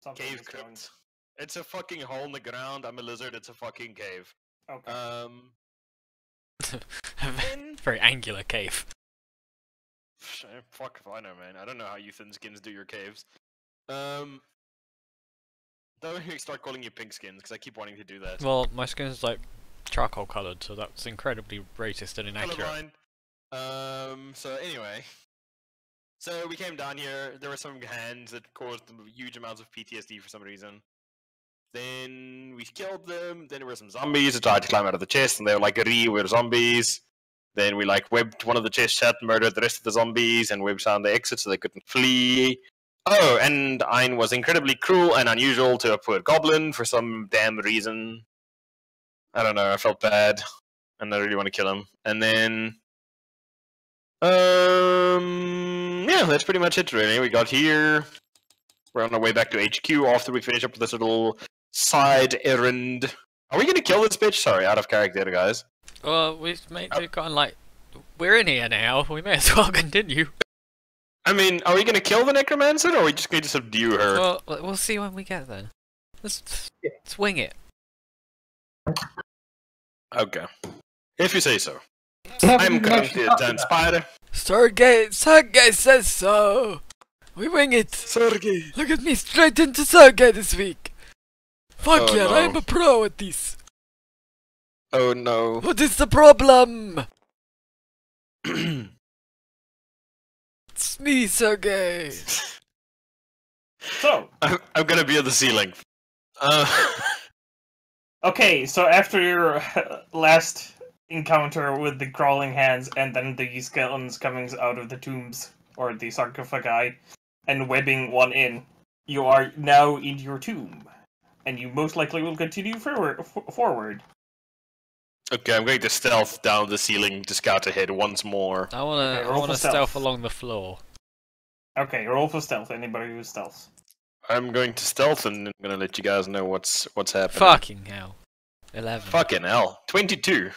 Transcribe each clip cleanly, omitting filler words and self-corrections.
Something Cave is going. crypt. It's a fucking hole in the ground. I'm a lizard. It's a fucking cave. Okay. Very angular cave. Fuck if I know, man. I don't know how you thin skins do your caves. Don't make me start calling you pink skins because I keep wanting to do that. Well, my skin's like charcoal coloured, so that's incredibly racist and inaccurate. Colorblind. So anyway, so we came down here. There were some hands that caused huge amounts of PTSD for some reason. Then we killed them. Then there were some zombies that tried to climb out of the chest, and they were like, we're zombies." Then we like webbed one of the chest shut, murdered the rest of the zombies, and webbed down the exit so they couldn't flee. Oh, and Ein was incredibly cruel and unusual to a poor goblin for some damn reason. I don't know, I felt bad, and I really want to kill him. And then, yeah, that's pretty much it, really. We got here. We're on our way back to HQ after we finish up with this little side errand. Are we gonna kill this bitch? Sorry, out of character, guys. Well, we've gotten like, we're in here now. We may as well continue. I mean, are we gonna kill the necromancer, or are we just going to subdue her? Well, we'll see when we get there. Let's wing it. Okay, if you say so. I'm currently a Dan Spider. Sergey says so. We wing it. Sergey. Look at me straight into Sergey this week. Fuck Oh, yeah, no. I'm a pro at this. Oh no. What is the problem? It's me, Sergey. So, I'm gonna be at the ceiling. okay, so after your last encounter with the crawling hands and then the skeletons coming out of the tombs or the sarcophagi and webbing one in, you are now in your tomb, and you most likely will continue forward. Okay, I'm going to stealth down the ceiling to scout ahead once more. I wanna, Okay, roll for stealth stealth. along the floor. Okay, roll for stealth. Anybody who stealths. I'm going to stealth and I'm gonna let you guys know what's happening. Fucking hell. 11. Fucking hell. 22.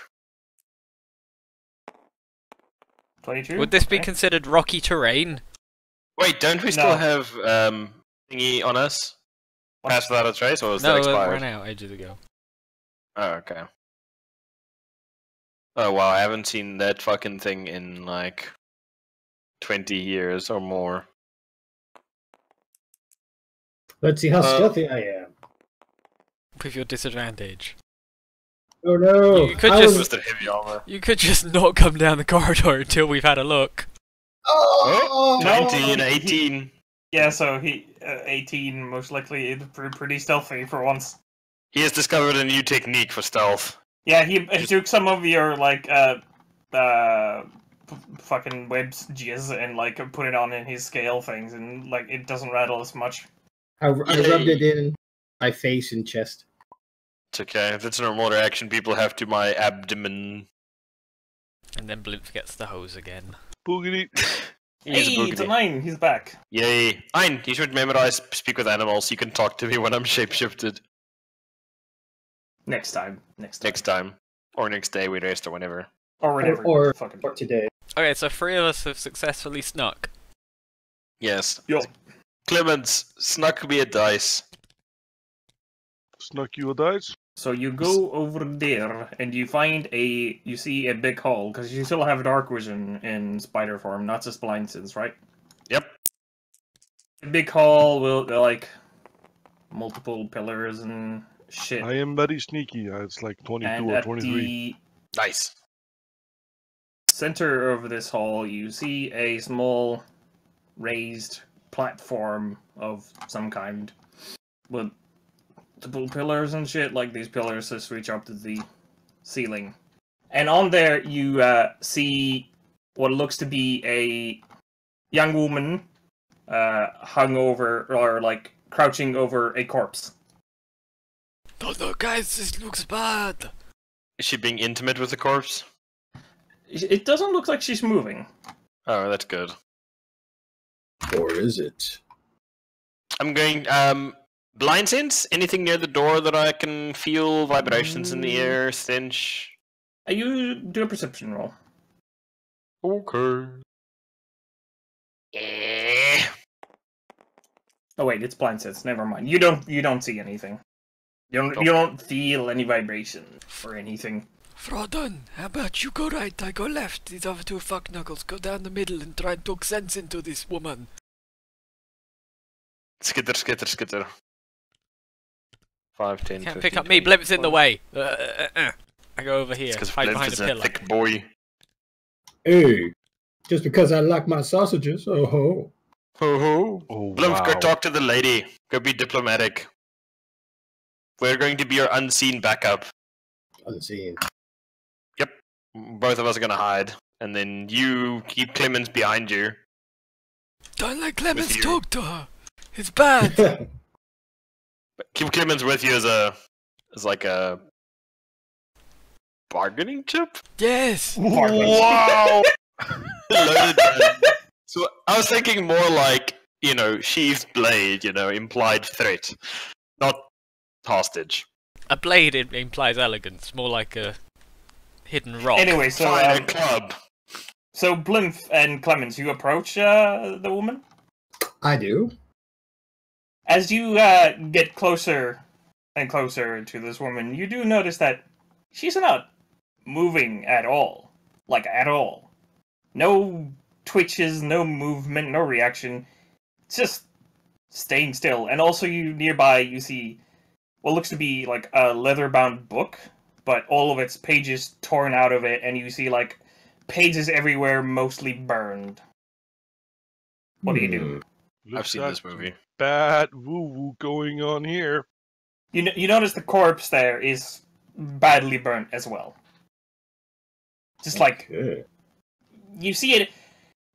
22? Would this be Okay. considered rocky terrain? Wait, don't we still have thingy on us? Pass without a trace, or is that No, it expired? ran out ages ago. Oh, okay. Oh wow, I haven't seen that fucking thing in like 20 years or more. Let's see how stealthy I am. With your disadvantage. Oh no! You could I just- was- Just a heavy armor. You could just not come down the corridor until we've had a look. Oh! No. 19, 18. Yeah, so he 18 most likely is pretty stealthy for once. He has discovered a new technique for stealth. Yeah, he took some of your like fucking webs jizz and like put it on in his scale things, and like it doesn't rattle as much. I rubbed it in my face and chest. It's okay. If it's a normal reaction, people have to my abdomen. And then Blimp gets the hose again. Boogity. He's a Hey, it's a boogity. 9. He's back. Yay. Ein, you should memorize speak with animals. You can talk to me when I'm shapeshifted. Next time. Next time. Or next day we rest or whenever. Or whatever. Or fucking. for today. Okay, so 3 of us have successfully snuck. Yes. Yo. Clemens, snuck me a dice. Snuck you a dice. So you go over there and you see a big hall because you still have dark vision in spider form, not just blind sense, right? Yep. A big hall with like multiple pillars and shit. I am very sneaky. It's like 22 And or at 23. the Nice. center of this hall, you see a small raised platform of some kind with multiple pillars and shit. Like these pillars just reach up to the ceiling, and on there you see what looks to be a young woman hung over or like crouching over a corpse. Oh no, guys, this looks bad. Is she being intimate with the corpse? It doesn't look like she's moving. Oh, that's good. Or is it? I'm going, blind sense? Anything near the door that I can feel vibrations in the air, stench? You do a perception roll. Okay. Oh wait, it's blind sense. Never mind. You don't see anything. You don't feel any vibration or anything. Frodon, how about you go right, I go left. These other two fuck knuckles go down the middle and try and talk sense into this woman. Skitter, skitter, skitter. 5, 10, Can't 15, pick up me, 20, Blimp's in the 25. way. I go over here, Because hide behind a is a pillar. thick boy. Hey, just because I like my sausages, oh ho. Ho ho. Oh, Blimp, go wow. talk to the lady. Go be diplomatic. We're going to be your unseen backup. Unseen. Both of us are going to hide. And then you keep Clemens behind you. Don't let Clemens you. talk to her. It's bad. Keep Clemens with you as like a bargaining chip? Yes. Wow! Loaded gun. So I was thinking more like, sheathed blade, implied threat. Not hostage. A blade implies elegance, more like a hidden rock. Anyway, so Fine, a club. so Blimp and Clemens, you approach the woman. I do. As you get closer and closer to this woman, you do notice that she's not moving at all. Like, at all. No twitches, no movement, no reaction. It's just staying still. And also nearby you see what looks to be like a leather-bound book, but all of its pages torn out of it, and you see like pages everywhere, mostly burned. What do you do? I've Looks seen like this movie. bad woo-woo going on here. You notice the corpse there is badly burnt as well. Just like, Good. you see it,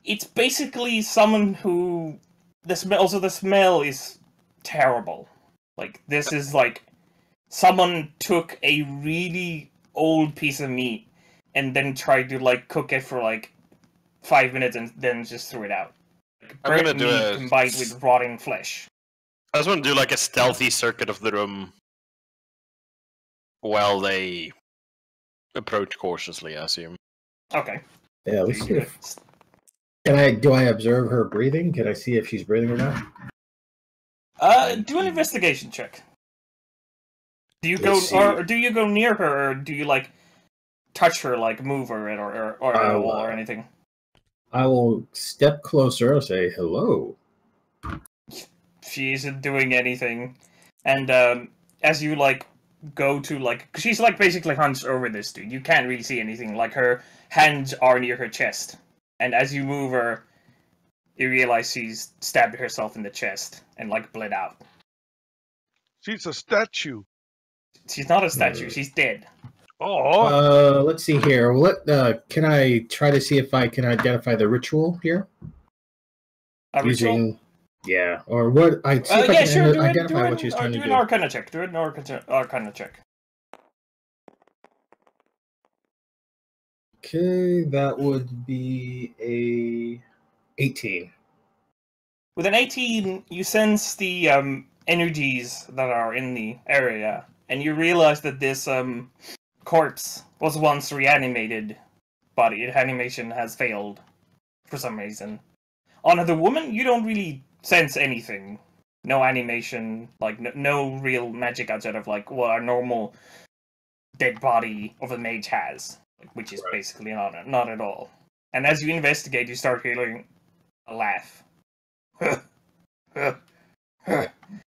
it's basically someone who, the smell is terrible. Like, this is like, someone took a really old piece of meat and then tried to like cook it for like 5 minutes and then just threw it out. Like, I'm gonna burnt do meat a- combined with rotting flesh. I just want to do like a stealthy circuit of the room while they approach cautiously, I assume. Okay. Yeah, let's see if do I observe her breathing? Can I see if she's breathing or not? Do an investigation check. Do you Let's see. or do you go near her, or do you like touch her, like move her, or anything? I will step closer. I'll say hello. She isn't doing anything, and as you like go to like, 'cause she's like basically hunched over this dude. You can't really see anything. Like her hands are near her chest, and as you move her, you realize she's stabbed herself in the chest and like bled out. She's a statue. She's not a statue. She's dead. Oh, Let's see here. Can I try to see if I can identify the ritual here? A ritual? Yeah, or what? I see if I Yeah, can sure. identify what she's trying to do an do. Arcana check. Do an Arcana check. Okay, that would be a 18. With an 18, you sense the energies that are in the area, and you realize that this corpse was once reanimated, but its animation has failed for some reason. On the woman, you don't really sense anything. No animation, like no real magic outside of like what a normal dead body of a mage has, which is basically not at all. And as you investigate, you start hearing a laugh.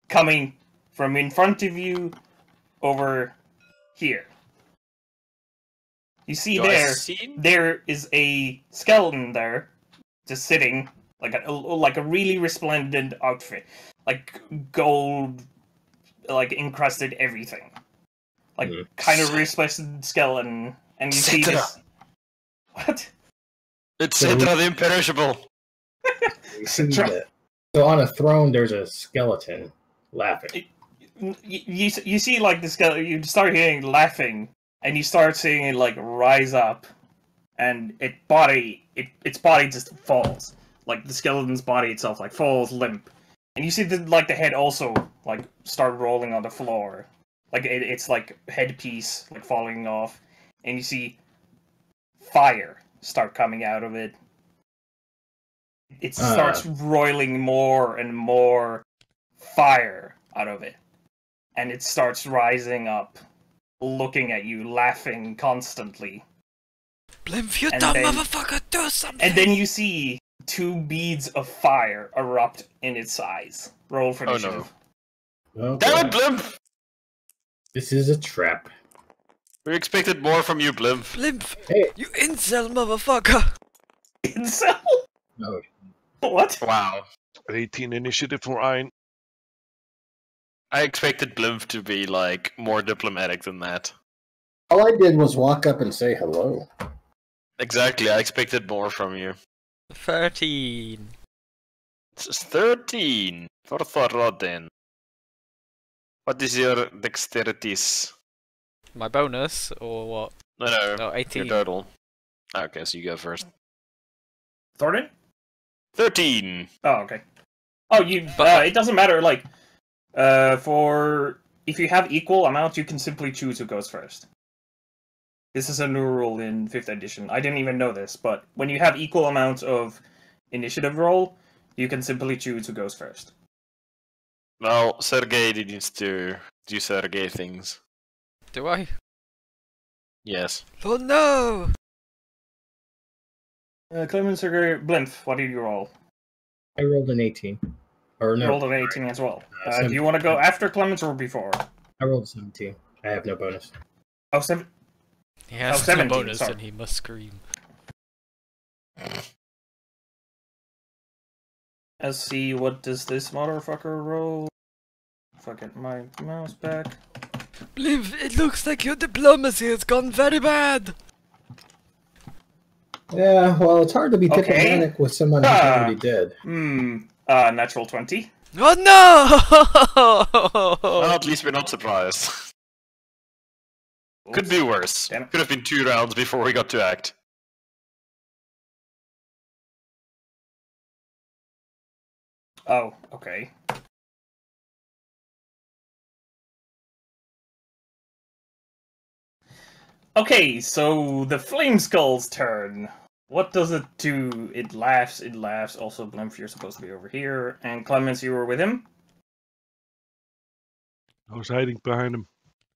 Coming from in front of you over here. You see there is a skeleton there, just sitting, like a really resplendent outfit. Like gold, like encrusted everything. Like kind of resplendent skeleton. And you see this... What? It's Citra the Imperishable. So on a throne, there's a skeleton laughing. You see like the skeleton, you start hearing laughing, and you start seeing it like rise up, and its body just falls. Like the skeleton's body itself like falls limp. And you see the head also like start rolling on the floor. Like it's like headpiece like falling off, and you see fire start coming out of it. It starts roiling more and more fire out of it. And it starts rising up, looking at you, laughing constantly. Blimp, you And dumb then- motherfucker, do something! And then you see 2 beads of fire erupt in its eyes. Roll for Oh, initiative. no. Okay. Damn it, Blimp! This is a trap. We expected more from you, Blimp. Blimp, Hey. you incel motherfucker! Incel? No. What? Wow. 18 initiative for Ryan. I expected Blimp to be, like, more diplomatic than that. All I did was walk up and say hello. Exactly, I expected more from you. 13. It's 13 for Thorodin. What is your dexterities? My bonus, or what? No, No, 18. your total. Okay, so you go first. Thornton? 13! Oh, okay. Oh, it doesn't matter, like, if you have equal amounts, you can simply choose who goes first. This is a new rule in 5th edition. I didn't even know this, but when you have equal amounts of initiative roll, you can simply choose who goes first. Well, Sergei needs to do Sergei things. Do I? Yes. Oh no! Clemens or Blimp, what did you roll? I rolled an 18. Or You no, rolled an 18 as well. Do 17. you want to go after Clemens or before? I rolled a 17. I have no bonus. Oh, 7. He has Oh, no 17, bonus sorry. and he must scream. Let's see, what does this motherfucker roll? If I get my mouse back. Blimp, it looks like your diplomacy has gone very bad! Yeah, well, it's hard to be Okay. diplomatic with someone who's already dead. Natural 20. Oh no! Well, at least we're not surprised. Could be worse. Damn it. Could have been 2 rounds before we got to act. Oh, okay. Okay, so the Flame Skull's turn. What does it do? It laughs, it laughs. Also, Blimp, you're supposed to be over here. And Clemens, you were with him? I was hiding behind him.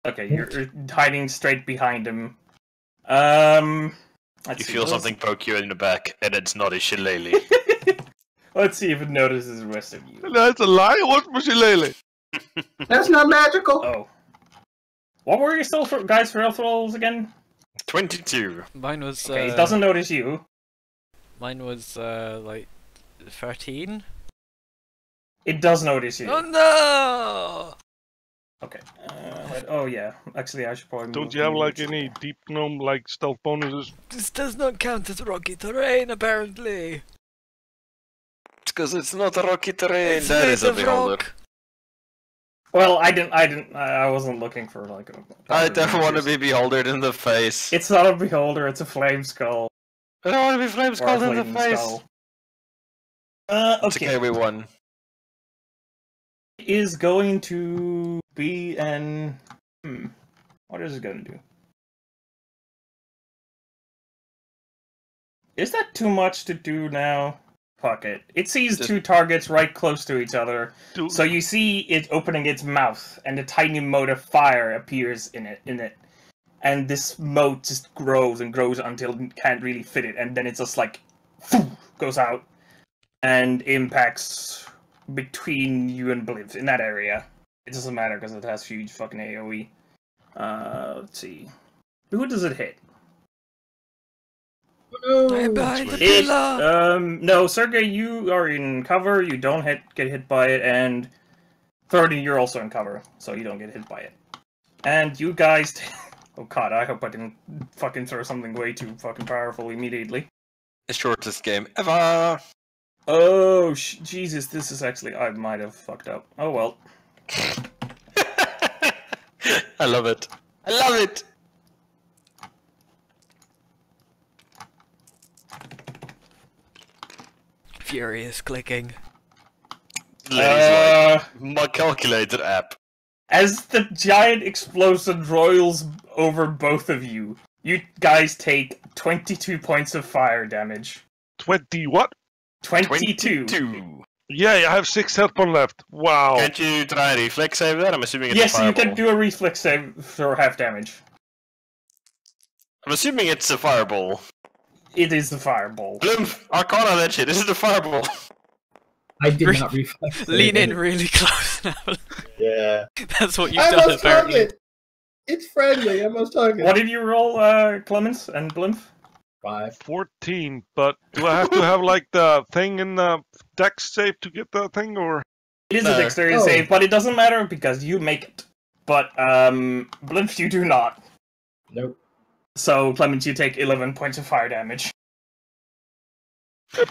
Okay, you're hiding straight behind him. Let's You see, feel what something poke you in the back, and it's not a shillelagh. Let's see if it notices the rest of you. That's a lie. What's Mashilele? That's not magical. Oh. What were your still guys' for rolls again? 22. Mine was, Okay, it doesn't notice you. Mine was, like, 13? It does notice you. Oh no! Okay. Oh yeah. Actually, I should probably. Don't move you have you. like any deep gnome like stealth bonuses? This does not count as rocky terrain, apparently. It's because it's not a rocky terrain. It's That made is a of beholder. rock. Well, I wasn't looking for like a. I don't want to be beholdered in the face. It's not a beholder. It's a flame skull. I don't want to be flame Or a skulled in the flame face. skull. It's okay, we won. It is going to be an. What is it going to do? Is that too much to do now? Fuck it. It sees Just- 2 targets right close to each other. Do- So you see it opening its mouth, and a tiny mote of fire appears in it. And this mote just grows and grows until it can't really fit it, and then it just like goes out and impacts between you and Blimp in that area. It doesn't matter because it has huge fucking AoE. Let's see. Who does it hit? I'm behind the It, pillar! no, Sergey, you are in cover. You don't get hit by it, and Thordy, you're also in cover, so you don't get hit by it. And you guys, oh god, I hope I didn't fucking throw something way too fucking powerful immediately. The shortest game ever. Oh Jesus, this is actually I might have fucked up. Oh well. I love it. I love it. Furious clicking. Lady's like my calculator app. As the giant explosion roils over both of you, you guys take 22 points of fire damage. 20 what? 22. 22. Yeah, I have 6 health points left. Wow. Can't you try a reflex save that? I'm assuming it's Yes, a you fireball. can do a reflex save for half damage. I'm assuming it's a fireball. It is the fireball. Blimp, Arcana that shit. This is the fireball. I did not reflex. Lean in really close now. Yeah. That's what you've I done, must hug apparently. it. It's friendly. I must hug it. What did you roll, Clemens and Blimp? 5. 14, but do I have to have like the thing in the dex save to get that thing, or? It is No. a dexterity Oh. save, but it doesn't matter because you make it. But, Blimp, you do not. Nope. So, Clemens, you take 11 points of fire damage.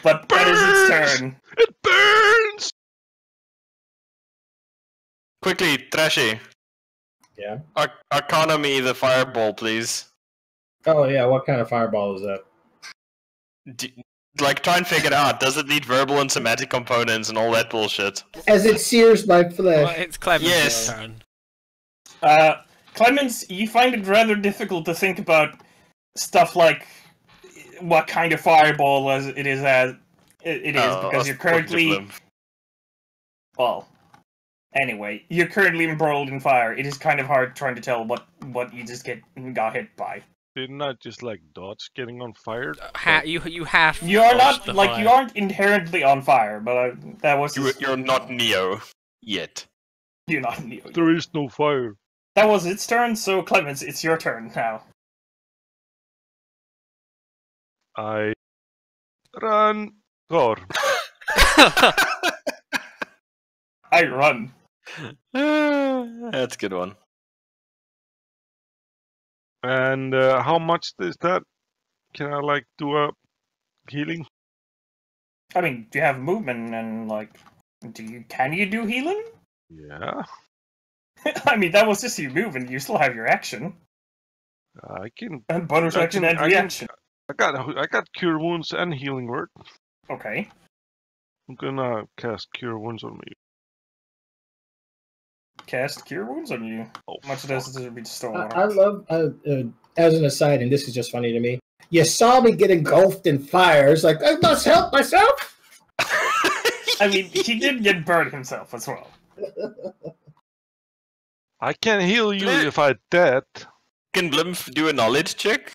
But that is its turn. It burns! Quickly, Trashy. Yeah. Arcana me the fireball, please. Oh yeah. What kind of fireball is that? Like, try and figure it out. Does it need verbal and somatic components and all that bullshit? As it sears my Well, flesh. it's Clemens' Yes. turn. Clemens, you find it rather difficult to think about stuff like what kind of fireball it is because you're currently well. Anyway, you're currently embroiled in fire. It is kind of hard trying to tell what you just got hit by. Didn't I just like dodge getting on fire? You have. You are dodged not the like fire. you aren't inherently on fire, but that was You're not Neo yet. you're not Neo. There is no fire. That was its turn. So Clemens, it's your turn now. I run. Thor. I run. That's a good one. And how much is that? Can I like do a healing? I mean, do you have movement and like, can you do healing? Yeah, I mean, that was just you moving. You still have your action I can. and bonus I action can- and I can- reaction. I got cure wounds and healing word. Okay. I'm gonna cast cure wounds on me. Cast cure wounds on you. Oh, How much does it restore? I love. As an aside, and this is just funny to me. You saw me get engulfed in fire. It's like I must help myself. I mean, he did get burned himself as well. I can heal you Bleh. if I dead. Can Blimp do a knowledge check?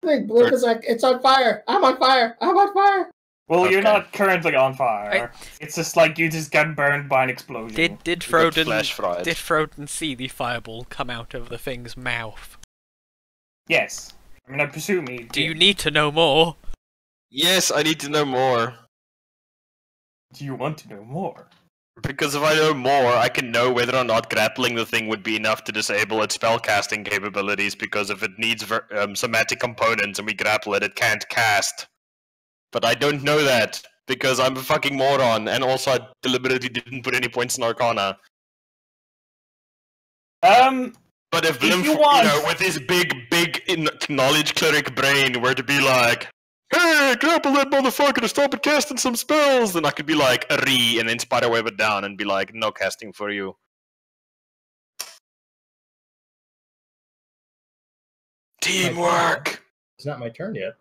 I think Blip is like, it's on fire. I'm on fire. I'm on fire. Well, you're Okay. not currently on fire. It's just like you just got burned by an explosion. Did You got flash fried. Froden see the fireball come out of the thing's mouth? Yes. I mean, I presume he Do you did. need to know more? Yes, I need to know more. Do you want to know more? Because if I know more, I can know whether or not grappling the thing would be enough to disable its spellcasting capabilities, because if it needs somatic components and we grapple it, it can't cast. But I don't know that, because I'm a fucking moron, and also I deliberately didn't put any points in Arcana. But if Blimp, you want- with his big knowledge cleric brain were to be like, hey, grapple that motherfucker to stop it casting some spells, then I could be like, re, and then spiderweb it down and be like, no casting for you. Teamwork! It's not my turn yet.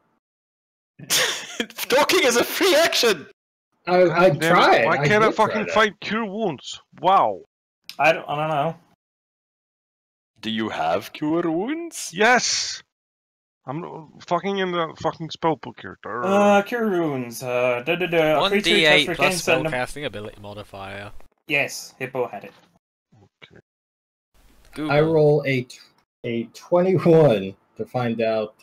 Talking is a free action! I Damn it, tried. Why can't I did try fucking that. fight cure wounds? Wow. I don't know. Do you have cure wounds? Yes. I'm fucking in the fucking spellbook here. Cure runes. A creature 1d8 just plus regains an- spellcasting ability modifier. Yes, Hippo had it. Okay. Google. I roll a 21 to find out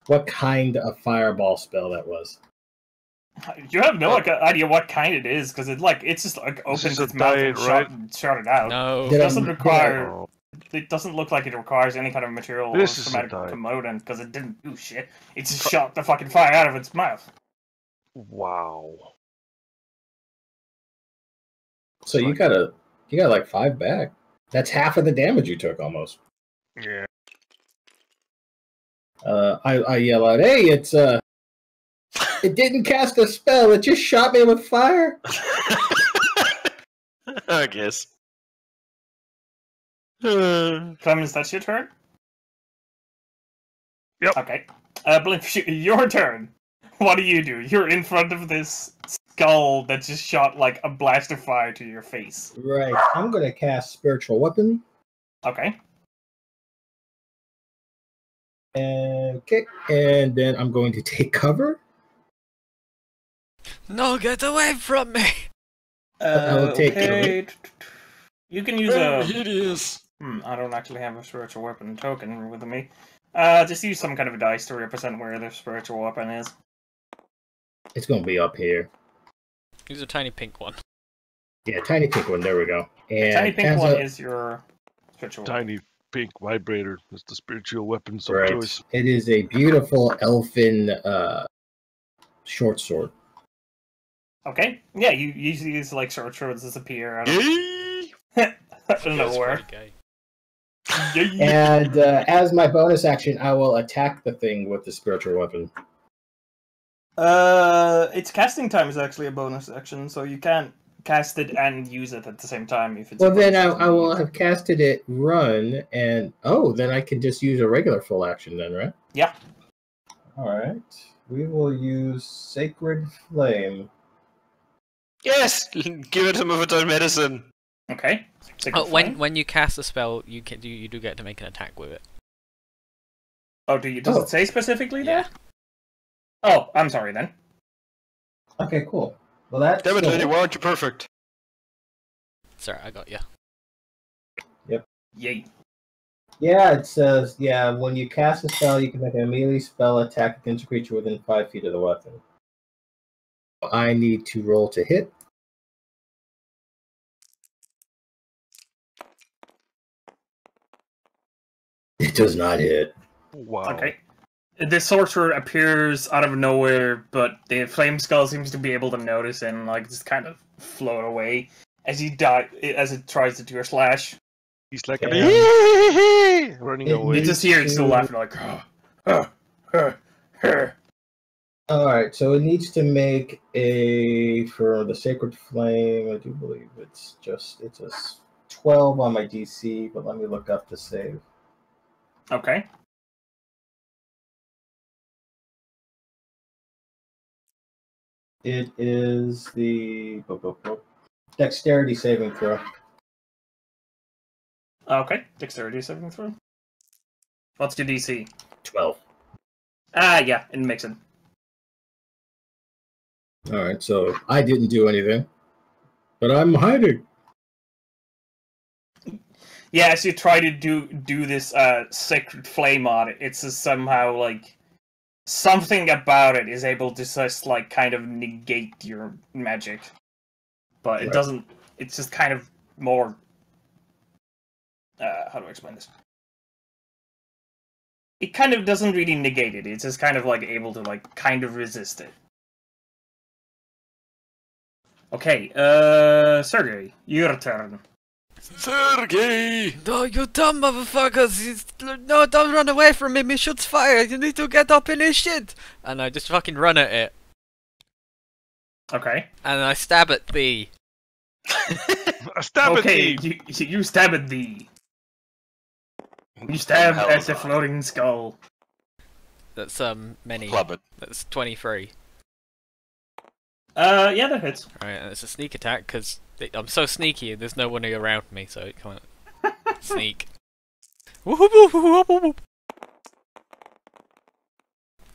what kind of fireball spell that was. You have no idea what kind it is, because it's just like This opens is a its mouth and diet, right? shot it out. No. Did I- doesn't require- Oh, It doesn't look like it requires any kind of material This or is a somatic diet. component, because it didn't do shit. It just shot the fucking fire out of its mouth. wow. So you got like 5 back. That's half of the damage you took almost. Yeah. I yell out, "Hey, it's it didn't cast a spell. It just shot me with fire." I guess. Clemens, that's your turn? Yep. Okay. Blimp, your turn. What do? You're in front of this skull that just shot like a blast of fire to your face. Right. I'm gonna cast Spiritual Weapon. Okay. Okay, and then I'm going to take cover. No, get away from me! I will take okay. You can use a. hideous. I don't actually have a spiritual weapon token with me. Just use some kind of a dice to represent where the spiritual weapon is. It's going to be up here. Use a tiny pink one. Yeah, tiny pink one. There we go. And The tiny pink one is your spiritual weapon. Tiny pink vibrator is the spiritual weapons of right. choice. It is a beautiful elfin short sword. Okay. Yeah, you usually use like short swords disappear out of, Yay! out of That's nowhere. pretty gay. And as my bonus action, I will attack the thing with the spiritual weapon. Its casting time is actually a bonus action, so you can't cast it and use it at the same time if it's. Well, then I will have casted it, run, and then I can just use a regular full action then, right? Yeah. All right. We will use Sacred Flame. Yes! Give it some of its own medicine. Okay. When you cast a spell, you do get to make an attack with it. Oh, does it say specifically Yeah. that? Oh, I'm sorry then. Okay, cool. Well, that's Damn it, lady, why aren't you perfect? Sorry, I got you. Yay. Yeah, it says, when you cast a spell, you can make a melee spell attack against a creature within 5 feet of the weapon. I need to roll to hit. It does not hit. Wow. Okay. The sorcerer appears out of nowhere, but the flame skull seems to be able to notice and like just kind of float away as as it tries to do a slash. He's like Yeah. running It away. You just hear it still laughing like, Alright, so it needs to make for the Sacred Flame, I do believe it's a 12 on my DC, but let me look up the save. Okay. It is the Dexterity saving throw. Okay. Dexterity saving throw. What's your DC? 12. Yeah, it makes it. Alright, so I didn't do anything. But I'm hiding. Yeah, as you try to do this sacred flame on it, it's just somehow like something about it is able to just like kind of negate your magic. But it Right. doesn't. It's just kind of more. How do I explain this? It kind of doesn't really negate it. It's just kind of like able to like kind of resist it. Okay, Sergey, your turn. Sergey! No, you dumb motherfuckers! No, don't run away from him, he shoots fire! You need to get up in his shit! And I just fucking run at it. Okay. And I stab at thee. Stab Okay, at me. you stab at thee. You stab at the floating skull. That's many. Club it. That's 23. Yeah, that hits. Right, and it's a sneak attack because I'm so sneaky and there's no one around me, so it can't sneak.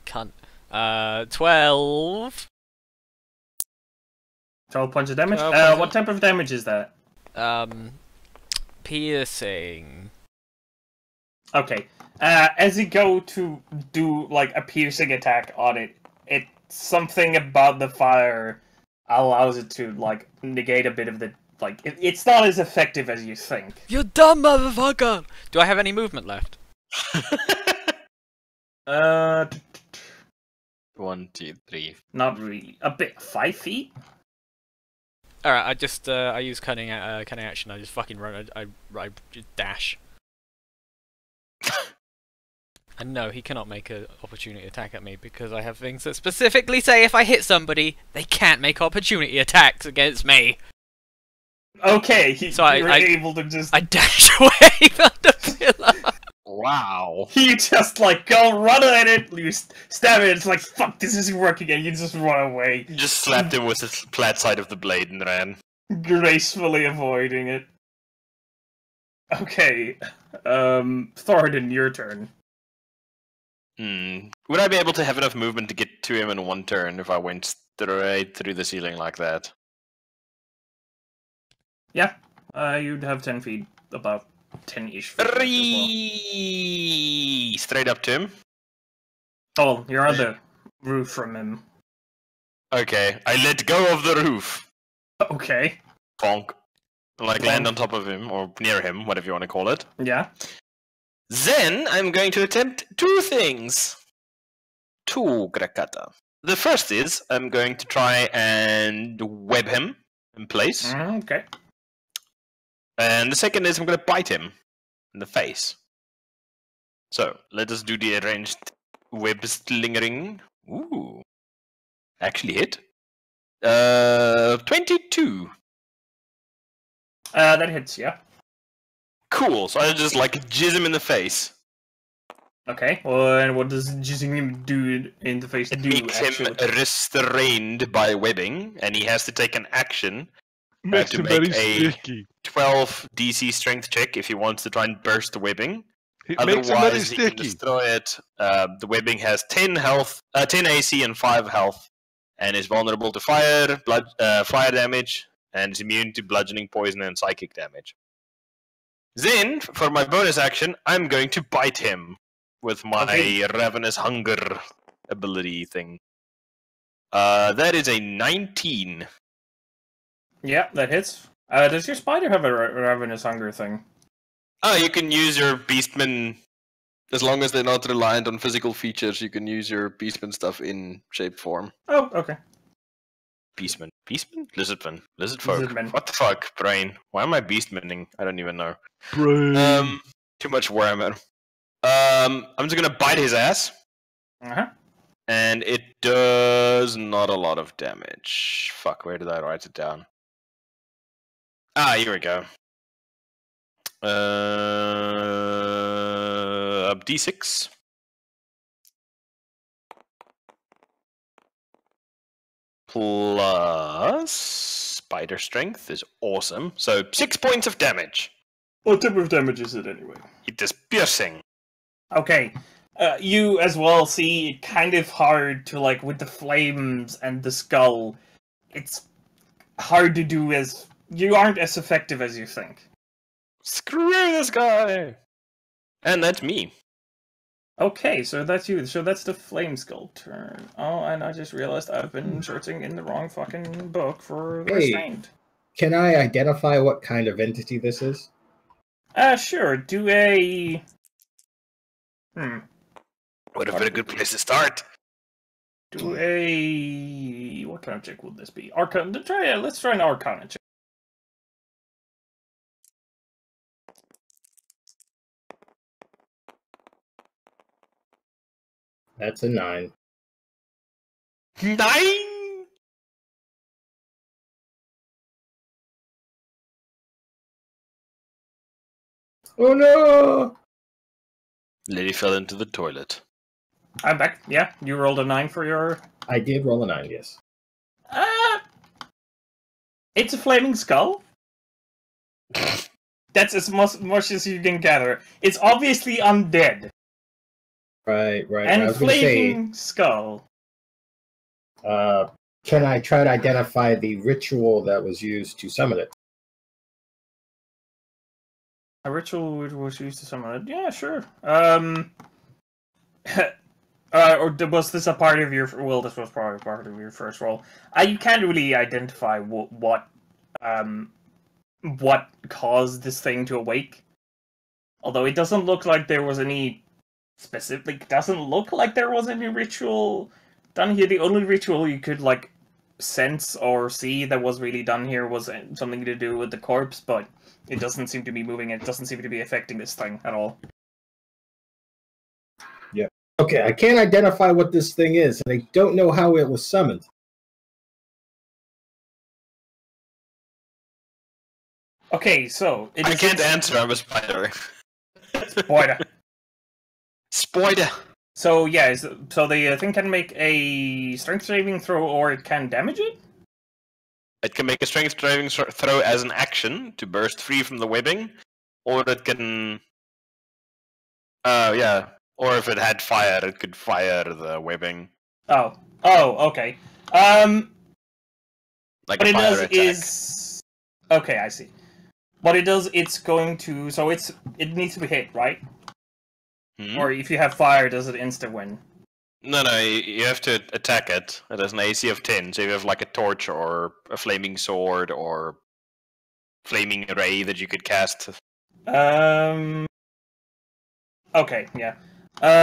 Cunt. 12. 12 points of damage. 12 points What type of damage is that? Piercing. Okay. As you go to do like a piercing attack on it, something about the fire allows it to like negate a bit of the like. It's not as effective as you think. You dumb motherfucker! Do I have any movement left? 1, 2, 3. Not really. A bit. 5 feet. All right, I just I use cunning action. I just fucking run. I just dash. And no, he cannot make an opportunity attack at me because I have things that specifically say if I hit somebody, they can't make opportunity attacks against me. Okay, So you're able to just. I dash away from the pillar. Wow. You just like go run at it, you stab it, it's like fuck, this isn't working, and you just run away, Just slapped him with the flat side of the blade and ran. gracefully avoiding it. Okay, Thoradin, your turn. Would I be able to have enough movement to get to him in one turn if I went straight through the ceiling like that? Yeah, you'd have 10 feet, about 10-ish feet. As well. Straight up to him. Oh, you're on the roof from him. Okay, I let go of the roof. Okay, Bonk. Like land Bonk. on top of him, or near him, whatever you want to call it. yeah. Then I'm going to attempt two things. Two, Grakata. The first is I'm going to try and web him in place. Okay. And the second is I'm going to bite him in the face. So, let us do the arranged web slingering. Ooh. Actually hit. 22. That hits, yeah. Cool, so I just like jizz him in the face. Okay, well, and what does jizzing him do in the face It do, makes actually? him restrained by webbing, and he has to take an action. Makes to him very make a- sticky. 12 DC strength check if he wants to try and burst the webbing. It makes him very Otherwise, he can sticky. destroy it. The webbing has 10 health, 10 AC and 5 health, and is vulnerable to fire, fire damage, and is immune to bludgeoning, poison, and psychic damage. Then, for my bonus action, I'm going to bite him with my Okay. Ravenous Hunger ability thing. That is a 19. Yeah, that hits. Does your spider have a ravenous hunger thing? Oh, you can use your Beastman, as long as they're not reliant on physical features, you can use your Beastman stuff in shape form. Oh, okay. Beastman? Beastman? Lizardman. Lizard folk. Lizardman. What the fuck, brain? Why am I Beastmaning? I don't even know. Brain. Too much Warhammer. I'm just gonna bite his ass, Uh-huh. and it does not a lot of damage. Fuck, where did I write it down? Ah, here we go. D6. Plus spider strength is awesome. So 6 points of damage. What type of damage is it anyway? It is piercing. Okay. You as well see it kind of hard to, like, with the flames and the skull, it's hard to do as... You aren't as effective as you think. Screw this guy. And that's me. Okay, so that's you. So that's the flame skull turn. Oh, and I just realized I've been searching in the wrong fucking book for Hey. restrained. Can I identify what kind of entity this is? Sure. Do a... Would have been a good place to start. Do a... What kind of check would this be? Arcana... Let's try an Arcana check. That's a 9. 9? Oh no! Lady fell into the toilet. I'm back. Yeah, you rolled a 9 for your... I did roll a 9, yes. It's a flaming skull. That's as much as you can gather. It's obviously undead. Right. I And was going to say, flaming skull. can I try to identify the ritual that was used to summon it? A ritual was used to summon it. Yeah, sure. Or was this a part of your... Well, this was probably part of your first roll. You can't really identify what caused this thing to awake. Although it doesn't look like there was any specific... Doesn't look like there was any ritual done here. The only ritual you could, like, sense or see that was really done here was something to do with the corpse, but it doesn't seem to be moving. It doesn't seem to be affecting this thing at all. Okay, I can't identify what this thing is, and I don't know how it was summoned. Okay, so... I can't answer, I'm a spider. Spoiler. Spider. So yeah, so the thing can make a strength saving throw, or it can damage it. It can make a strength saving throw as an action to burst free from the webbing, or it can. Yeah. Or if it had fire, it could fire the webbing. Oh, okay. Like what a it fire does attack. is okay. I see. What it does, it's going to. So it needs to be hit, right? Hmm? Or if you have fire, does it insta win? No, you have to attack it. It has an AC of 10, so you have like a torch or a flaming sword or flaming ray that you could cast. Okay, yeah.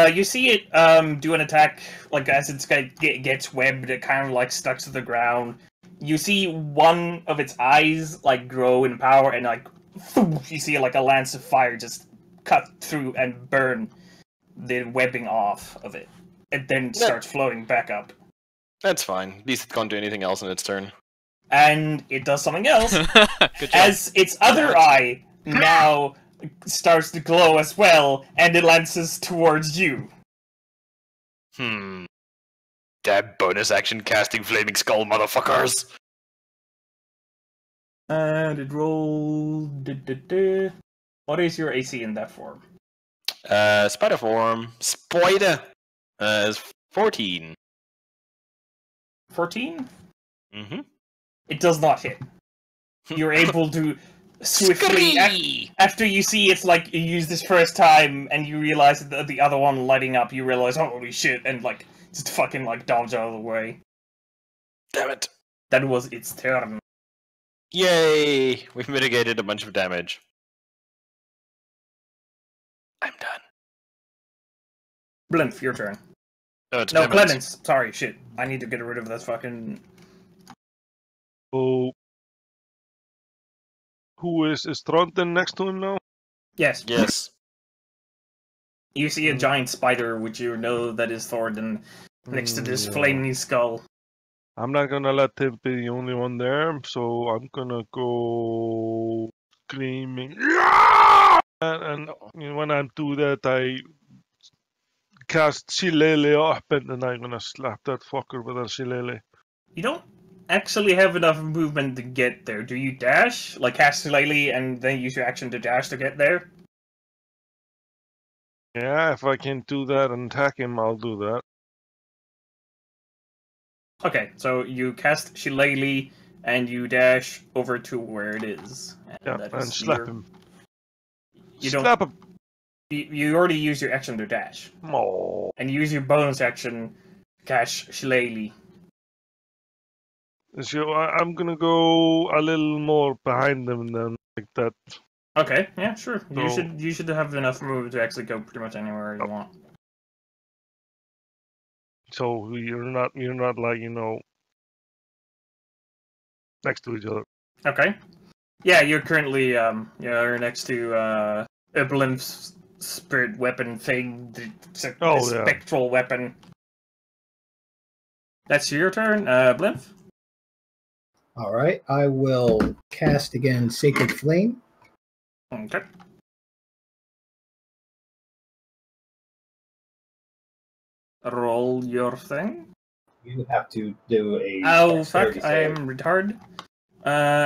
You see it do an attack, like as it gets webbed, it kind of like stuck to the ground. You see one of its eyes like grow in power, and like you see like a lance of fire just cut through and burn the webbing off of it. It then starts floating back up. That's fine. At least it can't do anything else in its turn. And it does something else. Good job. As its other eye now starts to glow as well, and it lances towards you. Damn bonus action casting flaming skull, motherfuckers! And it rolled. What is your AC in that form? Spider form. Spider! Is 14. 14? Mm-hmm. It does not hit. You're able to swiftly, after you see it's like you use this first time and you realize that the other one lighting up, you realize, holy shit, and like just fucking like dodge out of the way. Damn it. That was its turn. Yay! We've mitigated a bunch of damage. I'm done. Blimp, your turn. Oh, it's No, Clemens. Clemens. Sorry, shit. I need to get rid of that fucking... Oh. Who is Thornton next to him now? Yes. Yes. You see a giant spider, which you know that is Thornton, next to this Yeah. flaming skull. I'm not gonna let him be the only one there, so I'm gonna go screaming. "Yeah!" And when I do that, I cast Shillelagh up, and then I'm gonna slap that fucker with a Shillelagh. You don't actually have enough movement to get there. Do you dash? Like cast Shillelagh and then use your action to dash to get there? Yeah, if I can do that and attack him, I'll do that. Okay, so you cast Shillelagh and you dash over to where it is. Yeah, that and is slap your- him. You don't. Slap him! You already used your action to dash. Oh. And you use your bonus action to cast Shillelagh. So I'm gonna go a little more behind them then, like that. Okay, yeah, sure. So- You should have enough movement to actually go pretty much anywhere you want. So you're not like, next to each other. Okay. Yeah, you're currently you're next to a Blimp's spirit weapon thing, the Oh, the yeah. spectral weapon. That's your turn, Blimp. All right, I will cast again Sacred Flame. Okay. Roll your thing. You have to do a. Oh fuck! dexterity I save. am retarded.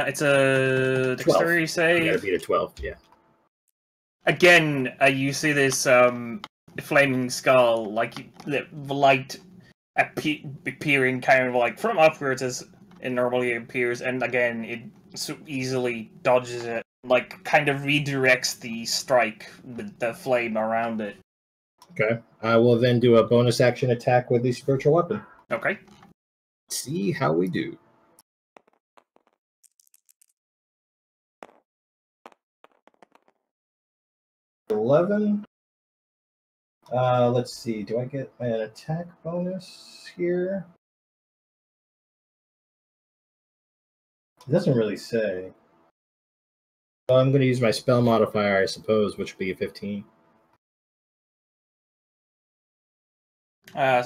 It's a 12. dexterity You save. gotta beat a 12. Yeah. Again, you see this flaming skull, like the light appearing kind of like from upwards as it normally appears, and again it so easily dodges it, like kind of redirects the strike with the flame around it. Okay. I will then do a bonus action attack with the spiritual weapon. Okay. See how we do. $11. Let's see. Do I get an attack bonus here? It doesn't really say. So I'm going to use my spell modifier, I suppose, which would be a 15.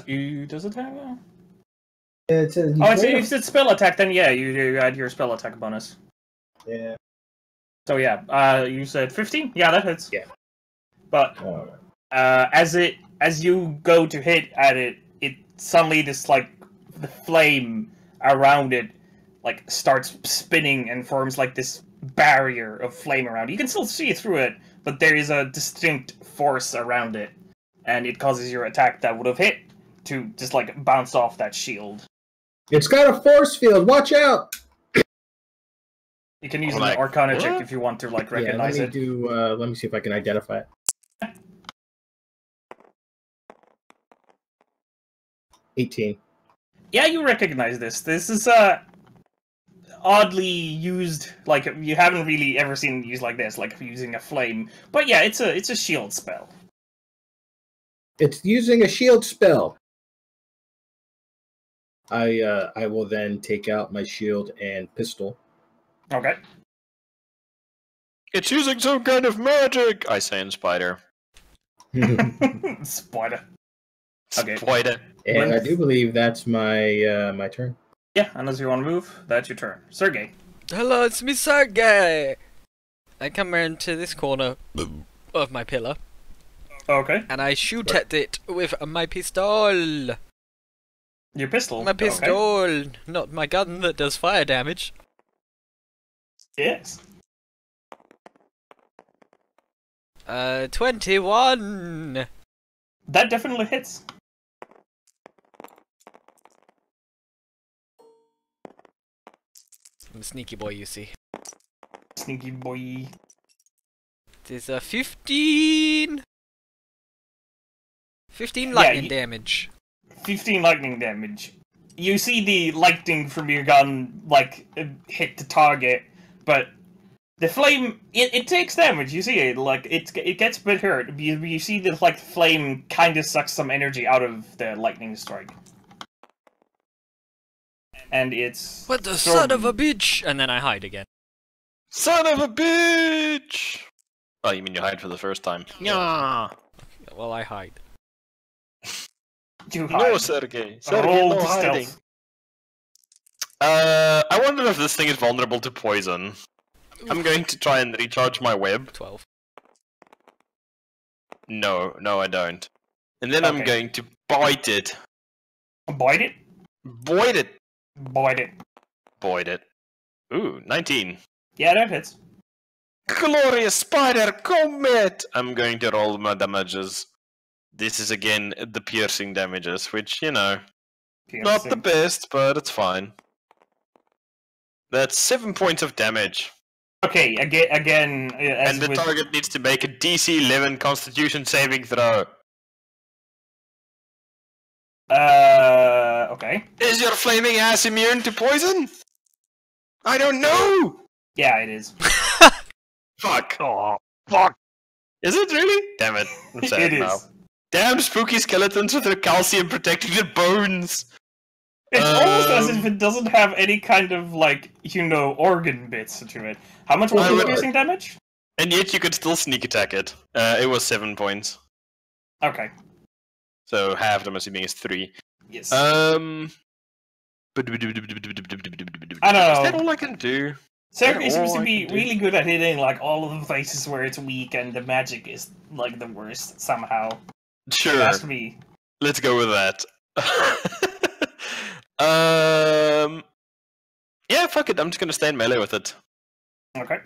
You does it have a... It's a, Oh, if it's spell attack, then yeah, you add your spell attack bonus. yeah. So yeah, you said 15? Yeah, that hits. Yeah. But All right. as it as you go to hit at it, it suddenly this like the flame around it like starts spinning and forms like this barrier of flame around it. You can still see through it, but there is a distinct force around it, and it causes your attack that would have hit to just like bounce off that shield. It's got a force field. Watch out! You can use an Like, Arcana check what? if you want to like Yeah, recognize let me it. do. Let me see if I can identify it. 18. Yeah, you recognize this. This is oddly used. Like you haven't really ever seen it used like this, like using a flame. But yeah, it's a shield spell. It's using a shield spell. I will then take out my shield and pistol. Okay. It's using some kind of magic, I say in Spider. Spider. Okay. Spider. And I do believe that's my my turn. Yeah, unless you want to move, that's your turn. Sergey. Hello, it's me, Sergey! I come around to this corner of my pillar, Okay. and I shoot at it with my pistol! Your pistol. My Okay. pistol! Not my gun that does fire damage. Yes. 21! That definitely hits. I'm a sneaky boy, you see. Sneaky boy. There's a 15! 15 Yeah, lightning you- damage. 15 lightning damage. You see the lightning from your gun, like, hit the target, but the flame, it takes damage, you see it, like, it gets a bit hurt. You see the, like, flame kind of sucks some energy out of the lightning strike. And it's... What the thrown- son of a bitch! And then I hide again. Son of a bitch! Oh, you mean you hide for the first time? Yeah. Well, I hide. You No, hide. Sergey. Roll no to hiding. stealth. I wonder if this thing is vulnerable to poison. I'm going to try and recharge my web. 12. No, I don't. And then I'm Okay. going to bite it. Bite it? Boid it. Bite it. Boid it. Ooh, 19. Yeah, that hits. Glorious spider comet! I'm going to roll my damages. This is again the piercing damages, which, you know, not the Piercing. best, but it's fine. That's 7 points of damage. Okay, again, as And the with... target needs to make a DC 11 Constitution saving throw. Okay. Is your flaming ass immune to poison? I don't know! Yeah, it is. Fuck. Oh, fuck. Is it really? Damn it. I'm sad It now. is. Damn spooky skeletons with their calcium protecting their bones! It's almost as if Um, it doesn't have any kind of, like, you know, organ bits to it. How much was I the would- piercing damage? And yet you could still sneak attack it. It was 7 points. Okay. So half, I'm assuming, is 3. Yes. I don't Is know. that all I can do? Sergey seems all to I be can do. really good at hitting, like, all of the places where it's weak and the magic is, like, the worst, somehow. Sure. That's me. Let's go with that. Yeah, fuck it. I'm just gonna stay in melee with it. Okay.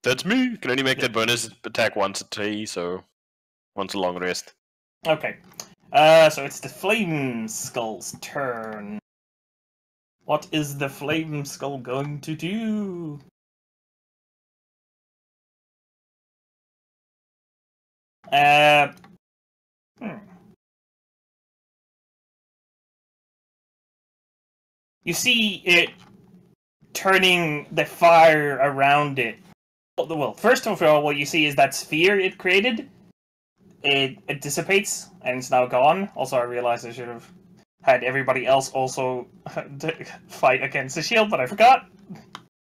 That's me. You can only make that bonus attack once a day, so once a long rest. Okay. So it's the Flame Skull's turn. What is the Flame Skull going to do? You see it turning the fire around it. Well, first of all, what you see is that sphere it created. It dissipates and it's now gone. Also, I realized I should have had everybody else also fight against the shield, but I forgot.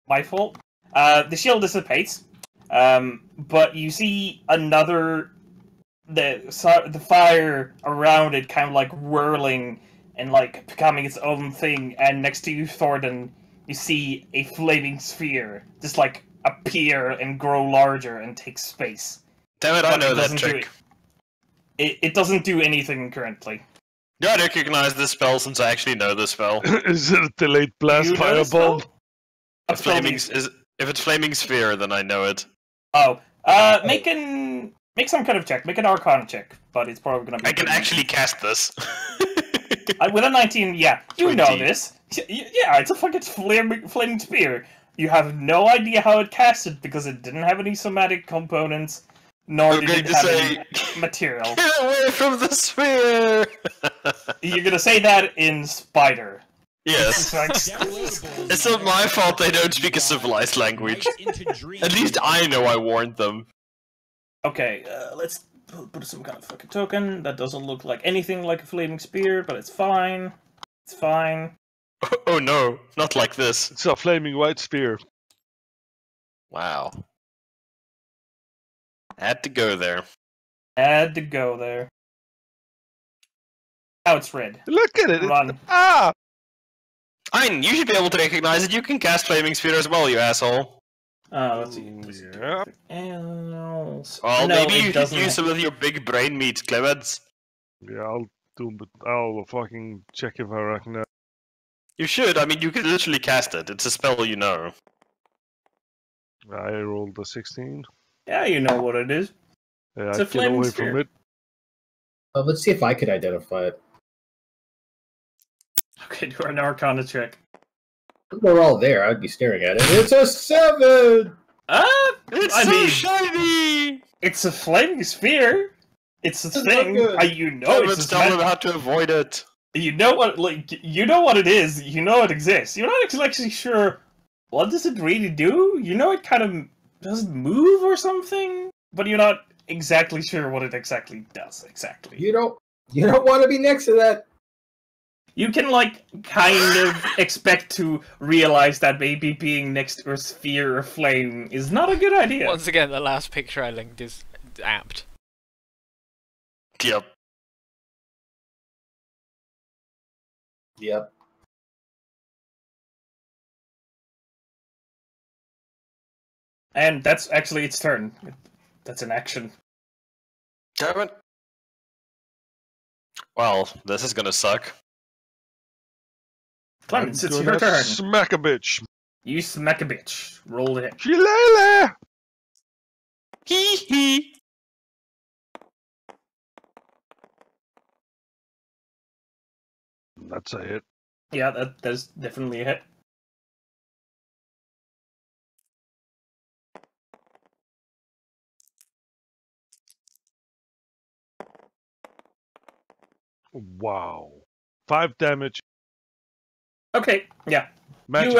My fault. The shield dissipates, but you see another the fire around it kind of like whirling and like becoming its own thing. And next to you, Thornton, you see a flaming sphere just like appear and grow larger and take space. Damn it, I But know it that doesn't do trick. it. It doesn't do anything currently. Do I recognize this spell since I actually know the spell? Is it a delayed blast You know the fireball? spell? A flaming. If it's flaming sphere, then I know it. Oh, make some kind of check. Make an Arcana check, but it's probably gonna be. I can actually cast this. With a 19, yeah, you 20. know this. Yeah, it's a fucking flaming spear. You have no idea how it casted because it didn't have any somatic components, nor I'm did going it to have say, any material. Get away from the sphere! You're gonna say that in Spider. Yes. It's not my fault they don't speak a civilized language. At least I know I warned them. Okay, let's put some kind of fucking token. That doesn't look like anything like a flaming spear, but it's fine. It's fine. Oh no, not like this. It's a flaming white spear. Wow. Had to go there. Had to go there. Now it's red. Look at it! Run. Ah! Ein, you should be able to recognize it. You can cast Flaming Sphere as well, you asshole. Let's see. Yeah. Else. Well, No, maybe it you should doesn't. use some of your big brain meat, Clemens. Yeah, I'll do, but I'll fucking check if I recognize. You should. I mean, you can literally cast it. It's a spell you know. I rolled a 16. Yeah, you know what it is. Yeah, It's I a get flaming away spear. from it. Let's see if I could identify it. Okay, do an Arcana check. If they're all there, I'd be staring at it. It's a 7! It's I so mean- shiny! It's a flaming sphere. It's a It's thing. not good. You know Clemens, it's tell them how to avoid it. You know what? Like you know what it is. You know it exists. You're not actually sure what does it really do. You know it kind of does it move or something, but you're not exactly sure what it exactly does. Exactly. You don't want to be next to that. You can like kind of expect to realize that maybe being next to a sphere or flame is not a good idea. Once again, the last picture I linked is apt. Yep. Yep. And that's actually its turn. That's an action. Damn it. Well, this is gonna suck. Clemens, I'm it's gonna your turn. Smack a bitch. You smack a bitch. Roll it. Shillelagh! Hee hee. That's a hit. Yeah, that's definitely a hit. Wow. 5 damage. Okay, yeah. Magical.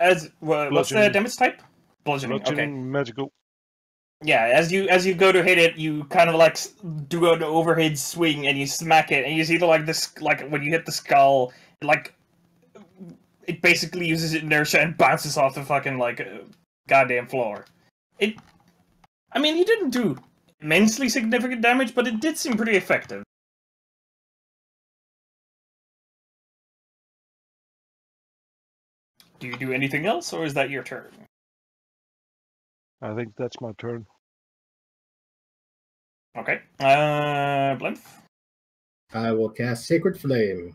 What's the Bludgeoning. damage type? Bludgeoning. Okay. Bludgeoning, magical. Yeah, as you go to hit it, you kind of like do an overhead swing and you smack it, and you see like this like when you hit the skull, like it basically uses inertia and bounces off the fucking like goddamn floor. I mean, you didn't do immensely significant damage, but it did seem pretty effective. Do you do anything else, or is that your turn? I think that's my turn. Okay. Blymph? I will cast Sacred Flame.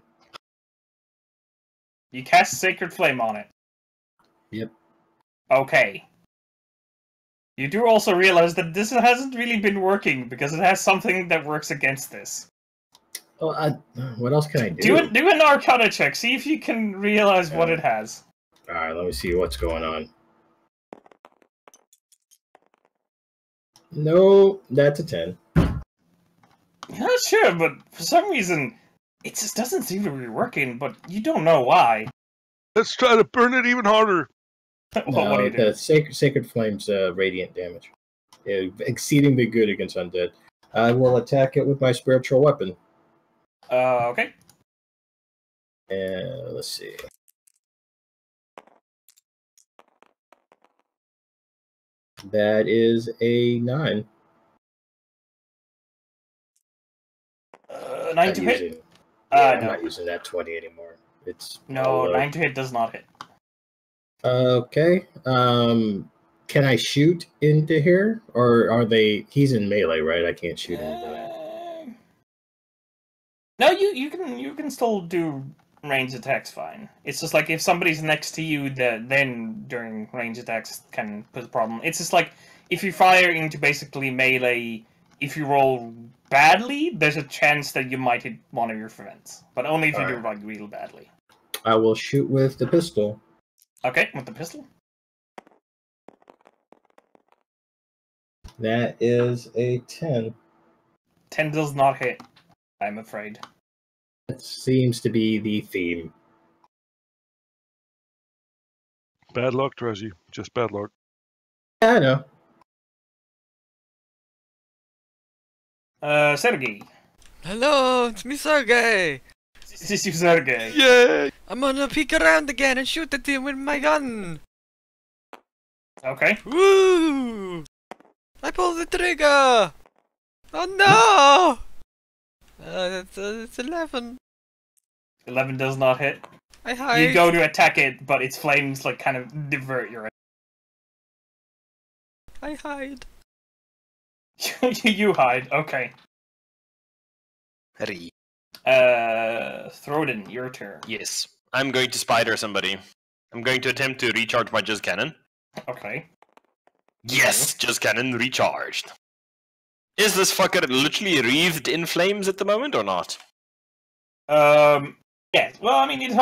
You cast Sacred Flame on it. Yep. Okay. You do also realize that this hasn't really been working, because it has something that works against this. Oh, what else can I do? Do an Arcana check, see if you can realize what it has. Alright, let me see what's going on. No, that's a 10. I'm not sure, but for some reason, it just doesn't seem to be working, but you don't know why. Let's try to burn it even harder. Well, what do you do? The Sacred Flame's radiant damage. Exceedingly good against undead. I will attack it with my spiritual weapon. Okay. Let's see. That is a 9. 9 to hit? I'm No. not using that 20 anymore. It's No, 9 to hit does not hit. Okay. Can I shoot into here, or are they? He's in melee, right? I can't shoot into that. No, you can still do range attacks fine. It's just like if somebody's next to you, then during range attacks can put a problem. It's just like if you fire into basically melee, if you roll badly, there's a chance that you might hit one of your friends, but only if you do like real badly. I will shoot with the pistol. Okay, with the pistol. That is a 10. 10 does not hit, I'm afraid. That seems to be the theme. Bad luck, Trezzy. Just bad luck. Yeah, I know. Sergey. Hello, it's me, Sergey. This is you, Sergey. Yay! I'm gonna peek around again and shoot at him with my gun. Okay. Woo! I pulled the trigger. Oh no! It's 11. 11 does not hit. I hide. You go to attack it, but its flames like kind of divert your. I hide. You hide. Okay. Hurry. Throden, your turn. Yes. I'm going to spider somebody. I'm going to attempt to recharge my Jizz Cannon. Okay. Yes! Jizz Cannon recharged. Is this fucker literally wreathed in flames at the moment or not? Yeah. Well, I mean, it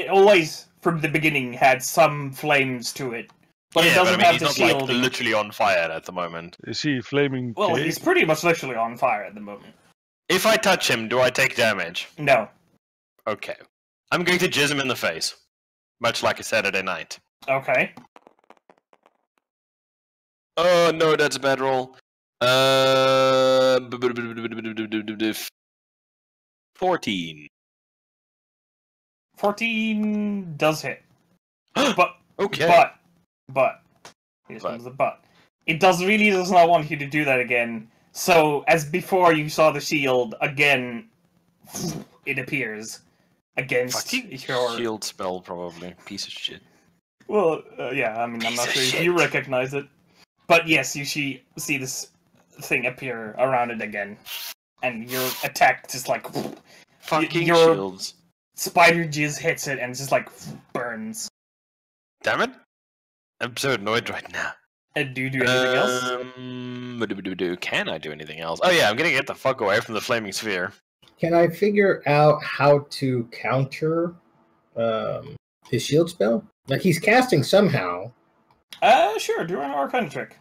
always from the beginning had some flames to it, but it doesn't have the he's not shield. like literally on fire at the moment. Is he flaming? Well, gay? he's pretty much literally on fire at the moment. If I touch him, do I take damage? No. Okay. I'm going to jizz him in the face. Much like a Saturday night. Okay. Oh no, that's a bad roll. 14. 14 does hit. But Okay. But here's comes the but. It does not want you to do that again. So as before you saw the shield again, it appears against your shield spell probably. Piece of shit. Well, yeah. I mean, I'm not sure if you recognize it, but yes, you see this thing appear around it again, and your attack just like Fucking your shields. spider jizz hits it and just like burns. Damn it! I'm so annoyed right now. Do you do anything else? Can I do anything else? Oh yeah, I'm gonna get the fuck away from the flaming sphere. Can I figure out how to counter his shield spell? Like he's casting somehow. Sure. Do an Arcana trick.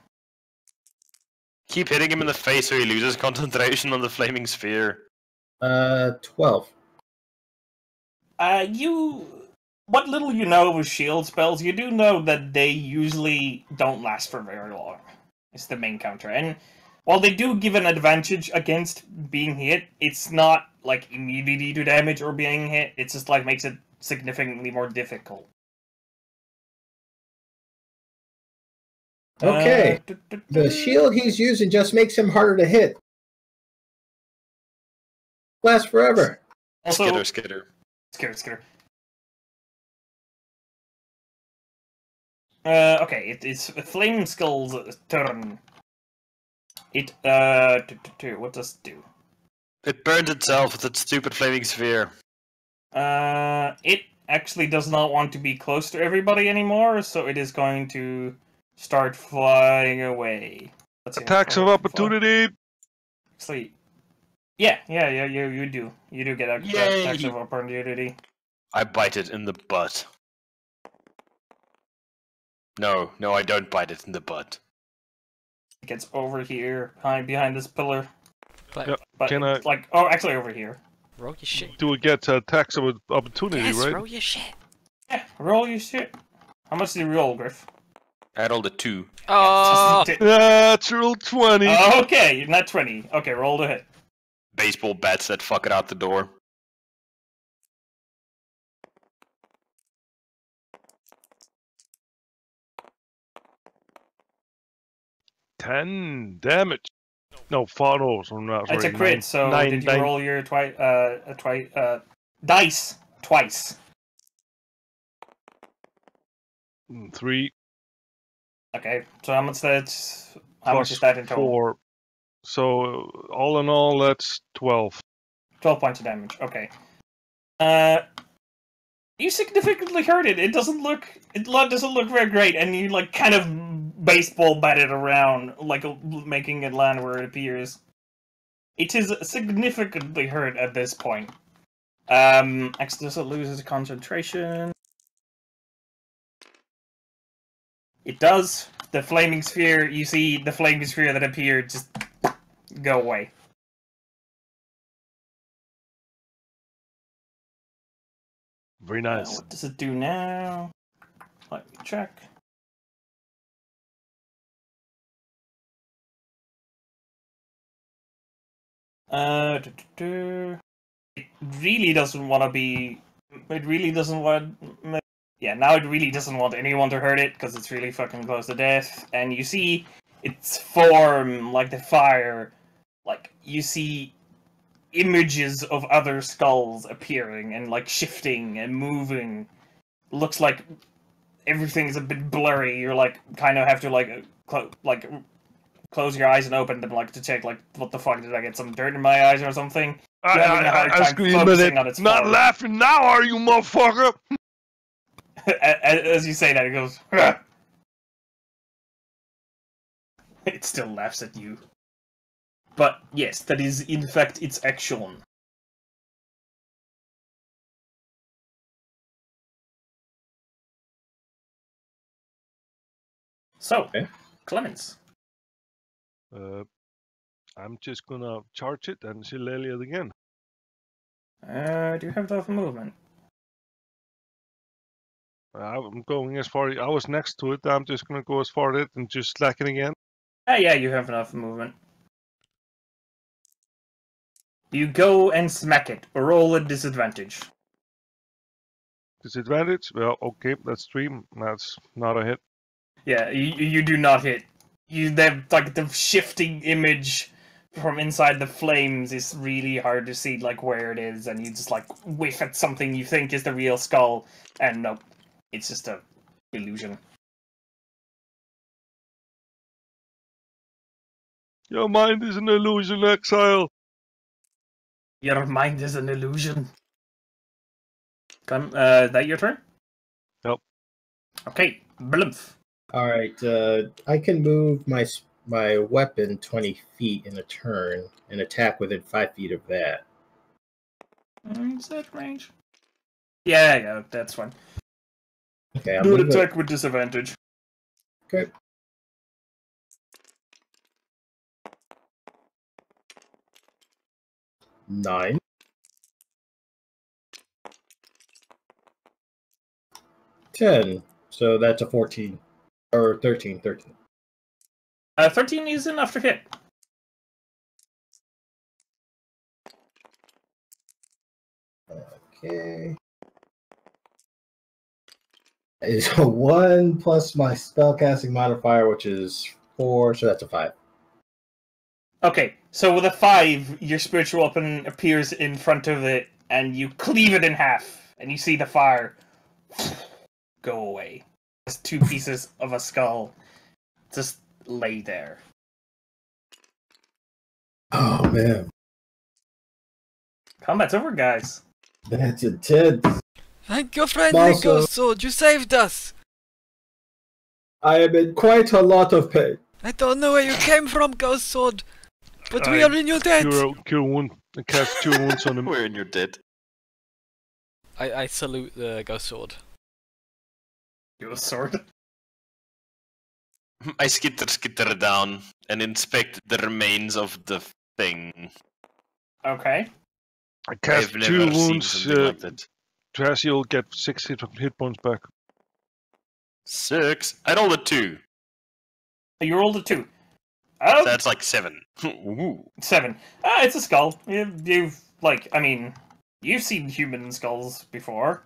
Keep hitting him in the face so he loses concentration on the flaming sphere. 12. What little you know of shield spells, you do know that they usually don't last for very long. It's the main counter. And while they do give an advantage against being hit, it's not like immunity to damage or being hit. It's just like makes it significantly more difficult. Okay. The shield he's using just makes him harder to hit. Lasts forever. Also, Skitter. Okay, it's Flame Skull's turn. It, what does it do? It burns itself with its stupid flaming sphere. It actually does not want to be close to everybody anymore, so it is going to start flying away. Let's see Attacks of opportunity. Actually, yeah, you do. You do get attacks of opportunity. I bite it in the butt. No, I don't bite it in the butt. It gets over here, behind this pillar. Yep. But Can I- like, oh, actually over here. Roll your shit. Do we get attacks of opportunity, Yes, right? roll your shit. Yeah, roll your shit. How much did you roll, Griff? I rolled a 2. Oh, Natural 20. Okay, not 20. Okay, roll the hit. Baseball bats that fuck it out the door. $10 damage. No, 4 rolls. I'm not It's sorry, a crit, nine- so nine- did you nine- roll your dice twice? 3 Okay, so how much is that in total? 4. So all in all, that's 12. 12 points of damage. Okay. You significantly hurt it. It doesn't look very great, and you like kind of baseball bat it around, like making it land where it appears. It is significantly hurt at this point. Exodus loses concentration. It does. The flaming sphere. You see the flaming sphere that appeared just go away. Very nice. What does it do now? Let me check. It really doesn't want to be. It really doesn't want. Yeah, now it really doesn't want anyone to hurt it because it's really fucking close to death. And you see its form, like the fire. Like you see images of other skulls appearing and like shifting and moving. Looks like everything's a bit blurry. You're like kind of have to like close your eyes and open them like to check like what the fuck, did I get some dirt in my eyes or something? You're having a hard time scream at focusing it. on its Not form. laughing now, are you, motherfucker? As you say that, it goes. It still laughs at you. But yes, that is in fact its action. So, Okay. Clemens. I'm just gonna charge it and shillelagh it again. Do you have enough movement? I'm going as far. I was next to it. I'm just gonna go as far as it and just slack it again. Yeah, you have enough movement. You go and smack it. Roll a disadvantage. Disadvantage? Well, okay, that's 3. That's not a hit. Yeah, you do not hit. Like the shifting image from inside the flames is really hard to see like where it is, and you just like whiff at something you think is the real skull, and nope, it's just a illusion. Your mind is an illusion, exile. Your mind is an illusion. That your turn? Yep. Okay, Blumph. All right, I can move my weapon 20 feet in a turn and attack within 5 feet of that. Is that range? Yeah, that's fine. Okay, I'll Do an move it. attack with disadvantage. Okay. Nine. 10. So that's a 14. Or 13. 13. 13 is enough to hit. Okay. It's a 1 plus my spellcasting modifier, which is 4, so that's a 5. Okay, so with a 5, your spiritual weapon appears in front of it, and you cleave it in half, and you see the fire go away. There's 2 pieces of a skull just lay there. Oh, man. Combat's over, guys. That's intense. Thank your friend, Also- Ghost Sword. You saved us. I am in quite a lot of pain. I don't know where you came from, Ghost Sword, but we are in your debt. Cure wound. And cast 2 wounds on him. We're in your debt. I salute the Ghost Sword. Your sword. I skitter down and inspect the remains of the thing. Okay. I cast I've 2 never seen wounds. something like that. Trashy will get 6 hit points back. 6. I rolled a 2. You rolled a 2. Oh, That's like 7. Ooh. 7. It's a skull. You've seen human skulls before.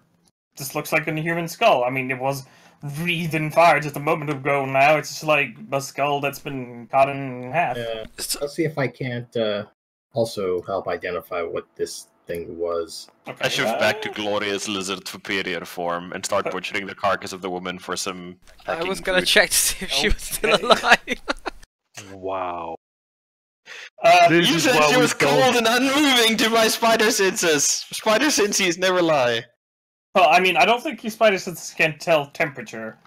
This looks like a human skull. I mean, it was breathing fire just a moment ago. Now it's just like a skull that's been cut in half. Let's see if I can't also help identify what this thing was. Okay, I shift back to glorious lizard superior form and start butchering the carcass of the woman for some I was hacking gonna food. check to see if she was still Okay. alive. Wow. This You is said what she we was call- cold and unmoving to my spider senses. Spider senses never lie. Well, I mean, I don't think your spider senses can tell temperature.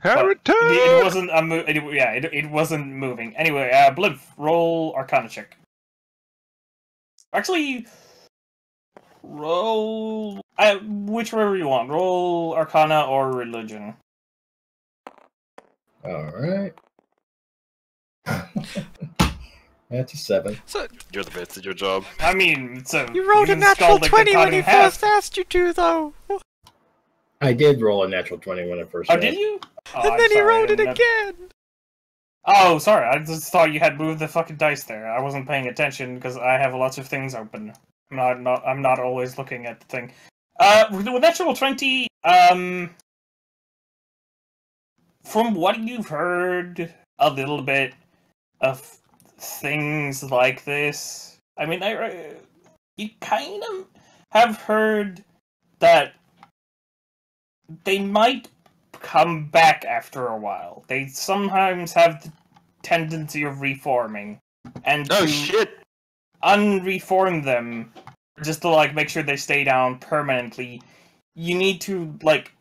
But Heritage! it wasn't a it wasn't moving. Anyway, Bliv, roll Arcana check. Actually, roll whichever you want. Roll Arcana or Religion. Alright. That's a 7. So You're the best at your job. I mean, so you rolled a can natural scald 20 the when god he in half. first asked you to, though. I did roll a natural 20 when I first Oh, read. did you? Oh, And I'm then he sorry, I rolled it didn't know. again. Oh, sorry. I just thought you had moved the fucking dice there. I wasn't paying attention because I have lots of things open. I'm not always looking at the thing. With natural 20, from what you've heard a little bit of things like this, I mean, you kind of have heard that they might come back after a while. They sometimes have the tendency of reforming, and Oh to shit! unreform them, just to like make sure they stay down permanently, you need to like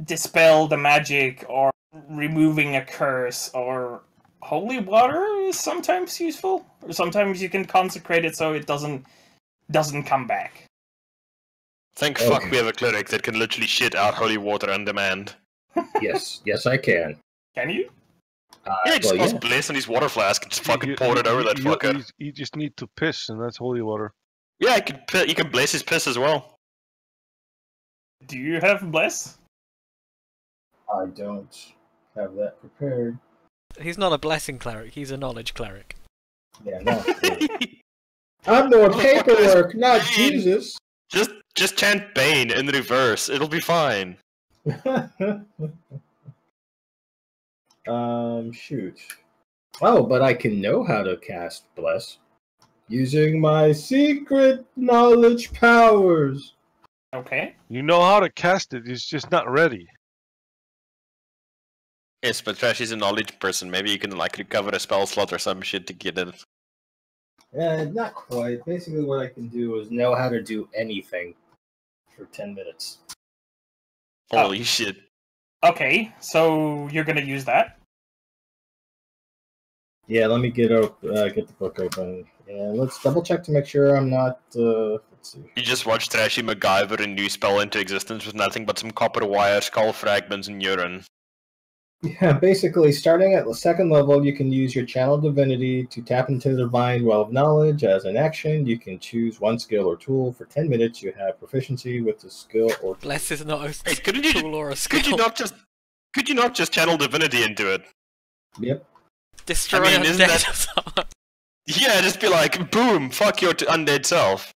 dispel the magic, or removing a curse, or holy water is sometimes useful. Or sometimes you can consecrate it so it doesn't come back. Thank Okay. fuck we have a cleric that can literally shit out holy water on demand. Yes, I can. Can you? Yeah, just well, cast bless on his water flask and just fucking You- pour it over that fucker. You just need to piss, and that's holy water. Yeah, you can bless his piss as well. Do you have bless? I don't have that prepared. He's not a blessing cleric, he's a knowledge cleric. Yeah, no. I'm doing paperwork, not Bane. Jesus. Just chant Bane in reverse. It'll be fine. Shoot. Oh, but I can know how to cast Bless using my secret knowledge powers. Okay. You know how to cast it, it's just not ready. Yes, but Trash is a knowledge person. Maybe you can like recover a spell slot or some shit to get it. Not quite. Basically, what I can do is know how to do anything for 10 minutes. Holy shit. Okay, so you're gonna use that? Yeah, let me get the book open. And let's double check to make sure I'm not. Let's see. You just watch Trashy MacGyver a new spell into existence with nothing but some copper wire, skull fragments, and urine. Yeah, basically, starting at the second level, you can use your channel divinity to tap into the divine well of knowledge. As an action, you can choose one skill or tool. For 10 minutes, you have proficiency with the skill or tool. Bless is not a Hey, couldn't you tool or a skill. Could you not just channel divinity into it? Yep. Destroy I mean, isn't undead. Yeah, just be like, boom, fuck your undead self.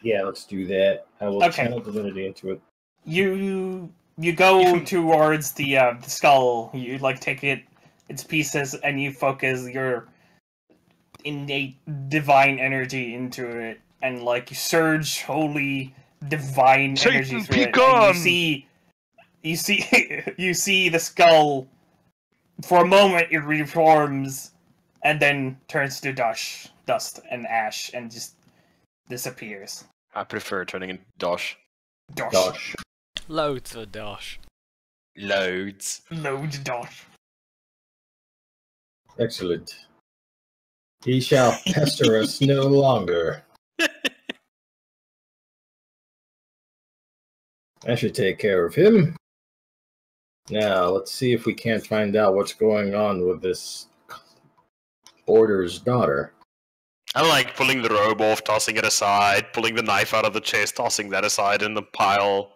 Yeah, let's do that. I will Okay. channel divinity into it. You go towards the skull. You like take its pieces, and you focus your innate divine energy into it, and like you surge holy divine Satan, energy through it. be And gone! you see the skull. For a moment, it reforms, and then turns to dust and ash, and just disappears. I prefer turning into Dosh. Gosh. Loads of dosh. Loads. Loads dosh. Excellent. He shall pester us no longer. I should take care of him. Now, let's see if we can't find out what's going on with this Order's daughter. I like pulling the robe off, tossing it aside, pulling the knife out of the chest, tossing that aside in the pile.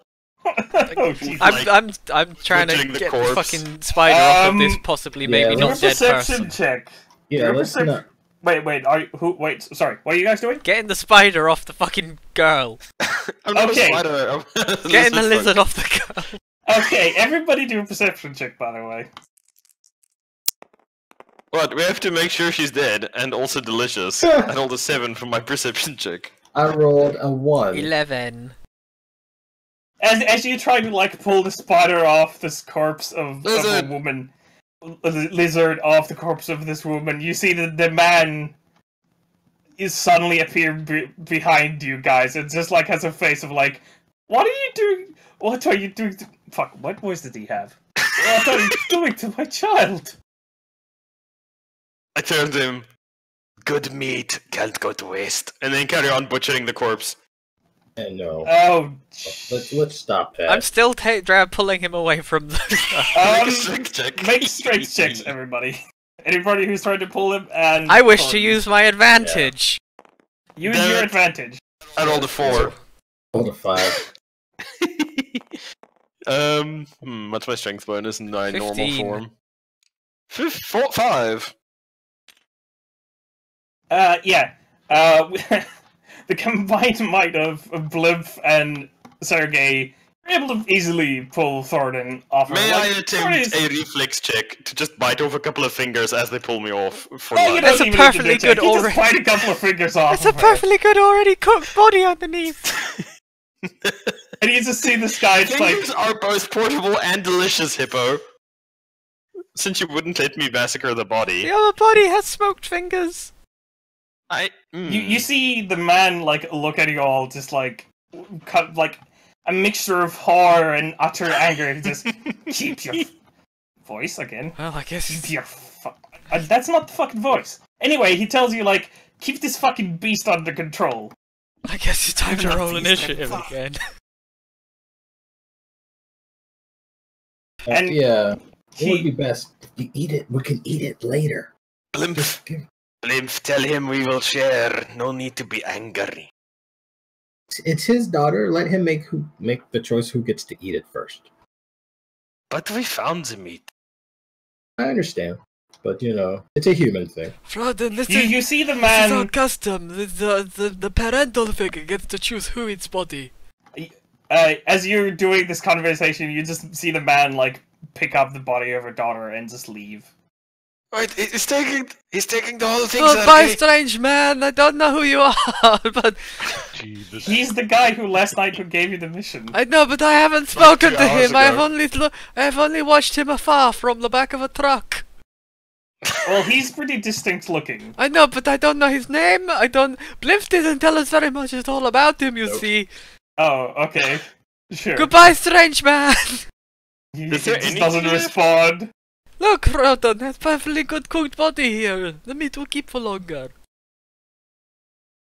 Oh, Jesus. I'm trying to butchering the get the corpse. fucking spider off of this Um, possibly yeah, maybe let's- Your not dead perception person. check. Yeah, Your let's percep- not. Wait, wait, sorry, what are you guys doing? Getting the spider off the fucking girl. I'm not Okay. a spider. I'm a Getting the fuck. lizard off the girl. Okay, everybody do a perception check, by the way. What? We have to make sure she's dead and also delicious. I rolled a 7 from my perception check. I rolled a 1. 11. As you try to, like, pull the spider off this corpse of a Lizard. woman, lizard off the corpse of this woman, you see the man is suddenly appear behind you guys and just like has a face of like, what are you doing? What are you doing? Fuck, what voice did he have? What are you doing to my child? I turned to him. Good meat can't go to waste. And then carry on butchering the corpse. And no. Oh, Let's stop that. I'm still pulling him away from the. Make a strength check. Make strength checks, everybody. Anybody who's trying to pull him, and I wish to use my advantage. Use Damn your it. advantage. I rolled a 4. Hold a 5. What's my strength bonus in my normal 15. form? 5. Yeah. The combined might of Blimp and Sergey are able to easily pull Thornton off. May of I him. attempt a reflex check to just bite off a couple of fingers as they pull me off for Oh, you lunch? That's don't a even need to perfectly do check. good You already- just bite a couple of fingers off. It's a of her. perfectly good already cooked body underneath. And you just see this guy just like, Fingers are both portable and delicious, Hippo. Since you wouldn't let me massacre the body, The other body has smoked fingers. you see the man like look at you all just like like a mixture of horror and utter anger. He just keep your voice again. Well, I guess Keep your that's not the fucking voice. Anyway, he tells you like keep this fucking beast under control. it's time to Not roll these initiative fuck. again. And yeah. It would He, be best if you eat it. We can eat it later. Blimp, Just give- Blimp, tell him we will share. No need to be angry. It's his daughter. Let him make the choice who gets to eat it first. But we found the meat. I understand, but it's a human thing. Froden, this you see the this is our man custom. The parental figure gets to choose who eats body. as you're doing this conversation. You just see the man like pick up the body of her daughter and just leave. Wait, he's taking the whole thing. Goodbye, strange man. I don't know who you are, but Jesus. He's the guy who last night who gave you the mission. I know, but I haven't spoken 2 to hours him. I have ago. only watched him afar from the back of a truck. Well, he's pretty distinct looking. I know, but I don't know his name. Blimp didn't tell us very much at all about him. You Nope. see. Oh, okay. Sure. Goodbye, strange man. He Is there just anything doesn't left? respond. Look, Froden, that's perfectly good cooked body here. The meat will keep for longer.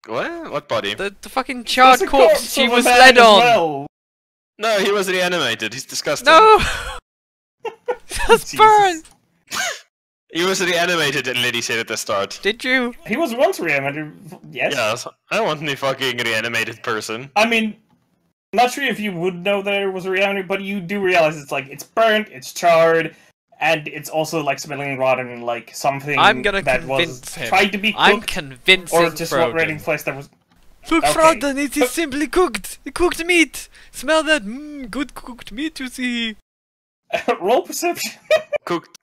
What body? The fucking charred There's a corpse she of a was man led as on. well. No, he was reanimated. He's disgusting. No! Just Jesus. burn! He was reanimated, and Lady said at the start. Did you? He was once reanimated. Yes. Yes, I want any fucking reanimated person. I mean, not sure if you would know that it was reanimated, but you do realize it's burnt, it's charred, and it's also like smelling rotten, like something I'm gonna that was convince him. tried to be I'm cooked, convincing or just what rotting Froden. flesh that was. Look, Okay. Froden, it is simply cooked. Cooked meat. Smell that? Good cooked meat, you see. Roll perception.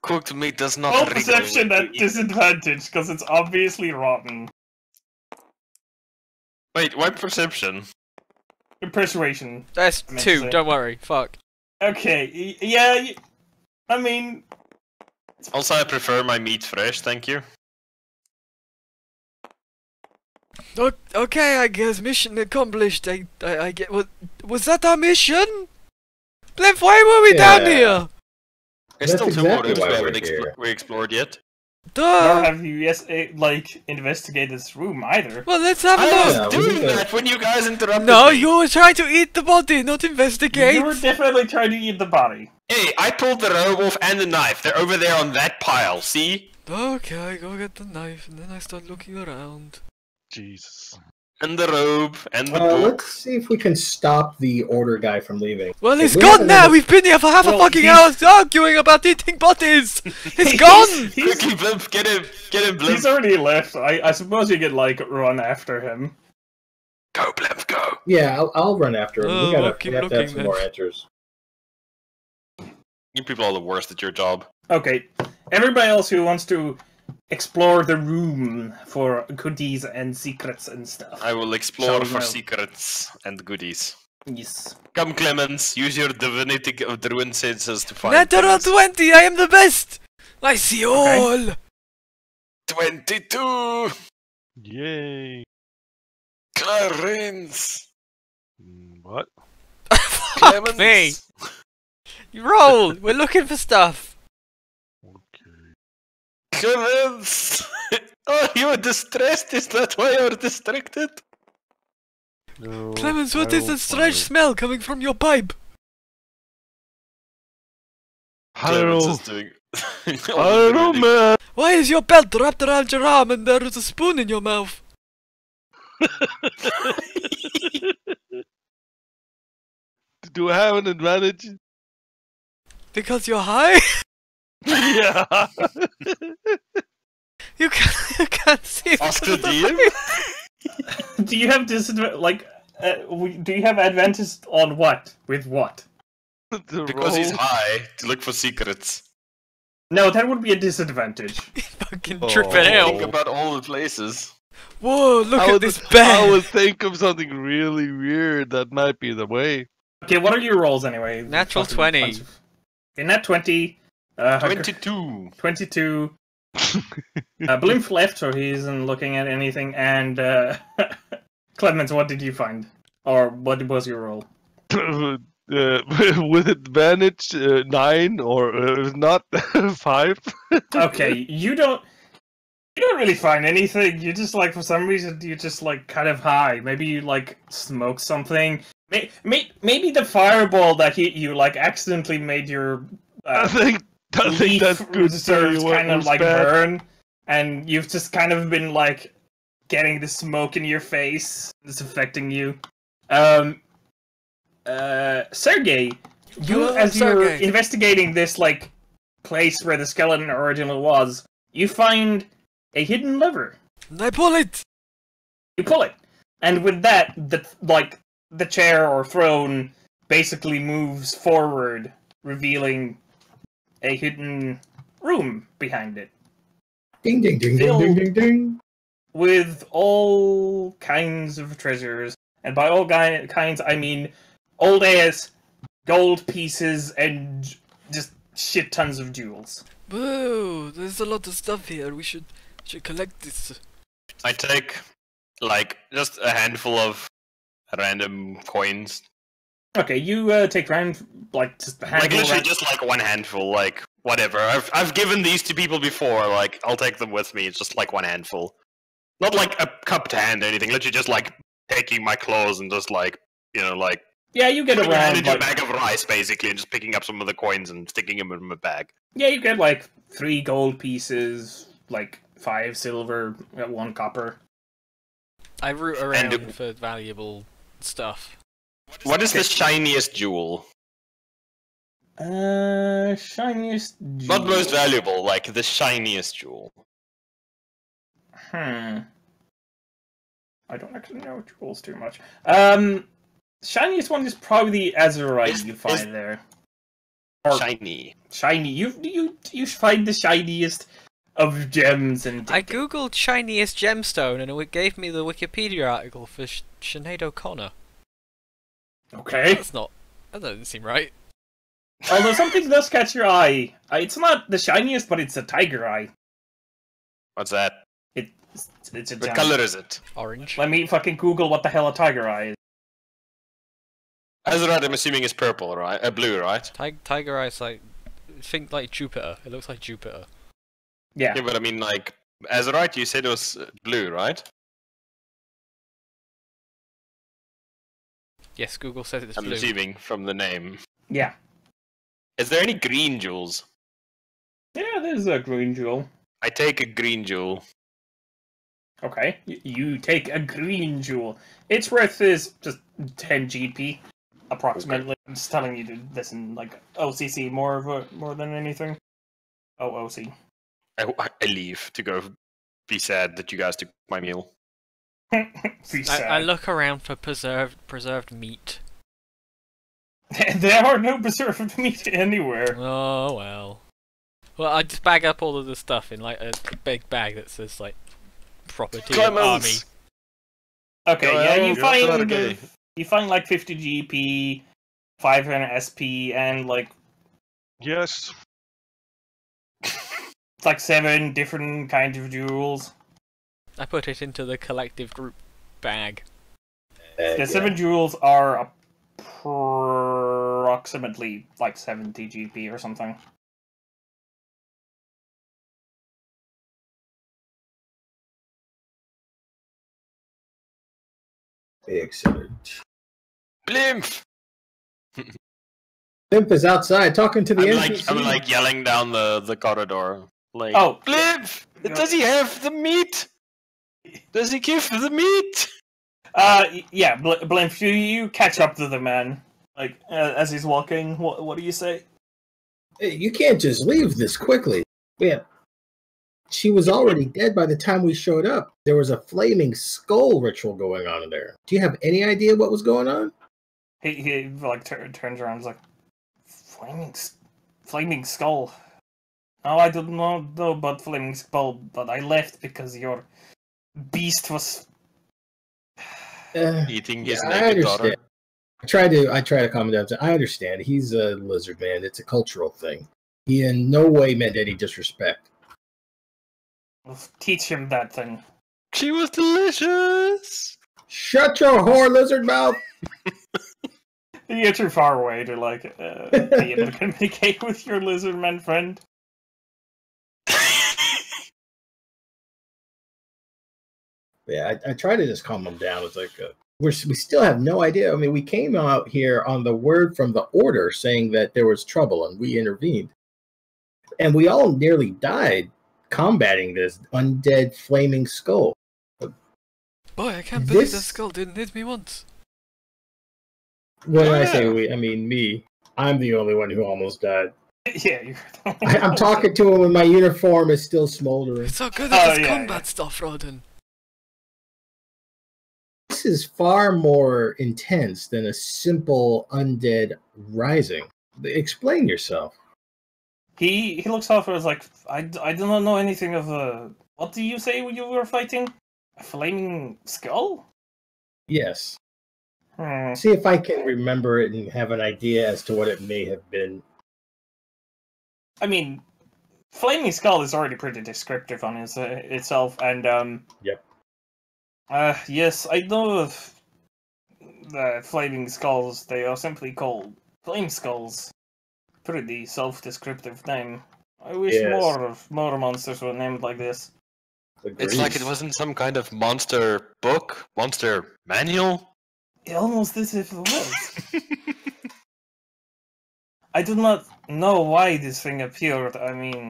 Cooked meat does not Roll wriggle perception when at you eat. disadvantage because it's obviously rotten. Wait, why perception? Persuasion. That's I meant to 2, say. don't worry. Fuck. Okay. Yeah. I mean, Also, I prefer my meat fresh, thank you. Okay, I guess mission accomplished. I get. Was that our mission? Blimp, why were we down Yeah. here? There's That's still 2 more exactly rooms we why haven't we're here. we explored yet. nor Duh. have you investigated this room either. Well, let's have a I look. was Yeah, we doing need to- that when you guys interrupted No, me. you were trying to eat the body, not investigate. You were definitely trying to eat the body. Hey, I pulled the robe off and the knife. They're over there on that pile, see? Okay, go get the knife, and then I start looking around. Jesus. And the robe, and the Let's book. see if we can stop the order guy from leaving. Well, If he's we gone haven't now. under- We've been here for half a Well, fucking he's- hour arguing about eating bodies. He's He's- gone. Quickly, Blimp, get him, Blimp. He's already left. I suppose you could like run after him. Go, Blimp, go. Yeah, I'll run after him. Oh, we we'll have keep to have looking some then. more answers. You people are the worst at your job. Okay, everybody else who wants to explore the room for goodies and secrets and stuff. I will explore Shall for we? secrets and goodies. Yes. Come, Clemens, use your divinity of druid senses to find Natural things. 20. I am the best. I see all. 22! Yay. Clarence! What? Fuck me! You roll! We're looking for stuff! Okay. Clarence! Oh, you're distressed? Is that why you're distracted? No, Clemens, what I is that don't strange find it. smell coming from your pipe? I don't know. Is doing... I don't know, man. Why is your belt wrapped around your arm and there is a spoon in your mouth? Do I have an advantage? Because you're high? Yeah. You can't see it. Ask because the of the DM? Do you have disadvantage? Like, do you have advantage on what? With what? Because he's high to look for secrets. No, that would be a disadvantage. fucking Oh. tripping Think out. about all the places. Whoa, look I at would- this I bed! would think of something really weird that might be the way. Okay, what are your rolls anyway? Natural Fucking 20. bunch of- Okay, nat 20. 22. 22. Blimp left, so he isn't looking at anything. And Clemens, what did you find? Or what was your roll? With advantage, 9 or if not 5. Okay, you don't really find anything. You just like, for some reason, you're just like kind of high. Maybe you like smoke something. Maybe the fireball that hit you like accidentally made your I think that's good. reserves What kind of was like bad. burn, and you've just kind of been like getting the smoke in your face. It's affecting you. Sergey, Hello, as you're Sergey. investigating this like place where the skeleton originally was, you find a hidden lever. And I pull it! You pull it, and with that, the chair or throne basically moves forward, revealing a hidden room behind it Ding ding ding ding ding ding ding. with all kinds of treasures. And by all kinds, I mean old ass gold pieces and just shit tons of jewels. Whoa, there's a lot of stuff here. We should collect this. I take, like, just a handful of random coins. Okay, you take round like just a Like, handful. literally just like one handful, like, whatever. I've given these to people before, like, I'll take them with me. It's just like one handful. Not like a cupped hand or anything, literally just like taking my clothes and just like, you know, like, Yeah, you get putting your hand around. into a Like, bag of rice basically and just picking up some of the coins and sticking them in my bag. yeah, you get like 3 gold pieces, like 5 silver, 1 copper. I root around for valuable stuff. What is the shiniest jewel? Shiniest. Not jewel. most valuable, like the shiniest jewel. I don't actually know jewels too much. Shiniest one is probably the Azurite you find there. Or Shiny. shiny. You find the shiniest of gems and. I googled shiniest gemstone and it gave me the Wikipedia article for Sinead O'Connor. Okay. That doesn't seem right. Although something does catch your eye. It's not the shiniest, but it's a tiger eye. What's that? It's a What gem. color is it? Orange. Let me fucking Google what the hell a tiger eye is. Azurite, I'm assuming is purple, right? Blue, right? Tiger eyes think like Jupiter. It looks like Jupiter. Yeah. Yeah, but I mean, like, Azurite, you said it was blue, right? Yes, Google says it's I'm blue. assuming from the name. Yeah. Is there any green jewels? Yeah, there's a green jewel. I take a green jewel. Okay. You take a green jewel. Its worth is just 10 GP, approximately. I'm just telling you this in like OCC more than anything. Oh, OC. I leave to go be sad that you guys took my meal. Be sad. I look around for preserved meat. There are no preserved meat anywhere. Oh well. Well, I just bag up all of the stuff in like a big bag that says like property of army. Clemens! Okay, Go yeah, ahead, you find like 50 GP, 500 SP, and like Yes. it's like 7 different kinds of jewels. I put it into the collective group bag. The 7 jewels are approximately like 70 GP or something. Excellent. Blimp! Blimp is outside talking to the I'm NPC. like yelling down the corridor. Like, Oh. Blimp! Does he have the meat? Does he give the meat? Yeah, Blimp, you catch up to the man. Like, as he's walking, what do you say? Hey, you can't just leave this quickly. Yeah. She was already dead by the time we showed up. There was a flaming skull ritual going on in there. Do you have any idea what was going on? He like turns around and is like, flaming skull. Oh, I don't know about flaming skull, but I left because your beast was Eating his I naked daughter. understand. I try to calm him down. I understand. He's a lizard man. It's a cultural thing. He in no way meant any disrespect. Teach him that thing. She was delicious! Shut your whore lizard mouth! You're too far away to like be able to communicate with your lizard man friend. Yeah, I try to just calm him down. It's like we still have no idea. I mean, we came out here on the word from the Order saying that there was trouble, and we intervened, and we all nearly died combating this undead flaming skull. Boy, I can't believe that skull didn't hit me once. When I say we, I mean me. I'm the only one who almost died. Yeah, you're I'm talking to him, and my uniform is still smoldering. It's so good at this combat stuff, Rodin. This is far more intense than a simple undead rising. Explain yourself. He looks off and is like, I do not know anything of what do you say you were fighting? A flaming skull? Yes. See if I can remember it and have an idea as to what it may have been. I mean, flaming skull is already pretty descriptive on itself, and Yep. Yes, I know of the flaming skulls. They are simply called flame skulls. Pretty self-descriptive name. I wish more monsters were named like this. Agreed. It's like it wasn't some kind of monster book, monster manual. It almost as if it was. I do not know why this thing appeared. I mean,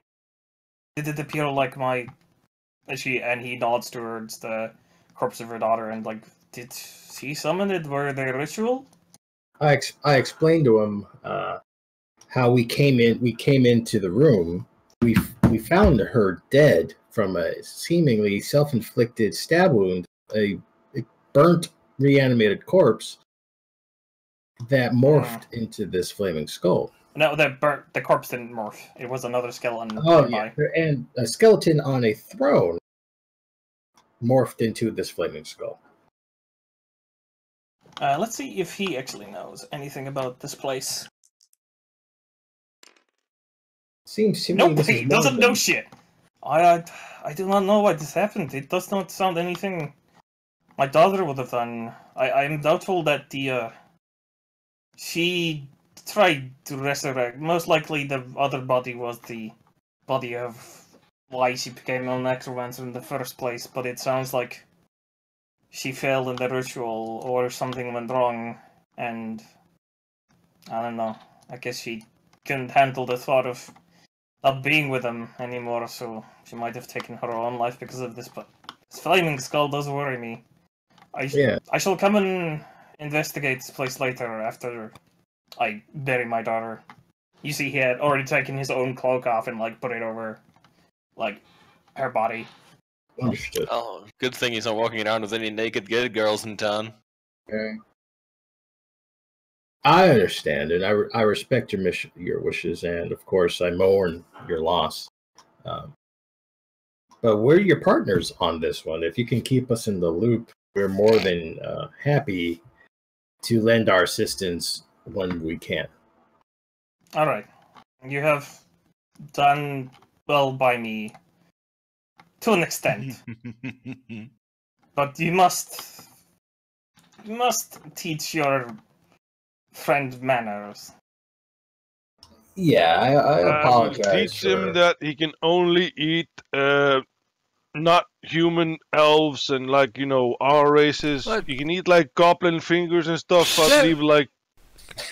did it appear like my... And he nods towards the corpse of her daughter and like, did she summon it? Were they ritual? I explained to him how we came into the room. We found her dead from a seemingly self-inflicted stab wound, a burnt, reanimated corpse that morphed into this flaming skull. No, the corpse didn't morph. It was another skeleton. Oh nearby. yeah, and a skeleton on a throne morphed into this flaming skull. Let's see if he actually knows anything about this place. Seems to me Nope, this he is doesn't know shit. I do not know why this happened. It does not sound anything my daughter would have done. I'm doubtful that she tried to resurrect. Most likely the other body was the body of why she became a necromancer in the first place, but it sounds like she failed in the ritual or something went wrong, and I don't know. I guess she couldn't handle the thought of not being with them anymore, so she might have taken her own life because of this, but this flaming skull does worry me. I shall come and investigate this place later after I bury my daughter. You see, he had already taken his own cloak off and like put it over like her body. Understood. Oh, good thing he's not walking around with any naked good girls in town. Okay. I understand, and I respect your wishes, and of course I mourn your loss. But we're your partners on this one. If you can keep us in the loop, we're more than happy to lend our assistance when we can. All right, you have done well by me. to an extent. But you must teach your friend manners. Yeah, I I will apologize. teach him for- that he can only eat not human elves and like our races. What? You can eat like goblin fingers and stuff, but Yeah. leave like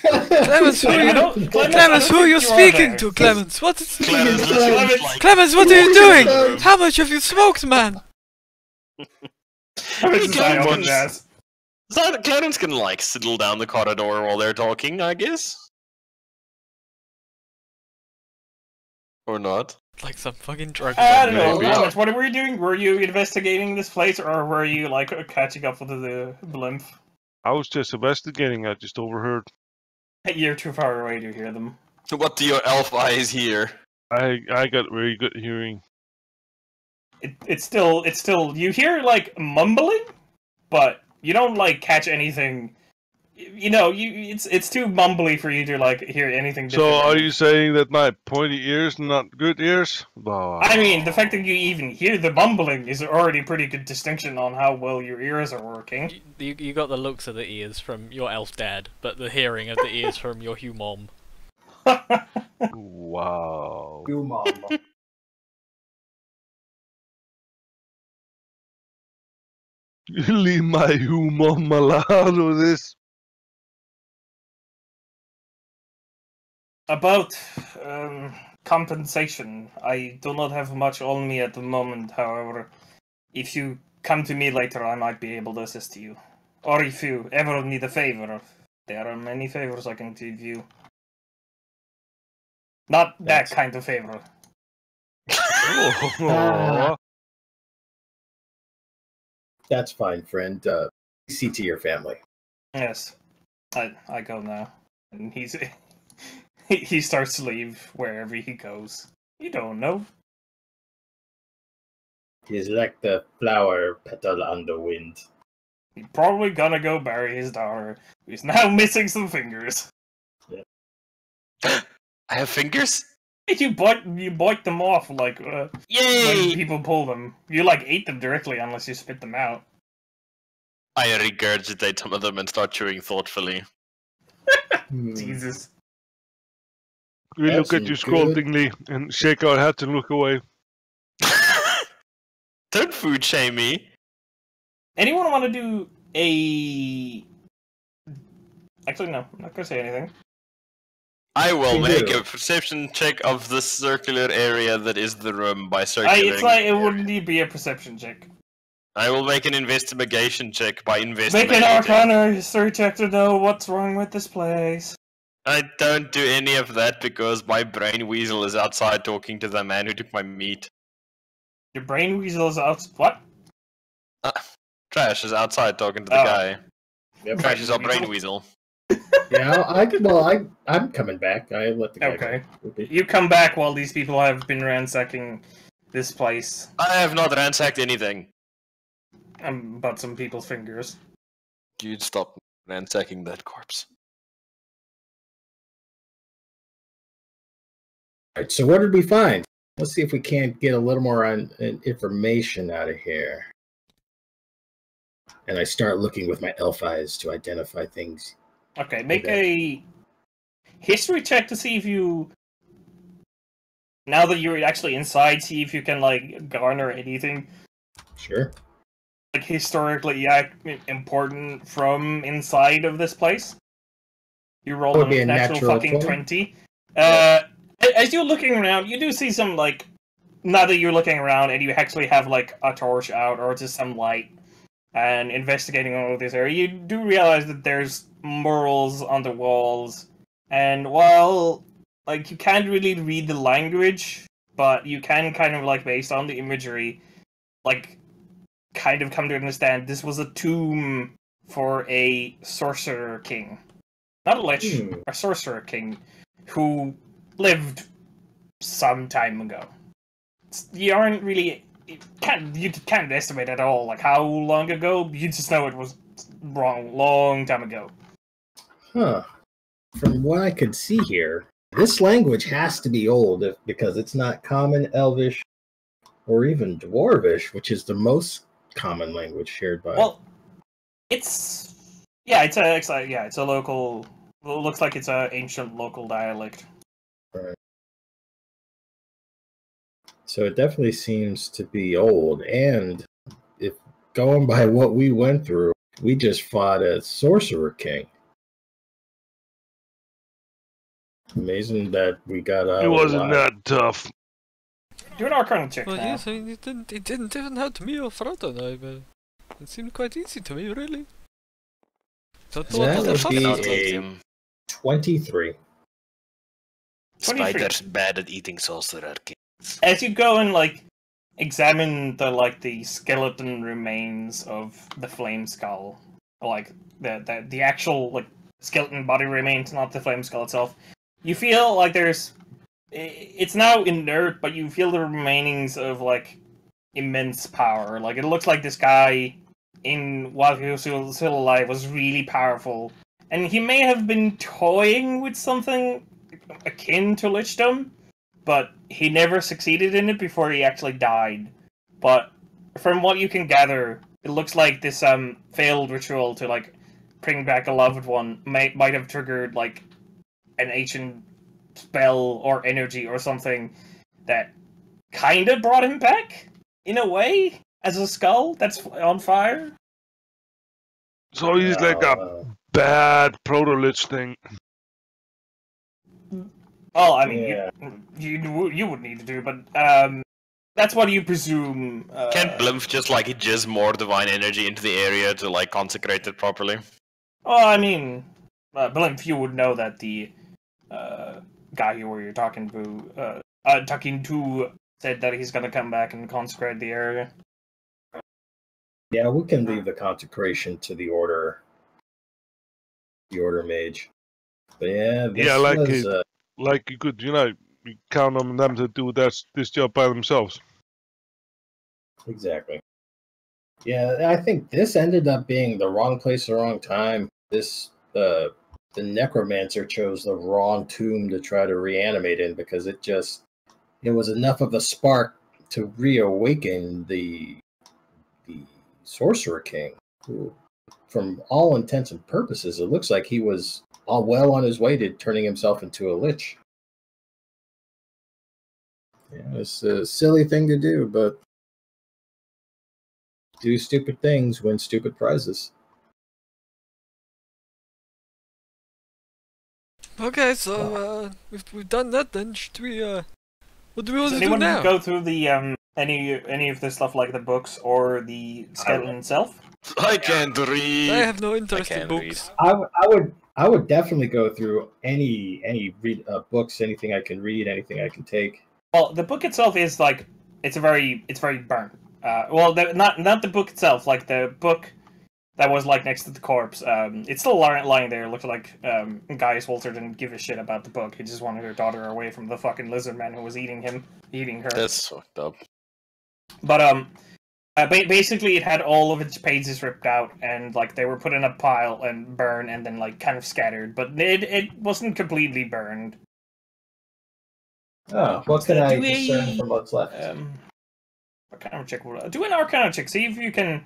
Clemens, who I are you? don't- Clemens, who are you think are speaking there. to, Clemens? What is... Clemens literally just like Clemens, what are you Clemens doing? is- How much have you smoked, man? Clemens Clarence can like sidle down the corridor while they're talking, I guess. Or not. Like some fucking drug. I don't know. Maybe. Clemens, what were you doing? Were you investigating this place, or were you like catching up with the blimp? I was just investigating. I just overheard. You're too far away to hear them. What do your elf eyes hear? I got very good hearing. It's still you hear like mumbling, but you don't like catch anything. It's too mumbly for you to like hear anything. So different. are you saying that my pointy ears not good ears? Bah. I mean, the fact that you even hear the mumbling is already pretty good distinction on how well your ears are working. You got the looks of the ears from your elf dad, but the hearing of the ears from your Hugh mom. Wow. You mom. You leave my human malado this. About compensation, I do not have much on me at the moment. However, if you come to me later, I might be able to assist you. Or if you ever need a favor, there are many favors I can give you. Not that That's- kind of favor. Oh. That's fine, friend. See to your family. Yes, I go now, and he starts to leave wherever he goes. You don't know. He's like the flower petal on the wind. He's probably gonna go bury his daughter, who's now missing some fingers. I have fingers? You bite them off like when Yay! people pull them. You like ate them directly unless you spit them out. I regurgitate some of them and start chewing thoughtfully. Jesus. We That's look at you good. scoldingly and shake our heads and look away. Don't food shame me. Anyone want to do a? Actually, no. I'm not gonna say anything. I will We make do. a perception check of the circular area that is the room by circulating. It's like it wouldn't be a perception check. I will make an investigation check by Make investigating. an Arcana history check to know what's wrong with this place. I don't do any of that because my brain weasel is outside talking to the man who took my meat. Your brain weasel is out. What? Trash is outside talking to the Oh. guy. Yep. Trash is our brain Weasel? weasel. Yeah, I'm coming back. I let the guy Okay. go. Okay. You come back while these people have been ransacking this place. I have not ransacked anything. But some people's fingers. You'd stop ransacking that corpse. Alright, so what did we find? Let's see if we can't get a little more information out of here. And I start looking with my elf eyes to identify things. Okay, make a history check to see if you. Now that you're actually inside, see if you can like garner anything Sure. like historically important from inside of this place. You rolled Would be a a natural natural fucking 20. 20. As you're looking around, you do see some like. Now that you're looking around and you actually have like a torch out or just some light and investigating all of this area, you do realize that there's murals on the walls. And while like you can't really read the language, but you can kind of like based on the imagery, like kind of come to understand this was a tomb for a sorcerer king. Not a lich, Hmm. a sorcerer king who lived some time ago. You aren't really you can't estimate at all like how long ago. You just know it was long time ago. Huh. From what I could see here, this language has to be old because it's not common, elvish, or even Dwarvish, which is the most common language shared by. Well, it's a local. Well, it looks like it's an ancient local dialect. Right. So it definitely seems to be old, and if going by what we went through, we just fought a Sorcerer King. Amazing that we got out. It wasn't alive. that tough. Do an Arcana check Well, now. yes, I mean, it didn't even hurt me or Frodo, no, but it seemed quite easy to me, really. So That what the would fuck? be Cannot a- eat him. 23. 23. Spiders bad at eating sorcerer kings. As you go and examine the skeleton remains of the flame skull, like the actual skeleton body remains, not the flame skull itself, you feel like it's now inert, but you feel the remainings of immense power. Like, it looks like this guy while he was still alive was really powerful, and he may have been toying with something akin to lichdom, but he never succeeded in it before he actually died. But from what you can gather, it looks like this failed ritual to bring back a loved one might have triggered an ancient spell or energy or something that kind of brought him back in a way as a skull that's on fire. So he's like a bad proto-lich thing. Well, I mean, Yeah. you would need to do, but that's what you presume. Can't Blimp just jizz more divine energy into the area to consecrate it properly? Well, I mean, Blimp, you would know that the guy you're talking to said that he's gonna come back and consecrate the area. Yeah, we can leave the consecration to the order mage. But yeah, this Yeah, was, like you could, you count on them to do this job by themselves. exactly. Yeah, I think this ended up being the wrong place, the wrong time. The necromancer chose the wrong tomb to try to reanimate in, because it was enough of a spark to reawaken the Sorcerer King, who, from all intents and purposes, it looks like he was well on his way to turning himself into a lich. Yeah, it's a silly thing to do, but do stupid things, win stupid prizes. Okay, so we've done that. Then should we? What do we want Does to do anyone now? go through the any of the stuff like the books or the skeleton itself? I can't read. I have no interest in can't books. I would definitely go through any books, anything I can read, anything I can take. Well, the book itself is it's very burnt. Not the book itself, like the book that was next to the corpse. It's still lying there. It looks like Gaius Walter didn't give a shit about the book. He just wanted her daughter away from the fucking lizard man who was eating her. That's fucked up. But basically, it had all of its pages ripped out, and they were put in a pile and burned, and then kind of scattered. But it wasn't completely burned. Oh, what can I Do discern from what's left? Arcana check. Do an Arcana check. See if you can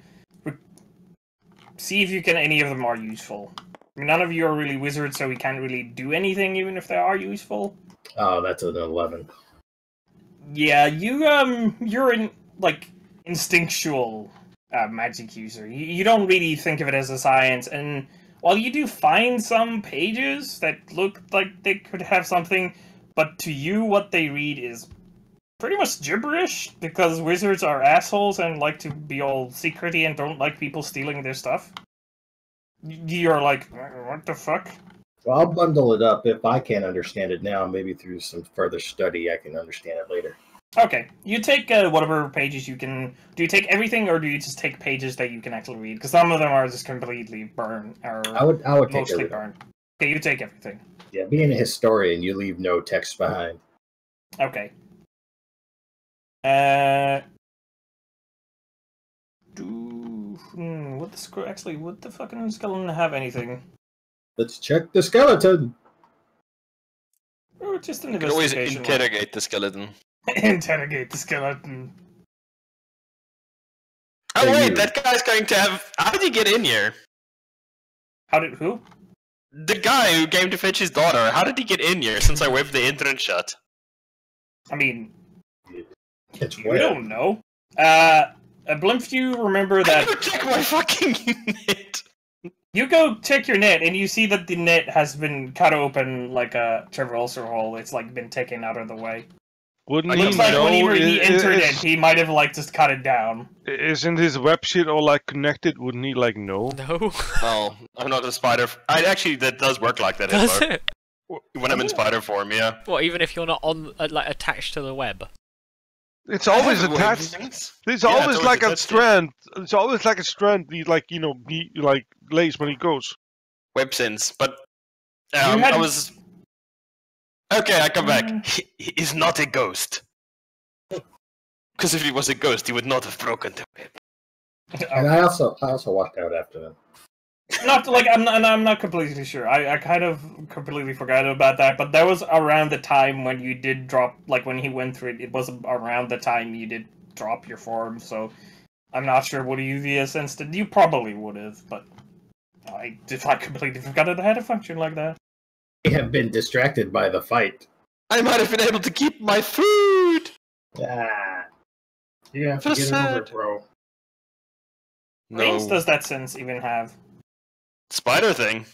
any of them are useful. I mean, none of you are really wizards, so we can't really do anything, even if they are useful. Oh, that's an 11. Yeah, you're in instinctual magic user. You don't really think of it as a science, and while you do find some pages that look like they could have something, but to you, what they read is pretty much gibberish, because wizards are assholes and like to be all secrety and don't like people stealing their stuff. You're like, what the fuck? Well, I'll bundle it up. If I can't understand it now, maybe through some further study, I can understand it later. Okay, you take whatever pages you can. Do you take everything, or do you just take pages that you can actually read? Because some of them are just completely burned, or I would take mostly everything. burned. Okay, you take everything. Yeah, being a historian, you leave no text behind. Okay. Would the fucking skeleton have anything? Let's check the skeleton. Or just an You can always investigation. interrogate the skeleton. Interrogate the skeleton. Oh Hey, wait, you. that guy's going to have. How did he get in here? How did who? The guy who came to fetch his daughter. How did he get in here? Since I whipped the entrance shut. I mean, It's you weird. don't know. Blimp, you remember I that never check my fucking net. you go check your net and you see that the net has been cut open like a traversal hole. It's like been taken out of the way. Wouldn't Looks he Looks like know? whenever he entered it, is- he might have like just cut it down. Isn't his web shit all like connected? Wouldn't he like know? No. Well, I'm not a spider. I actually that does work like that. Does Hitler. it? When I'm in spider form, yeah. What, even if you're not on like attached to the web? It's always I have attached. wavelengths. There's Yeah, always it's like a attached to- strand. It's always like a strand. He like he like lays when he goes. Web sense, but You had- I was. Okay, I come back. Mm. He is not a ghost. Because if he was a ghost, he would not have broken the web. And I also walked out after them. Not like I'm not completely sure. I kind of completely forgot about that, but that was around the time when you did drop, like when he went through it. It was around the time you did drop your form, so I'm not sure what UV sensed it. You probably would have, but I completely forgot it had a function like that. We have been distracted by the fight. I might have been able to keep my food. Ah. You have to So get it over, sad. bro. Rings No does that sense even have? spider thing.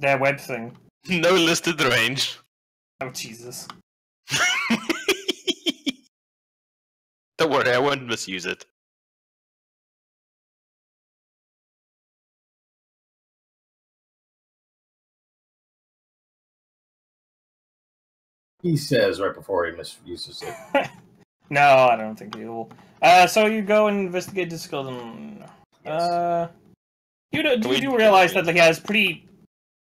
That web thing. No listed range. Oh Jesus. Don't worry, I won't misuse it. He says right before he misuses it. No, I don't think he will. So you go and investigate this skeleton. You do realize that like,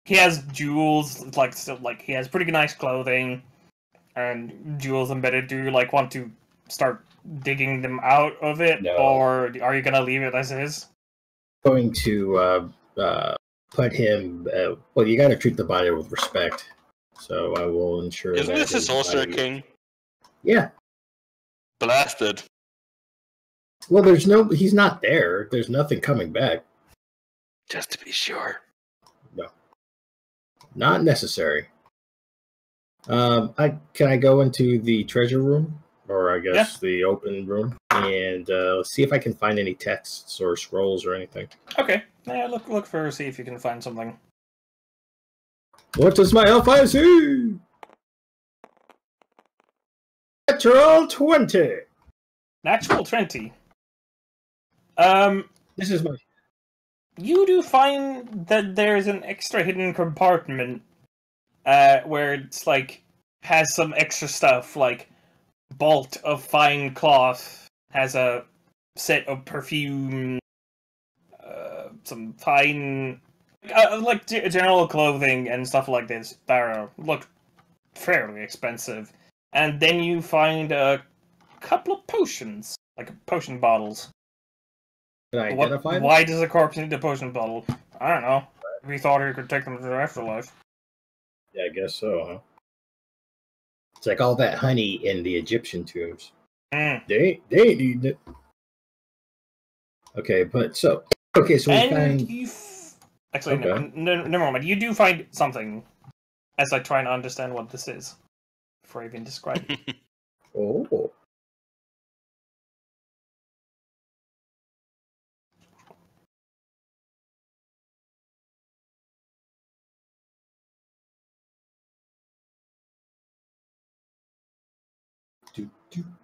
he has jewels, like still, like he has pretty nice clothing and jewels embedded. Do you like want to start digging them out of it, No. or are you gonna leave it as is? Going to put him. Well, you got to treat the body with respect. So I will ensure. Isn't that this a his sorcerer body- king? Yeah. Blasted. Well, there's no. He's not there. There's nothing coming back. Just to be sure. Not necessary. Can I go into the treasure room, or I guess the open room, and see if I can find any texts or scrolls or anything. Okay, yeah, look for see if you can find something. What does my L5 see? Natural 20. Natural 20. This is my. You do find that there's an extra hidden compartment where it's like has some extra stuff, like bolt of fine cloth, has a set of perfume, some fine like general clothing and stuff like this that look fairly expensive. And then you find a couple of potions, like potion bottles. Can I identify them? Why does a corpse need a potion bottle? I don't know. We thought he could take them to the afterlife. Yeah, I guess so, huh? It's like all that honey in the Egyptian tombs. Mm. They ain't eating it. Okay, so we And find. you... Actually, Okay. never mind. You do find something as I try and understand what this is before I even describe it. Oh.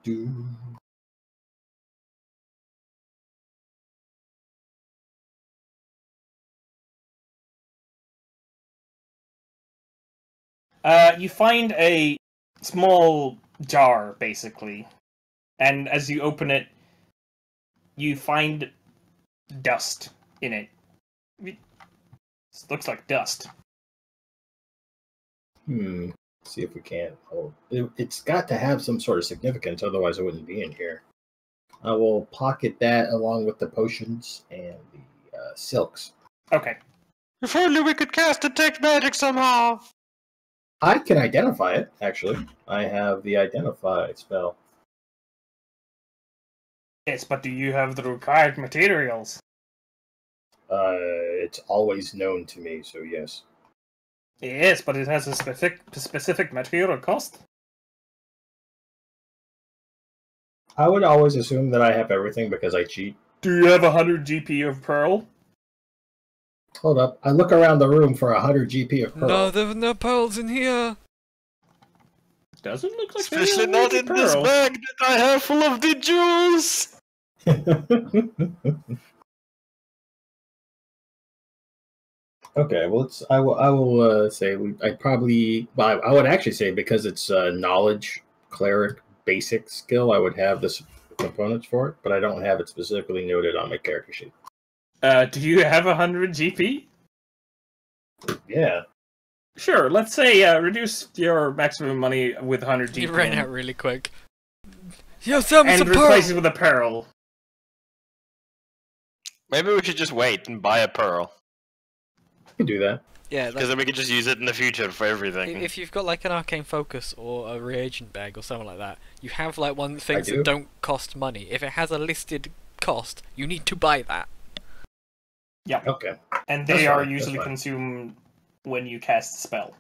Do. You find a small jar, basically. And as you open it, you find dust in it. It looks like dust. See if we can. Oh, it's got to have some sort of significance, otherwise it wouldn't be in here. I will pocket that along with the potions and the silks. Okay. If only we could cast detect magic somehow. I can identify it, actually. I have the identify spell. Yes, but do you have the required materials? It's always known to me, so yes. Yes, but it has a specific material cost. I would always assume that I have everything because I cheat. Do you have 100 GP of pearl? Hold up. I look around the room for 100 GP of pearl. No, there are no pearls in here. Doesn't look like Especially not in this bag that I have full of the jewels! Okay, well, I will say I would actually say because it's knowledge cleric basic skill, I would have the components for it, but I don't have it specifically noted on my character sheet. Do you have 100 GP? Yeah. Sure, let's say reduce your maximum money with 100 GP. You ran out really quick. Yo, sell me and some replace pearl. it with a pearl. Maybe we should just wait and buy a pearl. You can do that. Yeah, Because then we can just use it in the future for everything. if you've got like an arcane focus or a reagent bag or something like that, you have like one things do. that don't cost money. If it has a listed cost, you need to buy that. Yeah. Okay. And That's they are fine, that's usually fine. consumed when you cast a spell.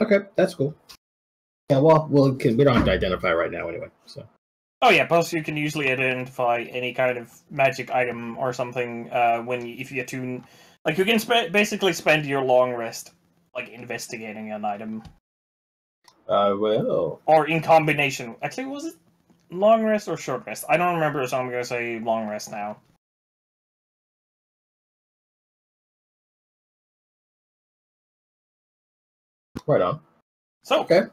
Okay, that's cool. Yeah, well, we don't have to identify right now anyway. So. Oh yeah, plus you can usually identify any kind of magic item or something if you attune. Like you can basically spend your long rest like investigating an item, Well. or in combination. Actually, was it long rest or short rest? I don't remember, so I'm gonna say long rest now. Right on. So, Okay.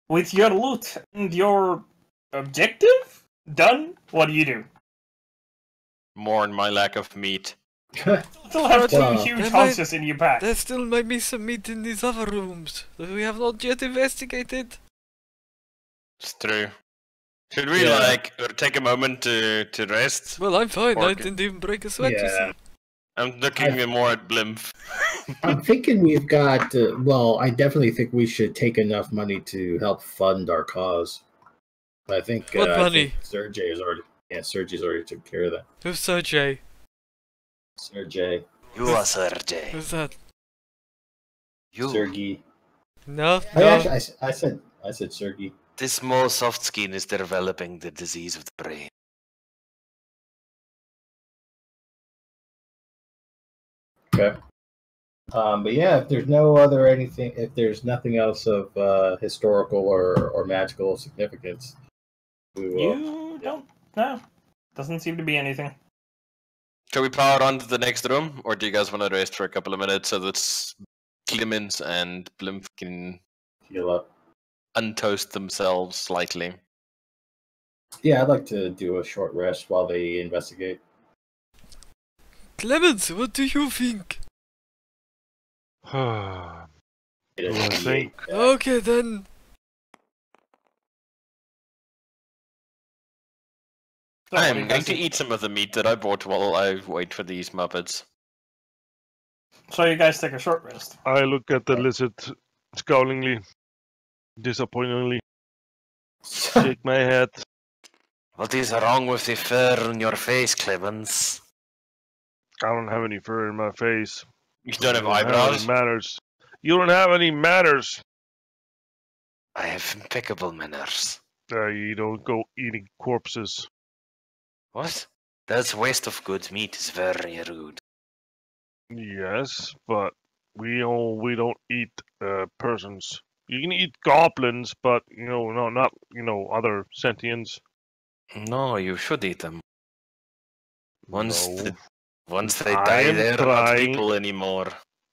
with your loot and your objective done, what do you do? Mourn my lack of meat. Still have two Well, huge there might- hunches in your pack. There still might be some meat in these other rooms that we have not yet investigated. It's true. Should we Yeah. take a moment to rest? Well, I'm fine. I Orc. didn't even break a sweat. you Yeah. see. I'm looking more at Blimp. I'm thinking we've got. I definitely think we should take enough money to help fund our cause. I think. What money? Sergey is already. Yeah, Sergey's already took care of that. Who's Sergey? Sergey. You are Sergey. Who's that? You. Sergey. No, I no. actually, I said Sergey. This small soft skin is developing the disease of the brain. Okay. But yeah, if there's nothing else of historical or magical significance, we will. You don't? No. Doesn't seem to be anything. Shall we power on to the next room, or do you guys want to rest for a couple of minutes so that Clemens and Blimp can Heal up. untoast themselves slightly? Yeah, I'd like to do a short rest while they investigate. Clemens, what do you think? I It I is think- D8. Okay then. So what do you I'm going guys to think? eat some of the meat that I bought while I wait for these Muppets. So you guys take a short rest. I look at the lizard scowlingly, disappointingly, shake my head. What is wrong with the fur on your face, Clemens? I don't have any fur in my face. You don't have You any eyebrows? manners. You don't have any manners. I have impeccable manners. You don't go eating corpses. What? That's waste of good meat is very rude. Yes, but we don't eat persons. You can eat goblins, but not other sentients. No, you should eat them. Once No. once they I die, am they're not trying- people anymore.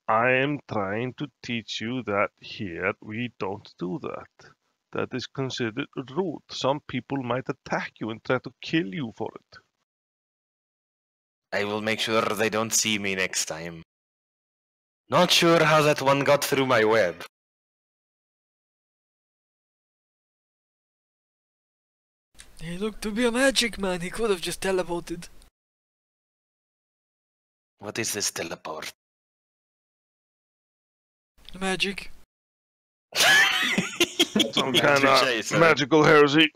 I am trying to teach you that here we don't do that. That is considered rude. Some people might attack you and try to kill you for it. I will make sure they don't see me next time. Not sure how that one got through my web. He looked to be a magic man. He could have just teleported. What is this teleport? Magic. some Yeah, kind touche, of sir. magical heresy.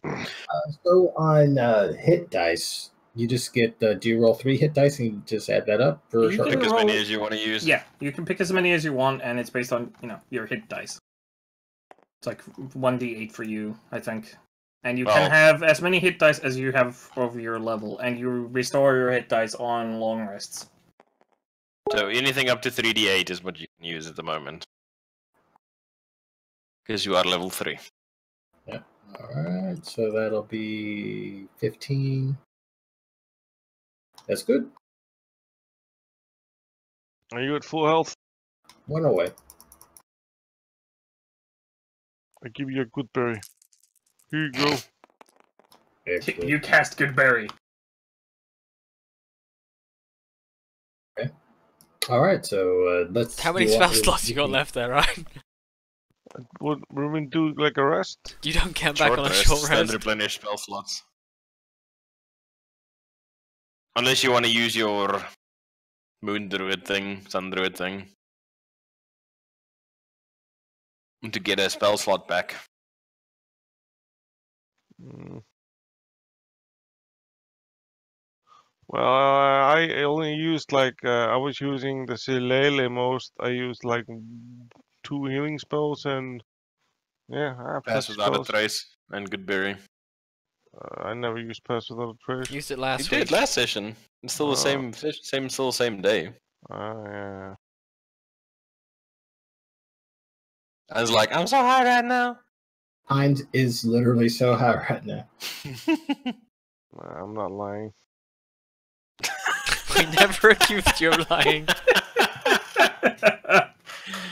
So on hit dice, you just get, do you roll 3 hit dice and you just add that up for a You short can Pick rest? as many roll- as you want to use. Yeah, you can pick as many as you want, and it's based on, your hit dice. It's like 1d8 for you, I think. And you Well- can have as many hit dice as you have of your level, and you restore your hit dice on long rests. So anything up to 3d8 is what you can use at the moment. Because you are level 3. Alright, so that'll be 15. That's good. Are you at full health? 1 away. I give you a good berry. Here you go. Excellent. You cast Goodberry. Alright, so let's. How many you spell want me to slots you got do- left there, Ryan? Would Ruben do like a rest? You don't get back Short on a rest, short then rest. replenish spell slots. Unless you want to use your Moon Druid thing, Sun Druid thing. To get a spell slot back. Mm. Well, I only used like I was using the Shillelagh most. I used like 2 healing spells and yeah, I have Pass touch without a spells. trace and Goodberry. I never used pass without a trace. Used it You last did week. last session. It's still the Oh. same day. Yeah. I was like, I'm so high right now. Hines is literally so high right now. I'm not lying. We never accused you of lying.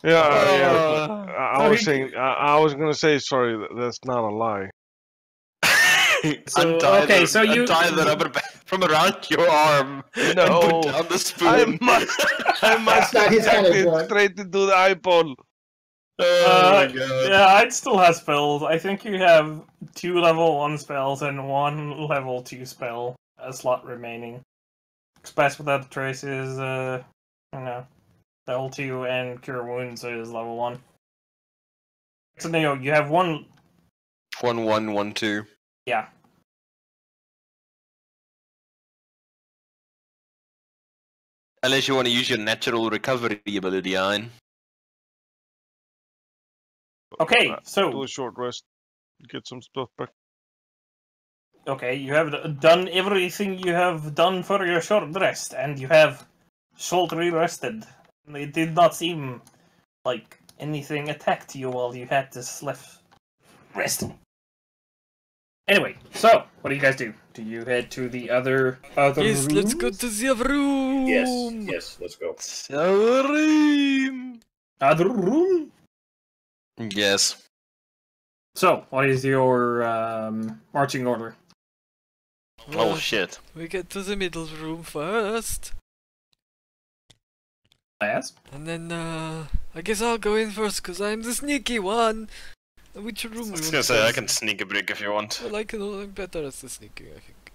Yeah. I So was he- saying. I was gonna say sorry. That's not a lie. So, untie okay, the, so you- untie the rubber band from around your arm and No. put down the spoon. I must Not his kind of inject it drug. straight into the eyeball. Oh my god. Yeah, I'd still have spells. I think you have 2 level 1 spells and 1 level 2 spell slot remaining. Pass without a trace is, level 2, and Cure Wounds is level 1. So, no, you have 1. 1-1, 1-2. Yeah. Unless you want to use your natural recovery ability, Ian. Okay, Do so, a short rest. Get some stuff back. okay, you have done everything you have done for your short rest, and you have shortly rested. It did not seem like anything attacked you while you had this left rest. Anyway, so what do you guys do? Do you head to the other Yes, let's go rooms? to the other room. Yes, let's go. Other room? Yes. So, what is your marching order? Oh Well, shit. we get to the middle room first. Yes. And then, I guess I'll go in first, because I'm the sneaky one. Which room I we was want gonna say, I first? can sneak a brick if you want. Well, I'm better at the sneaking, I think.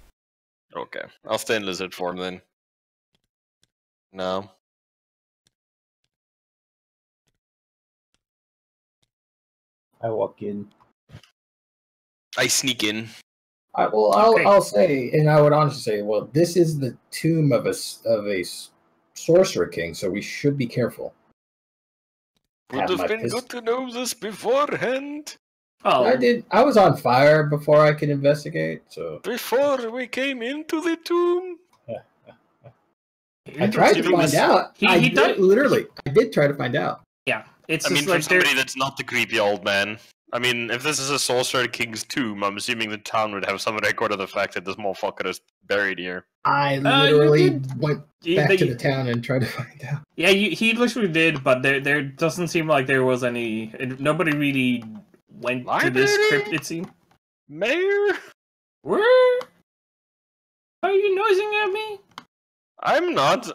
Okay. I'll stay in lizard form then. No. I walk in. I sneak in. Okay. I'll say, and I would honestly say, well, this is the tomb of a sorcerer king, so we should be careful. Would have been good to know this beforehand. Oh, I was on fire before I could investigate, so Before we came into the tomb. I tried to Interesting. find out. He I did- did, literally. I did try to find out. Yeah, it's I just mean, for like there. somebody that's not the creepy old man. I mean, if this is a Sorcerer King's tomb, I'm assuming the town would have some record of the fact that this motherfucker is buried here. I you literally did- went back to the town and tried to find out. Yeah, he literally did, but there doesn't seem like there was any. Nobody really went to this Library? crypt. It seemed. Mayor? Where are you nosing at me? I'm not.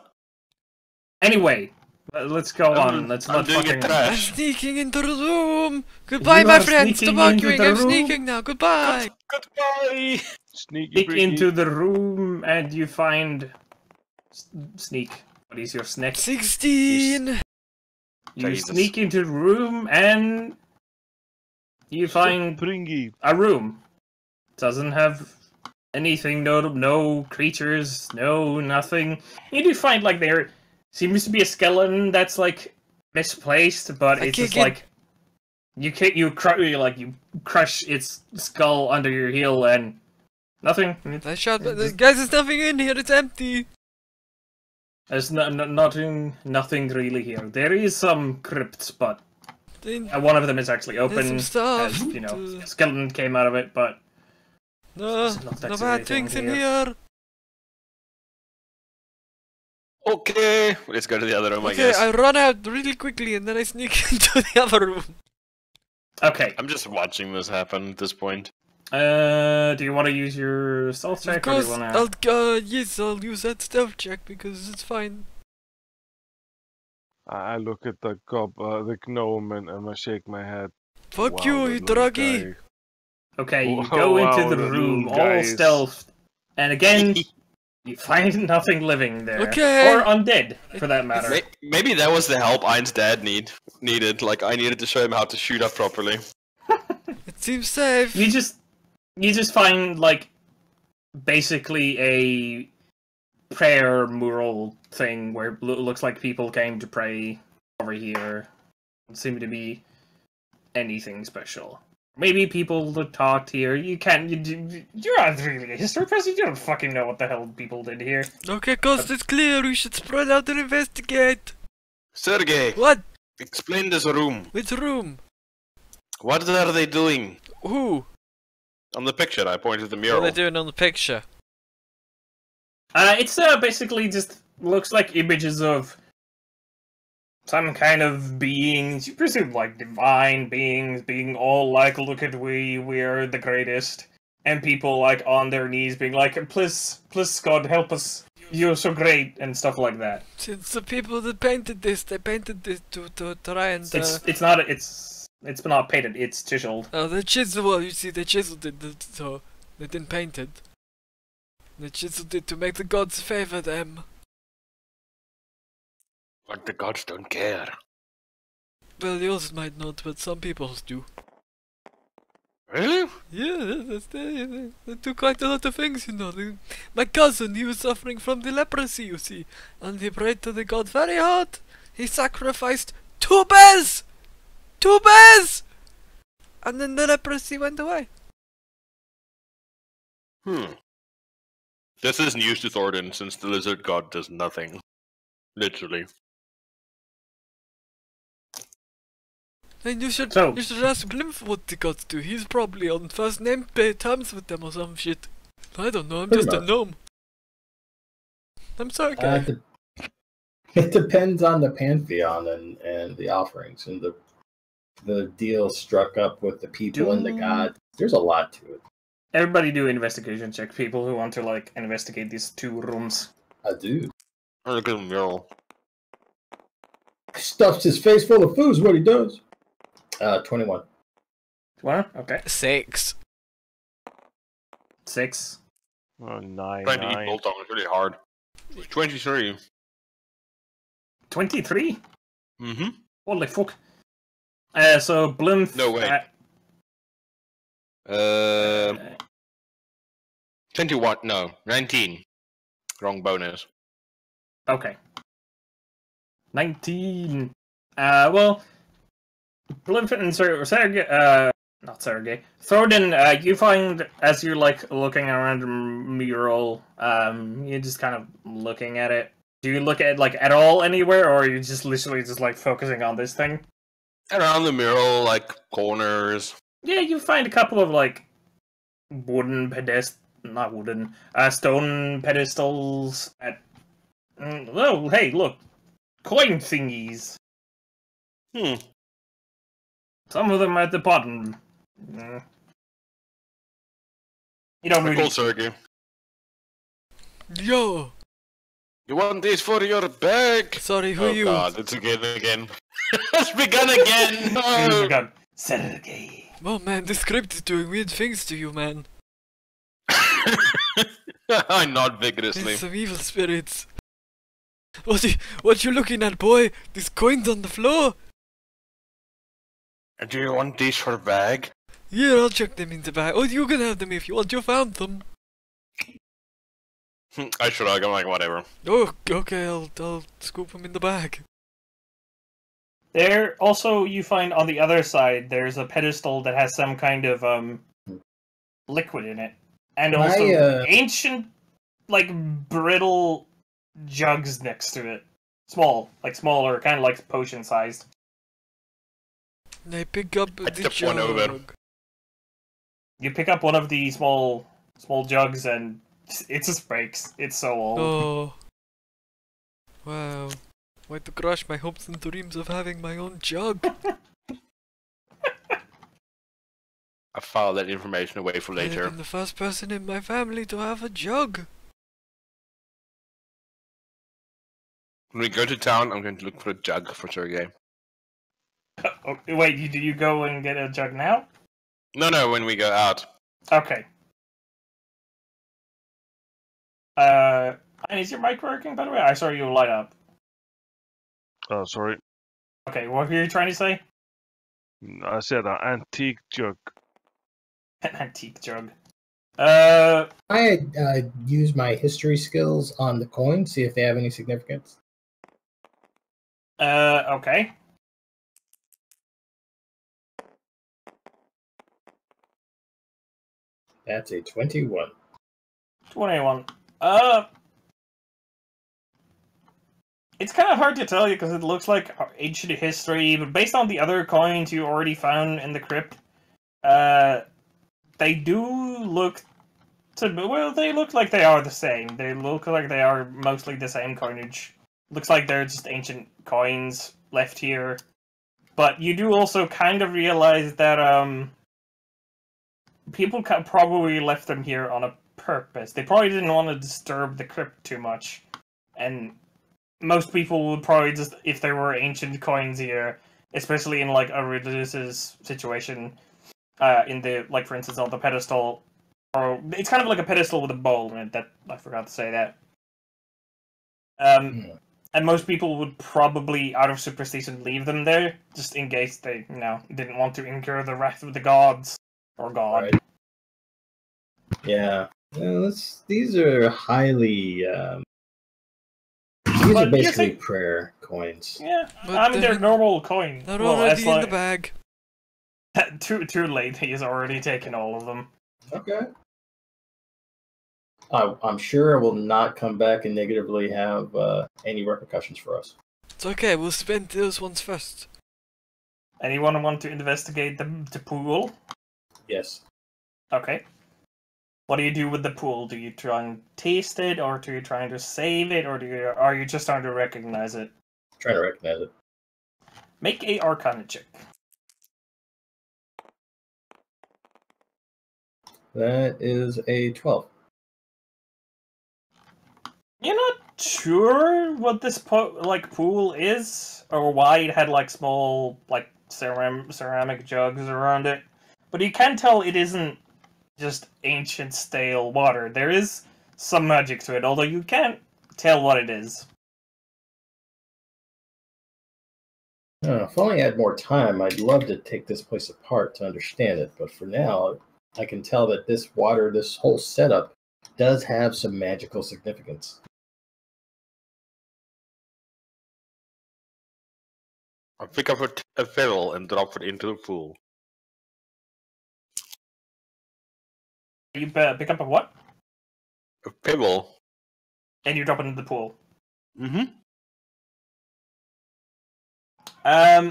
Anyway, let's go I'm- on. Let's I'm not doing fucking. it I'm trash. sneaking into the room. Goodbye, You my are friends. sneaking Stop into arguing. the I'm room? sneaking now. Goodbye. Goodbye. Sneaky Sneak Bricky. into the room and you find. Sneak. What is your snack? 16. You Jesus. sneak into the room and you find Pringy. a room. Doesn't have anything notable, no creatures, no nothing. You do find like there seems to be a skeleton that's like misplaced, but it's just like you crush its skull under your heel and nothing. I shot, but guys, there's nothing in here. It's empty. There's nothing really here. There is some crypts, but one of them is actually open. There's some stuff. As, you know, a skeleton came out of it, but No, no bad things in here. Okay, let's go to the other room, I Okay, guess. I run out really quickly and then I sneak into the other room. okay. I'm just watching this happen at this point. Do you want to use your stealth check? Of course, or do you wanna... yes, I'll use that stealth check because it's fine. I look at the gnome and I shake my head. Fuck Wow, you, that you little druggy. guy. Okay, you Wow, go into wow, the the room, little all guys. stealth, and again, you find nothing living there. Okay. Or undead, for that matter. Maybe that was the help Ein's dad needed. Like, I needed to show him how to shoot up properly. It seems safe. You just find, like, basically a prayer mural thing where it looks like people came to pray over here. Doesn't seem to be anything special. Maybe people that talked here. You're not really a history person. You don't fucking know what the hell people did here. Okay, coast is clear. We should spread out and investigate. Sergey, What? explain this room. Which room? What are they doing? Who? On the picture, I pointed to the What mural. are they doing on the picture? It's basically just looks like images of some kind of beings. You presume like divine beings, being all like, look at we're the greatest, and people like on their knees being like, please God help us, you're so great, and stuff like that. Since the people that painted this, they painted this to try and. It's not painted. It's chiseled. Oh, they chiseled. Well, you see, they chiseled it, so they didn't paint it. They chiseled it to make the gods favor them. But the gods don't care. Well, yours might not, but some people's do. Really? Yeah, they do quite a lot of things, you know. My cousin, he was suffering from the leprosy, you see, and he prayed to the god very hard. He sacrificed 2 bears! 2 bears! And then the leprosy went away. This is news to Thornton, since the lizard god does nothing. Literally. And you should So- ask Blimp what the gods do. He's probably on first name terms with them or some shit. I don't know, I'm Pretty just a much. gnome. I'm sorry, guy. It depends on the pantheon and the offerings and the deal struck up with the people and the gods. There's a lot to it. Everybody do investigation check. People who want to like investigate these 2 rooms. I do. Oh, look at the mural. Stuffs his face full of food is what he does. 21. What? Okay. 6. 6. Oh, 9. Trying to eat Bolton is really hard. 23. 23? Mm-hmm. Holy fuck. So Blimp. No, wait. 21, no, 19. Wrong bonus. Okay. 19. Well, Blimp and Sergey, not Sergey. Thornton, you find as you're like looking around the mural, you're just kind of looking at it. Do you look at it like at all anywhere, or are you just literally just like focusing on this thing? Around the mural, like corners. Yeah, you find a couple of like stone pedestals at. Oh, hey, look, coin thingies. Some of them at the bottom. You don't really. Cool, Sergey. Yo! You want these for your bag? Sorry, who Oh you? god, it's again. It's begun again! No! God. Sergey. Oh man, this script is doing weird things to you, man. I nod vigorously. There's some evil spirits. What you looking at, boy? These coins on the floor? Do you want these for bag? Here, I'll chuck them in the bag. Oh, you can have them if you want. You found them. I shrug. I'm like, whatever. Oh, okay. I'll scoop them in the bag. There also you find on the other side there's a pedestal that has some kind of liquid in it, and also ancient, like brittle jugs next to it. Smaller, kind of like potion sized. And I pick up the tip one over. jug. You pick up one of the small jugs and it just breaks. It's so old. Oh. Wow. Way to crush my hopes and dreams of having my own jug. I filed that information away for I've later. been the first person in my family to have a jug. When we go to town, I'm going to look for a jug for Sergey. Oh, wait, do you go and get a jug now? No, when we go out. Okay. And is your mic working, by the way? I saw you light up. Oh, sorry. Okay, what were you trying to say? I said an antique jug. An antique jug. I use my history skills on the coins, see if they have any significance. Okay. That's a 21. 21. It's kind of hard to tell you because it looks like ancient history, but based on the other coins you already found in the crypt, they do look they look like they are the same. They look like they are mostly the same coinage. Looks like they're just ancient coins left here. But you do also kind of realize that, people probably left them here on a purpose. They probably didn't want to disturb the crypt too much. And most people would probably just, if there were ancient coins here, especially in like a religious situation, in the, like for instance on the pedestal, or it's kind of like a pedestal with a bowl in it, that, I forgot to say that. And most people would probably, out of superstition, leave them there, just in case they, didn't want to incur the wrath of the gods. Or God. Right. Yeah. Well, these are highly. These are basically prayer coins. Yeah, But I mean they're normal coins. They're already in the bag. Too late. He's already taken all of them. Okay. I'm sure it will not come back and negatively have any repercussions for us. It's okay, we'll spend those ones first. Anyone want to investigate the pool? Yes. Okay. What do you do with the pool? Do you try and taste it, or do you trying to save it, or are you just trying to recognize it? Trying to recognize it. Make a Arcana check. That is a 12. You're not sure what this pool is, or why it had like small ceramic jugs around it, but you can tell it isn't just ancient stale water. There is some magic to it, although you can't tell what it is. If only I had more time, I'd love to take this place apart to understand it, but for now, I can tell that this water, this whole setup, does have some magical significance. I'll pick up a pebble and drop it into the pool. You pick up a what? A pebble? And you drop it into the pool. Mm-hmm.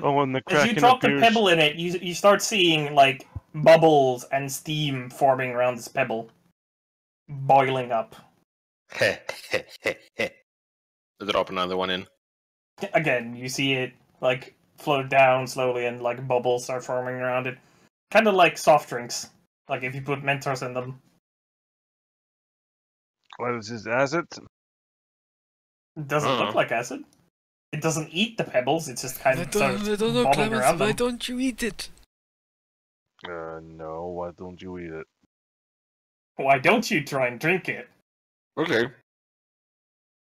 When the As Kraken you drop appears, the pebble in it, you start seeing like bubbles and steam forming around this pebble, boiling up. Drop another one in. Again, you see it like float down slowly, and like bubbles start forming around it, kind of like soft drinks. Like if you put Mentos in them. what is this, acid? It doesn't look like acid. It doesn't eat the pebbles. It's just kind I of don't know, bobbing Clemens, around why them. don't you eat it? No, why don't you eat it? Why don't you try and drink it? Okay.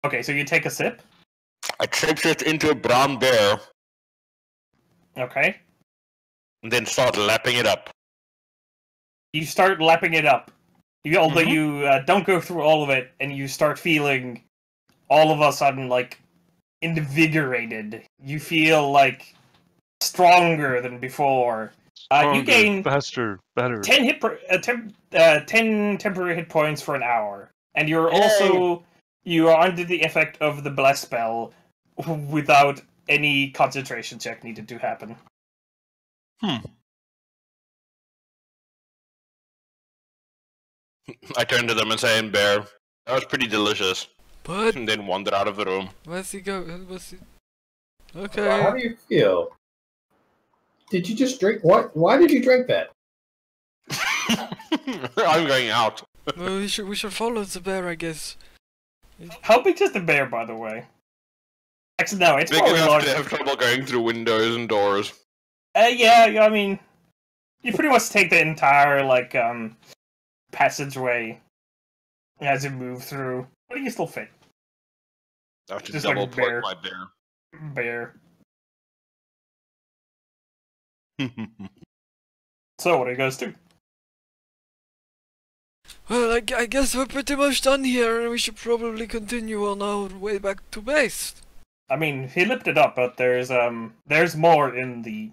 Okay, so you take a sip. I tripped it into a brown bear Okay. and then start lapping it up. you start lapping it up. Although you don't go through all of it, and you start feeling all of a sudden like invigorated. You feel like stronger than before. You Stronger, gain faster, better. 10 temporary hit points for an hour, and you're also you are under the effect of the bless spell without any concentration check needed to happen. I turn to them and say, "Bear, that was pretty delicious." But And then wander out of the room. where's he go? Where's he? How Okay. do you feel? Did you just drink what? Why did you drink that? I'm going out. Well, we should follow the bear, I guess. How big is the bear, by the way? Actually, no, it's Big probably enough larger. to have trouble going through windows and doors. Yeah, I mean, you pretty much take the entire like passageway as you move through, but you still fit. I have to Just like a double plug bear. my bear. Bear. So what do you guys do? Well, I guess we're pretty much done here, and we should probably continue on our way back to base. I mean, he lipped it up, but there's more in the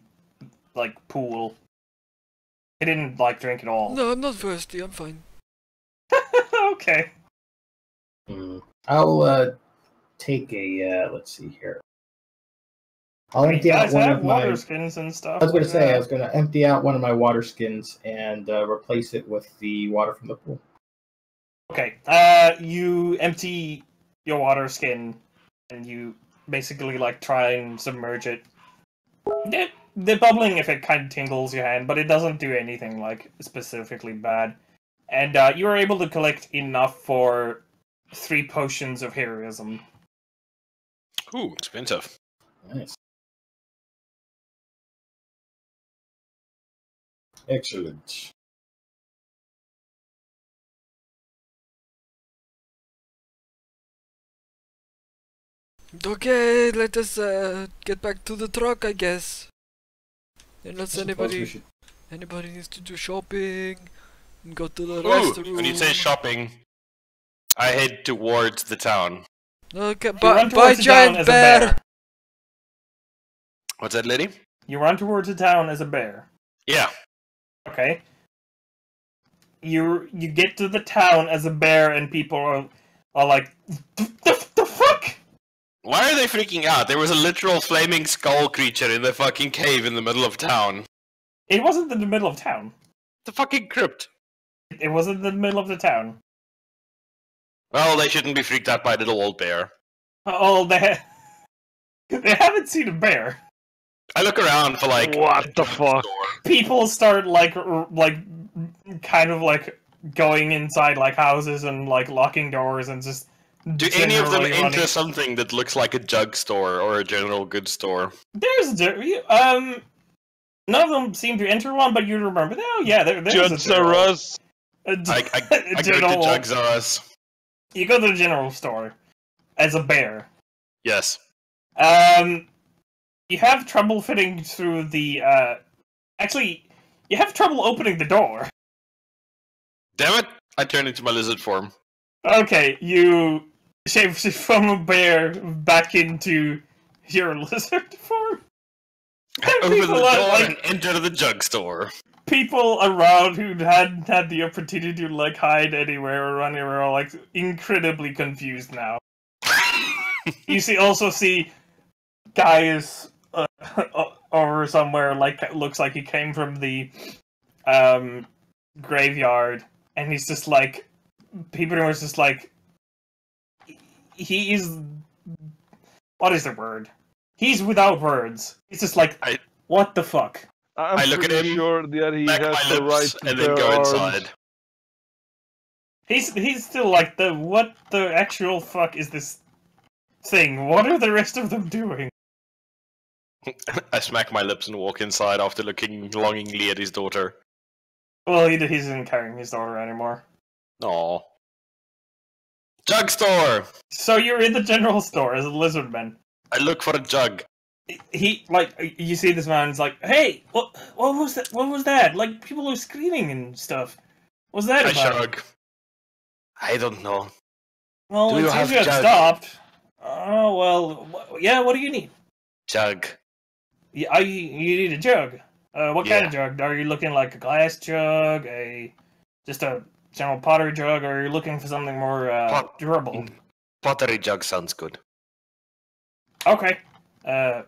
like pool. He didn't like drink it all. No, I'm not thirsty. I'm fine. Okay. I'll take a let's see here. I'll I mean, empty you out guys one have of my. water skins and stuff. I was going to like say I that. was going to empty out one of my water skins and replace it with the water from the pool. Okay. You empty your water skin, and you basically like try and submerge it. The bubbling effect kind of tingles your hand, but it doesn't do anything like specifically bad. And you are able to collect enough for 3 potions of heroism. Ooh, expensive. Nice. Excellent. Okay, let us get back to the truck, I guess. Unless I suppose we should- anybody needs to do shopping and go to the Ooh, restroom. when you say shopping, I head towards the town. Okay, You bye, run bye towards the town giant as a bear. What's that, lady? You run towards the town as a bear. Yeah. Okay. You get to the town as a bear, and people are like, the fuck? Why are they freaking out? There was a literal flaming skull creature in the fucking cave in the middle of town. It wasn't in the middle of town. The fucking crypt. It wasn't in the middle of the town. Well, they shouldn't be freaked out by a little old bear. Oh, they haven't seen a bear. I look around for like What the fuck? People start like kind of like going inside like houses and like locking doors and just. Do any of them generally enter running. something that looks like a jug store or a general goods store? None of them seem to enter one, but you remember. Oh yeah, there's a Jugs are general- us. I go to general- Jugs R Us. You go to the general store as a bear. Yes. You have trouble fitting through the. Actually, you have trouble opening the door. Damn it! I turn into my lizard form. Okay, you shapeshift from a bear back into your lizard form. Open the People door are, and enter the jug store. people around who hadn't had the opportunity to like hide anywhere or run anywhere are like incredibly confused now. You also see guys over somewhere like looks like he came from the graveyard, and he's just like people are just like he is. What is the word? He's without words. It's just like what the fuck. I'm I look at pretty him, sure that he Back has my the right lips to and then bear go arms. inside. He's still like what the actual fuck is this thing? What are the rest of them doing? I smack my lips and walk inside after looking longingly at his daughter. Well, he isn't carrying his daughter anymore. Aww. Jug store! So you're in the general store as a lizardman. I look for a jug. he like you see this man's like, hey, what was that? What was that? Like people are screaming and stuff. What's that I about? shrug. I don't know. Well, Do it you seems have you had jug? stopped. Oh well, yeah. What do you need? Jug. Yeah, you need a jug. What kind Yeah. of jug? Are you looking like a glass jug, just a general pottery jug, or are you looking for something more durable? Pottery jug sounds good. Okay. I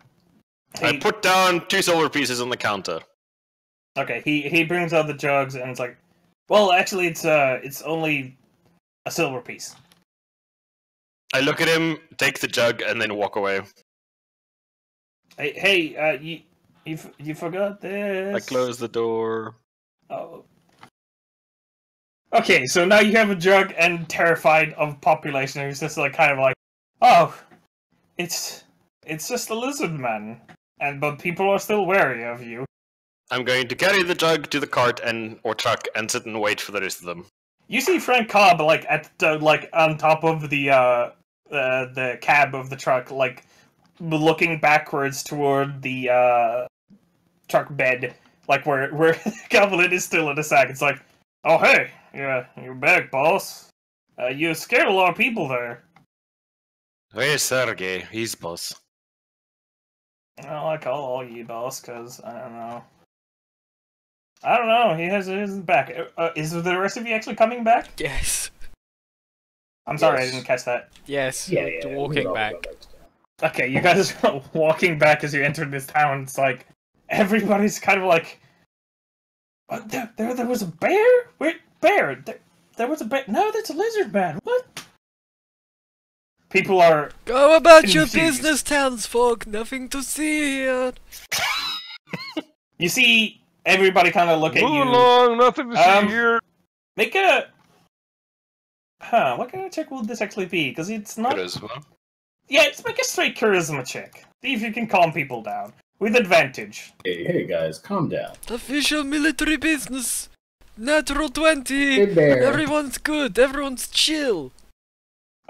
He, put down 2 silver pieces on the counter. okay. He brings out the jugs and it's like, well, actually, it's only a silver piece. I look at him, take the jug, and then walk away. Hey, you forgot this. I close the door. Oh. Okay, so now you have a jug and terrified of population who's just like kind of like, oh, it's just a lizard man, but people are still wary of you. I'm going to carry the jug to the cart or truck and sit and wait for the rest of them. You see Frank Cobb like like on top of the cab of the truck, like looking backwards toward the truck bed, like where the goblin is still in the sack. It's like, oh hey, you're back, boss. You scared a lot of people there. Where's Sergey? He's boss. Well, I call all you boss because I don't know. He has his back. Is the rest of you actually coming back? Yes. I'm sorry, Yes. I didn't catch that. Yes. Yeah, you're yeah. walking back. Okay, you guys are walking back as you enter this town. It's like everybody's kind of like, what? There was a bear? Wait, bear? There was a bear? No, that's a lizard man. What? People are. Go about your Confused. business, townsfolk. Nothing to see here. You see everybody kind of look at Move you. along, nothing to see here. Make a. What kind of check will this actually be? Because it's not. Charisma. Yeah, it's make a straight charisma check. See if you can calm people down with advantage. Hey guys, calm down. Official military business. Natural 20. Hey, bear. Everyone's good. Everyone's chill.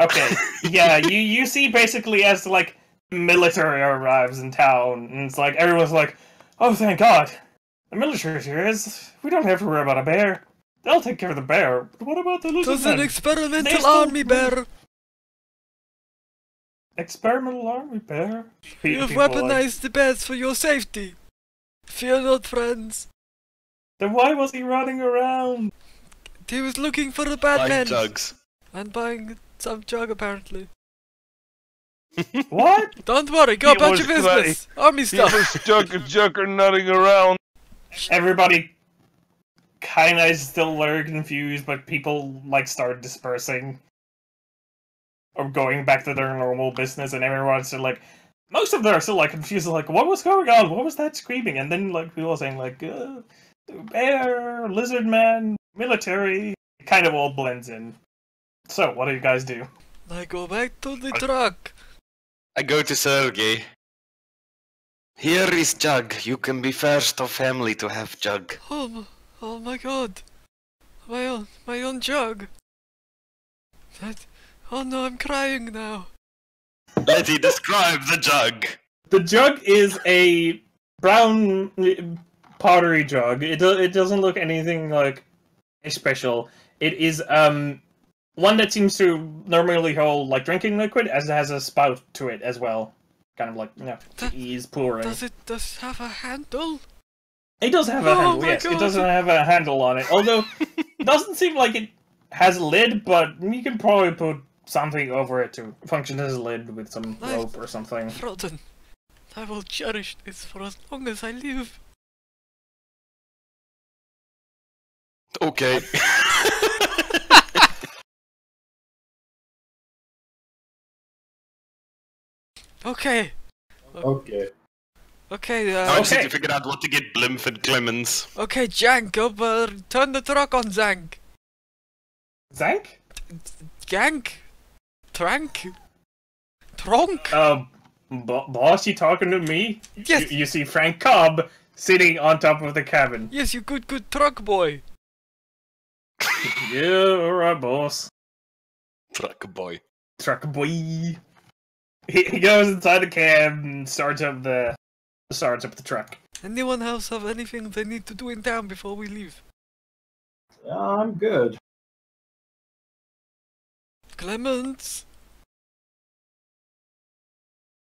Okay, yeah, you see basically as like military arrives in town, and it's like everyone's like, oh thank God, the military's here. We don't have to worry about a bear. They'll take care of the bear. But what about the lizard There's an men? experimental They still- army bear. Experimental army bear? You've People are like, weaponized the bears for your safety. Fear not, friends. then why was he running around? He was looking for the bad Buying men jugs. and buying some jug apparently. What? Don't worry, go He about your was business. Army He stuff. was juggernutting around. Everybody kinda is still very confused, but people like start dispersing. Or going back to their normal business, and everyone's still like, most of them are still like confused, like, what was going on? What was that screaming? And then like people are saying like, bear, lizard man, military, it kind of all blends in. So, what do you guys do? I go back to the truck. I go to Sergey. Here is jug. You can be first of family to have jug. Oh my God. My own jug. Oh no, I'm crying now. Let me describe the jug. The jug is a brown pottery jug. It doesn't look anything like special. It is one that seems to normally hold like drinking liquid, as it has a spout to it as well, kind of like to ease pouring. Does it have a handle? It does have a Oh handle. my Yes, God. it doesn't have a handle on it. Although it doesn't seem like it has a lid, but you can probably put something over it to function as a lid with some Nice. rope or something. Frozen. I will cherish this for as long as I live. Okay. Okay. Okay. Okay, Now I just need Okay. to figure out what to get Blimf and Clemens. okay, Jank, turn the truck on, Zank. Zank? Gank? Trank? Tronk? Boss, you talking to me? Yes, You see Frank Cobb sitting on top of the cabin. yes, you good truck boy. Yeah, alright, boss. Truck boy. Truck boy. He goes inside the cab and starts up the truck. Anyone else have anything they need to do in town before we leave? I'm good. Clemens,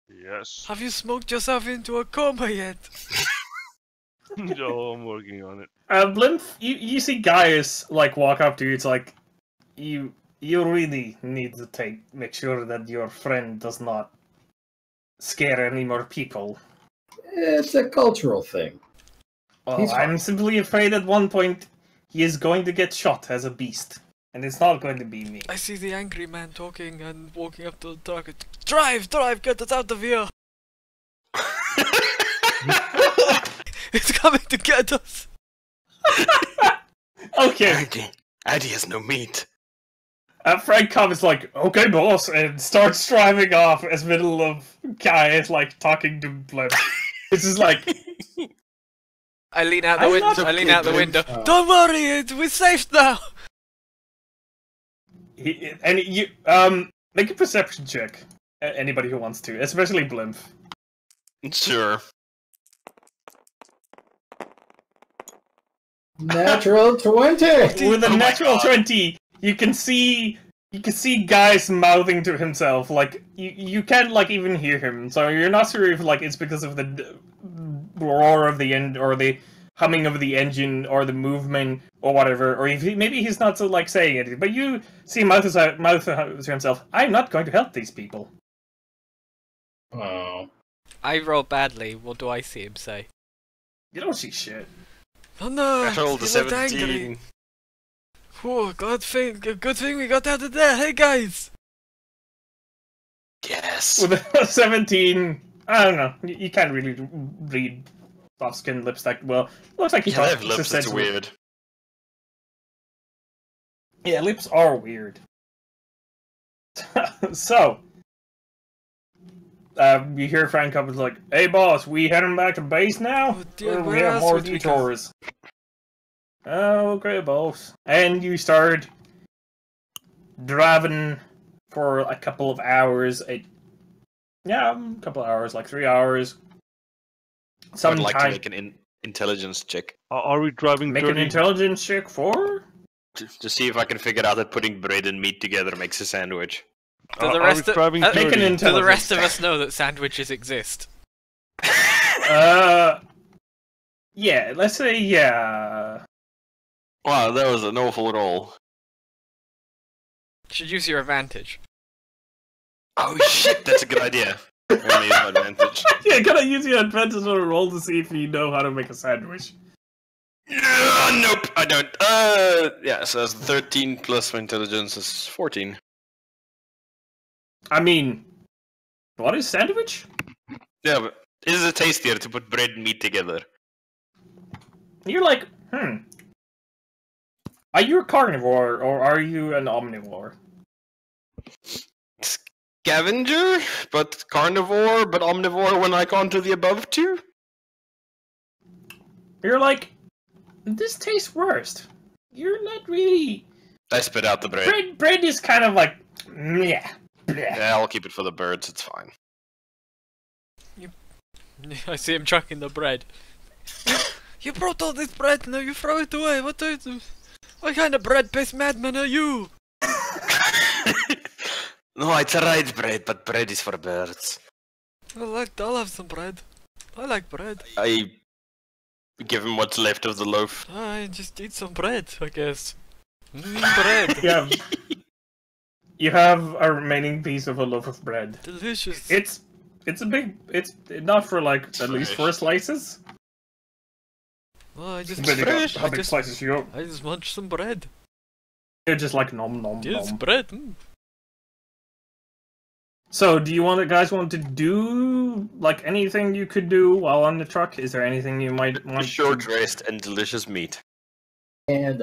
Yes. have you smoked yourself into a coma yet? No, I'm working on it. Blimp, you see Gaius like walk up to you. It's like you really need to make sure that your friend does not scare any more people. It's a cultural thing. Well, He's I'm fine. simply afraid at one point he is going to get shot as a beast, and it's not going to be me. I see the angry man talking and walking up to the target. Drive, get us out of here! It's coming to get us! Okay, Addy has no meat. Frank Cobb is like, okay, boss, and starts driving off as middle of Gaius like talking to Blimp. This is like, I lean out the I'm window. not I lean okay, out the Blimp. window. Don't worry, we're safe now. make a perception check. Anybody who wants to, especially Blimp. Sure. Natural 20! With a Oh my natural God. 20, you can see Gaius mouthing to himself. Like you can't like even hear him, so you're not sure if like it's because of the roar of the end or the humming of the engine or the movement or whatever, or if maybe he's not so like saying it. But you see him mouth to himself. I'm not going to help these people. Oh. I roll badly. What do I see him say? You don't see shit. Oh no! I rolled a he looked angry. 17. Oh, good thing we got out of there. Hey guys! Yes. With a 17, I don't know. You can't really read soft skin lips that well. Looks like he Yeah, they talks have lips, it's essentially- weird. Yeah, lips are weird. So, you hear Frank Cobb is like, "Hey, boss, we heading back to base now? Oh dear, Or we where have else more would we go?" detours." Oh, okay, boss. And you start driving for a couple of hours. A couple of hours, like 3 hours. I would like to Sometime make an intelligence check Are we driving make an 30? intelligence check for. to see if I can figure out that putting bread and meat together makes a sandwich. Do the Are rest we of driving Make an 30? intelligence. do the rest of us know that sandwiches exist? Yeah, let's say yeah. Wow, that was an awful roll. Should use your advantage. Oh shit, that's a good idea. Only an advantage. Yeah, gotta use your advantage on a roll to see if you know how to make a sandwich. Nope, I don't. Yeah, so that's 13 plus my intelligence is 14. I mean, what is sandwich? Yeah, but is it tastier to put bread and meat together? You're like, are you a carnivore or are you an omnivore? Scavenger, but carnivore, but omnivore when I can't do the above two? You're like, this tastes worst. You're not really. I spit out the bread. Bread is kind of like, yeah. Yeah, I'll keep it for the birds, it's fine. I see him chucking the bread. You brought all this bread, now you throw it away. What kind of bread-based madman are you? No, it's a right bread, but bread is for birds. I'll have some bread. I like bread. I give him what's left of the loaf. I just eat some bread, I guess. Bread. Yeah. You have a remaining piece of a loaf of bread. Delicious. It's enough for like at least 4 slices. Oh, I just Depending on how big slices you go. I just munch some bread. You're just like nom nom Yes, nom. bread. So, do you guys want to do like anything you could do while on the truck? Is there anything you might A want short to? rest and delicious meat. And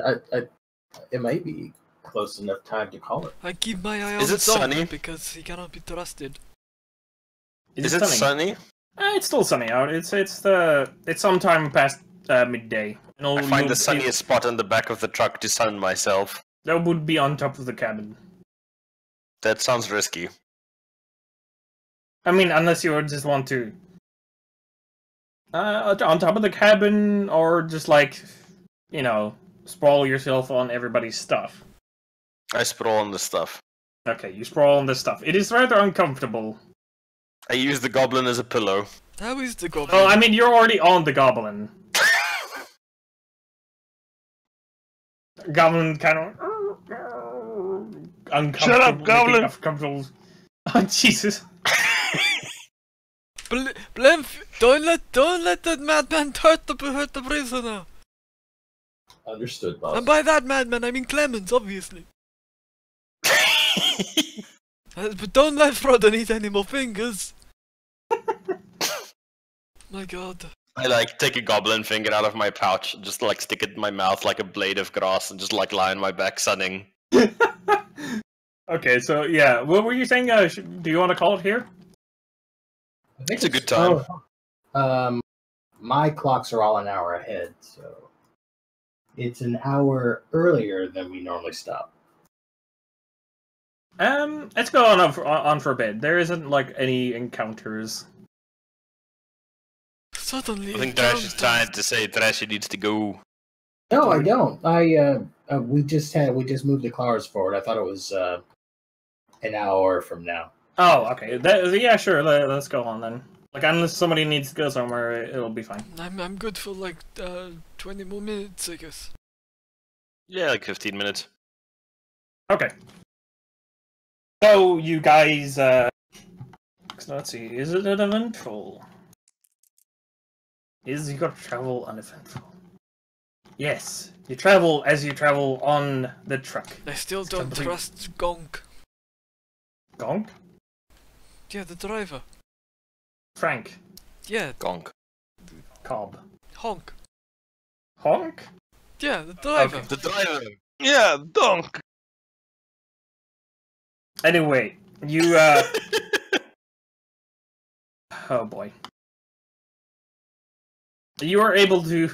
it might be close enough time to call it. I keep my eye on Is it Dom sunny? because he cannot be trusted. Is it sunny? It's still sunny out. It's sometime past midday. I find the sunniest spot on the back of the truck to sun myself. That would be on top of the cabin. That sounds risky. I mean, unless you just want to on top of the cabin, or just like, you know, sprawl yourself on everybody's stuff. I sprawl on the stuff. Okay, you sprawl on this stuff. It is rather uncomfortable. I use the goblin as a pillow. How is the goblin? Well, I mean, you're already on the goblin. Goblin kind of uncomfortable. Shut up, goblin! Uncomfortable. Oh, Jesus. Blimp, don't let that madman hurt the prisoner. Understood, boss. And by that madman, I mean Clemens, obviously. But don't let Frodo eat any more fingers. My God. I like take a goblin finger out of my pouch, just like stick it in my mouth like a blade of grass, and just like lie on my back sunning. Okay, so yeah, what were you saying? Do you want to call it here? I think It's a good time. My clocks are all an hour ahead, so it's an hour earlier than we normally stop. Let's go on for a bit. There isn't like any encounters. Suddenly, I think Thrash is trying to say Thrashy needs to go. No, I don't. We just moved the cars forward. I thought it was an hour from now. Oh, okay. Yeah, sure. Let's go on then. Like, unless somebody needs to go somewhere, it'll be fine. I'm good for like 20 more minutes, I guess. Yeah, like 15 minutes. Okay. So you guys, let's see. Is it uneventful? Is your travel uneventful? Yes. You travel as you travel on the truck. I still don't trust Gonk. Gonk? Yeah, the driver. Frank. Yeah, Gonk. Cobb. Honk. Honk? Yeah, the driver. Okay. The driver! Yeah, dunk. Anyway, you, oh boy. You are able to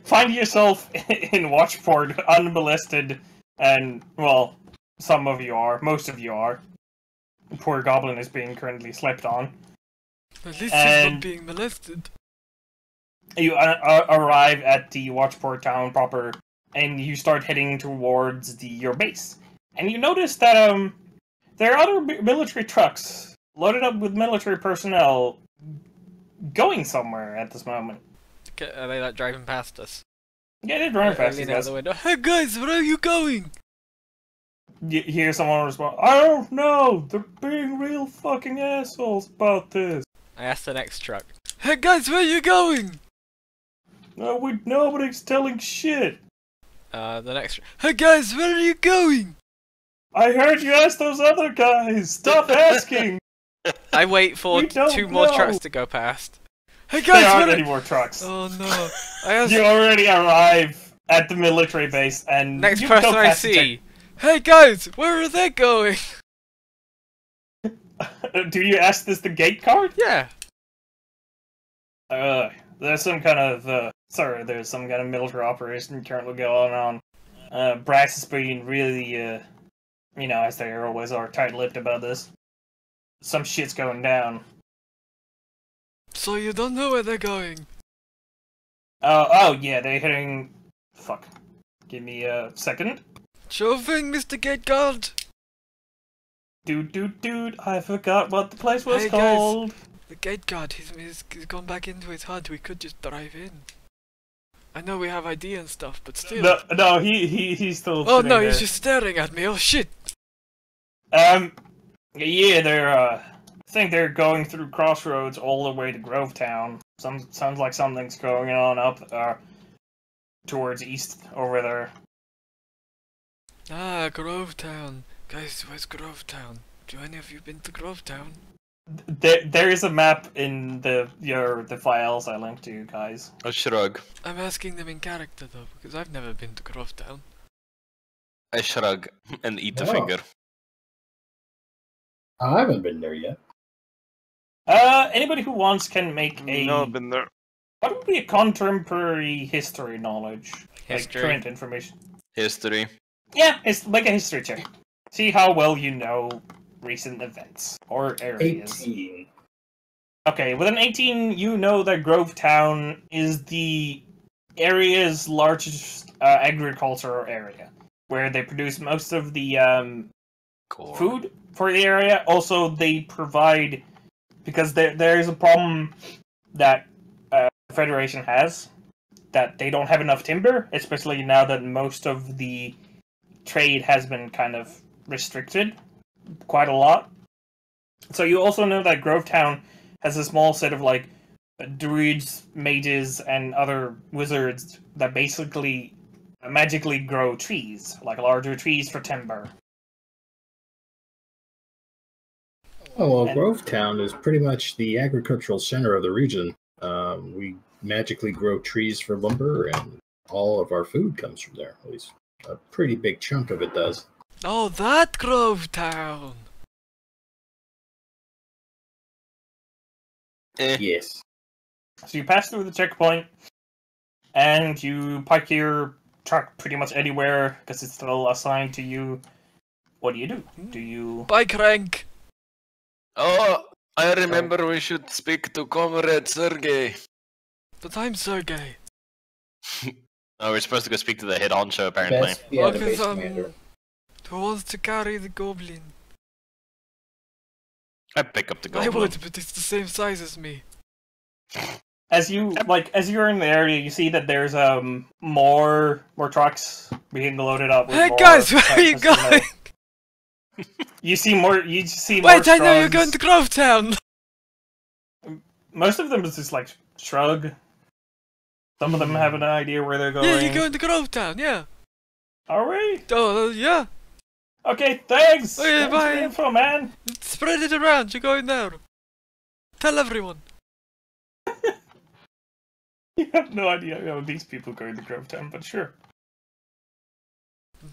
find yourself in Watchport unmolested, and, well, some of you are, most of you are. The poor goblin is being currently slept on. At least he's not being molested. You arrive at the Watchport town proper, and you start heading towards your base. And you notice that there are other military trucks loaded up with military personnel going somewhere at this moment. Okay, are they like driving past us? Yeah, they're driving past you Lean out guys. the window. Hey guys, where are you going? You hear someone respond, I don't know! They're being real fucking assholes about this. I asked the next truck. Hey guys, where are you going? No, nobody's telling shit. The next truck. Hey guys, where are you going? I heard you ask those other guys! Stop asking! I wait for We don't 2 more know. trucks to go past. Hey There guys, aren't where any are... more trucks. Oh no. I asked You already arrive at the military base, and next you person go I past the see. Hey guys, where are they going? Do you ask this the gate guard? Yeah. There's some kind of, there's some kind of military operation currently going on. Brax is being really, you know, as they always are, tight-lipped about this. Some shit's going down. So you don't know where they're going? Oh yeah, they're heading... Fuck. Give me a second. Sure thing, Mr. Gate Guard. Dude, I forgot what the place was Hey, guys. called. The gate guard, he's gone back into his hut. We could just drive in. I know we have ID and stuff, but still. No, he's still. Oh sitting no, there. he's just staring at me. Oh shit! Yeah, they're. I think they're going through Crossroads all the way to Grovetown. Sounds like something's going on up towards east over there. Ah, Grovetown. Guys, where's Grovetown? Do any of you been to Grovetown? There is a map in the files I linked to you guys. A shrug. I'm asking them in character though, because I've never been to Grovetown. I shrug and eat a Oh. finger. I haven't been there yet. Anybody who wants can make a. No, I've been there. What would be a contemporary history knowledge? History. Like current information. History. Yeah, it's like a history check. See how well you know recent events or areas. 18. Okay, with an 18, you know that Grovetown is the area's largest agricultural area, where they produce most of the Cool. food for the area. Also, they provide, because there is a problem that the Federation has, that they don't have enough timber, especially now that most of the trade has been kind of restricted quite a lot. So you also know that Grovetown has a small set of like druids, mages, and other wizards that basically magically grow trees, like larger trees for timber. Oh, well, And- Grovetown is pretty much the agricultural center of the region. We magically grow trees for lumber, and all of our food comes from there. At least a pretty big chunk of it does. Oh, that Grovetown! Yes. So you pass through the checkpoint, and you park your truck pretty much anywhere because it's still assigned to you. What do you do? Do you? Bike rank! Oh, I remember we should speak to Comrade Sergey. But I'm Sergey. Oh, we're supposed to go speak to the head honcho, apparently. The Okay, base so, commander. who wants to carry the goblin? I pick up the I goblin. would, but it's the same size as me. As you're in the area, you see that there's more trucks being loaded up. With Hey more guys, where are you tractors, going? You see more. You see more. Wait, I know you're going shrugs. to Grovetown! Most of them is just like shrug. Some of them have an idea where they're going. Yeah, you're going to Grovetown, yeah. Are we? Oh, yeah. Okay, thanks. Oh, yeah, Thanks for bye. the info, man. Spread it around, you're going there. Tell everyone. You have no idea how these people go to Grovetown, but sure.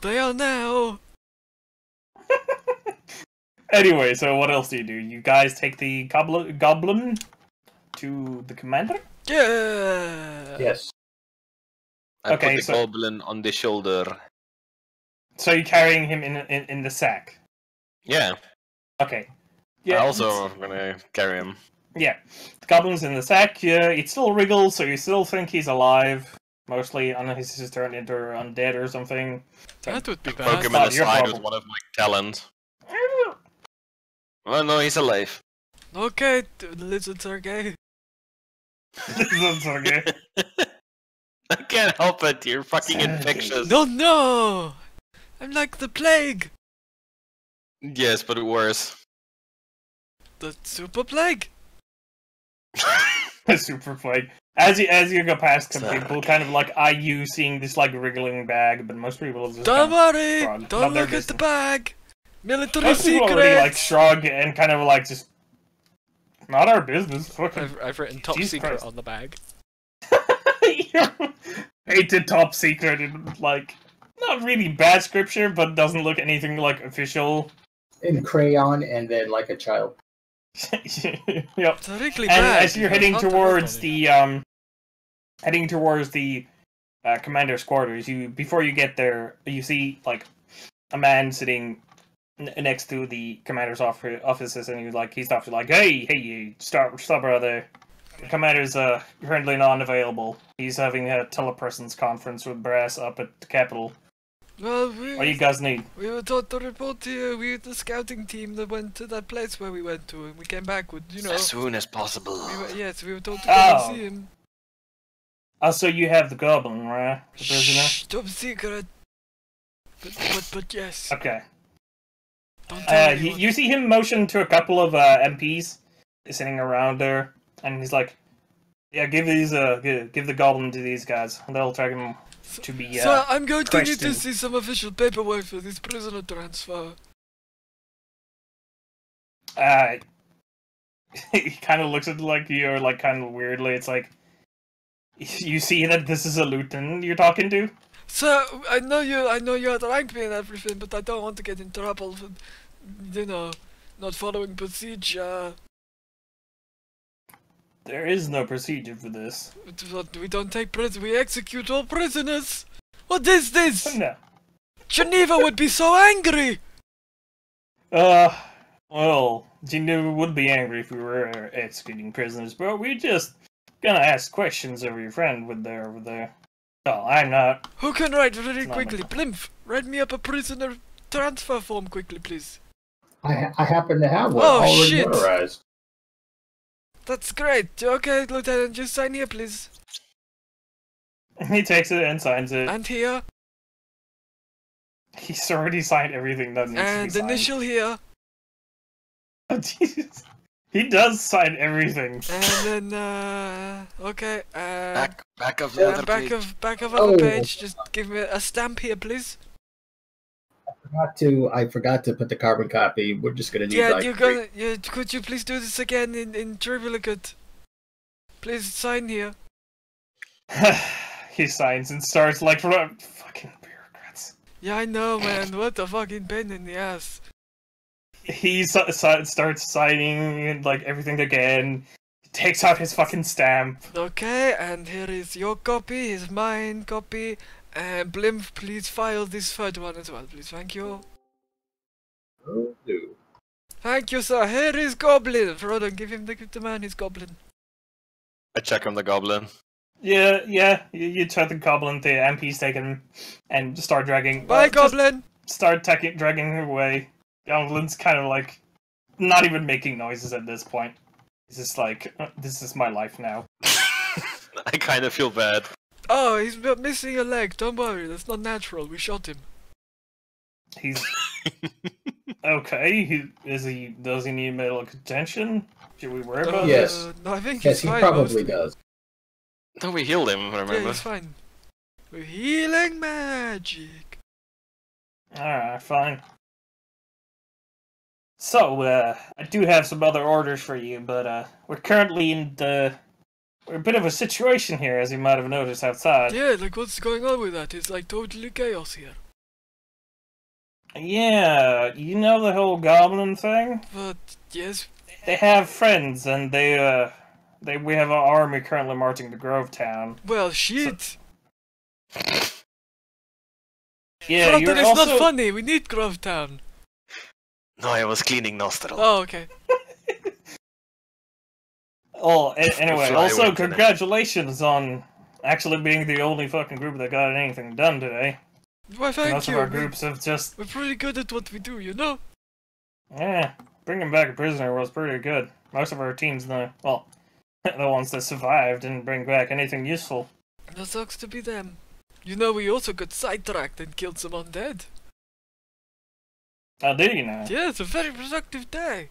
They are now. Anyway, so what else do? You guys take the goblin to the commander? Yeah. Yes. I Okay, put the so- goblin on the shoulder. So you're carrying him in the sack. Yeah. Okay. I also am gonna carry him. Yeah, the goblin's in the sack. Yeah, it still wriggles, so you still think he's alive. Mostly, unless he's turned into undead or something. That would be Poke bad. him in not the your side with problem. one of my talons. Well, no, he's alive. Okay, the lizards are gay. That's okay. I can't help it. You're fucking Sergey. infectious. No! I'm like the plague! Yes, but worse. The super plague! Super plague. As you go past some Sorry. people, kind of like eye you seeing this like wriggling bag, but most people just Don't kind worry! shrug. Not Don't their look at the business. bag! Military most people already like secrets! shrug and kind of like just not our business. Fucking I've written top Jesus secret Christ. on the bag. hated top secret and like not really bad scripture, but doesn't look anything like official. In crayon, and then like a child. Yep. It's a wriggly And bag. as you're There's heading not a lot towards on it. the commander's quarters, before you get there, you see like a man sitting next to the commander's offices, and he stops you like, hey, stop right there. The commander's currently not available. He's having a telepresence conference with Brass up at the capital. Well, What do you guys need? we were told to report to you. We were the scouting team that went to that place where we went to, and we came back with, you know. As soon as possible. Yes, we were told to go Oh. and see him. So you have the goblin, right? The prisoner? Shh, top secret. But yes. Okay. Don't tell anyone. You see him motion to a couple of MPs sitting around there, and he's like, "Yeah, give the goblin to these guys, and they'll track him to be." So I'm going to need to questioned. see some official paperwork for this prisoner transfer. He kind of looks at like you, like kind of weirdly. It's like, you see that this is a lieutenant you're talking to. So I know you outrank me and everything, but I don't want to get in trouble for, you know, not following procedure. There is no procedure for this. We don't take prisoners, we execute all prisoners. What is this? No. Geneva would be so angry. Well, you knew we would be angry if we were executing prisoners, but we're just gonna ask questions of your friend over there. No, I'm not. Who can write very Not quickly? Plimp, write me up a prisoner transfer form quickly, please. I happen to have one Oh, already shit. notarized. That's great. Okay, Lieutenant, just sign here, please. He takes it and signs it. And here. He's already signed everything that needs to be And signed. initial here. Oh, Jesus. He does sign everything. And then, okay, Back of the other page. back of Oh. other page. Just give me a stamp here, please. I forgot to put the carbon copy. We're just gonna need Yeah, like you're gonna. Yeah, could you please do this again in triplicate? Please sign here. He signs and starts like fucking bureaucrats. Yeah, I know, man. What a fucking pain in the ass. He starts signing and like everything again. He takes out his fucking stamp. Okay, and here is your copy. Here's mine copy. And Blimp, please file this third one as well, please. Thank you. Oh, do. Thank you, sir. Here is Goblin. Frodo, give the man his Goblin. I check on the goblin. Yeah. You try the goblin, the MP's taking him, and start dragging. Bye, just Goblin. Start dragging her away. Goblin's kind of like not even making noises at this point. He's just like, this is my life now. I kind of feel bad. Oh, he's missing a leg. Don't worry, that's not natural. We shot him. He's okay. Does he need medical attention? Should we worry about Yes. this? No, I think Yes, he's he fine. probably mostly. does. No, we healed him, Yeah, remember? he's fine. We're healing magic. Alright, fine. So, I do have some other orders for you, but we're currently we're a bit of a situation here, as you might have noticed outside. Yeah, like what's going on with that? It's like totally chaos here. Yeah, you know the whole goblin thing? But yes, They have friends, and we have an army currently marching to Grovetown. well, shit. Yeah, Frodo, you're it's also... not funny. We need Grovetown. No, I was cleaning nostril. Oh, okay. Oh, anyway, Fly also away tonight. congratulations on actually being the only fucking group that got anything done today. Why, thank Most you. of our groups have just, We're pretty good at what we do, you know? yeah, bringing back a prisoner was pretty good. Most of our teams, the ones that survived, didn't bring back anything useful. That sucks to be them. You know, we also got sidetracked and killed some undead. Oh, did you know? Yeah, it's a very productive day.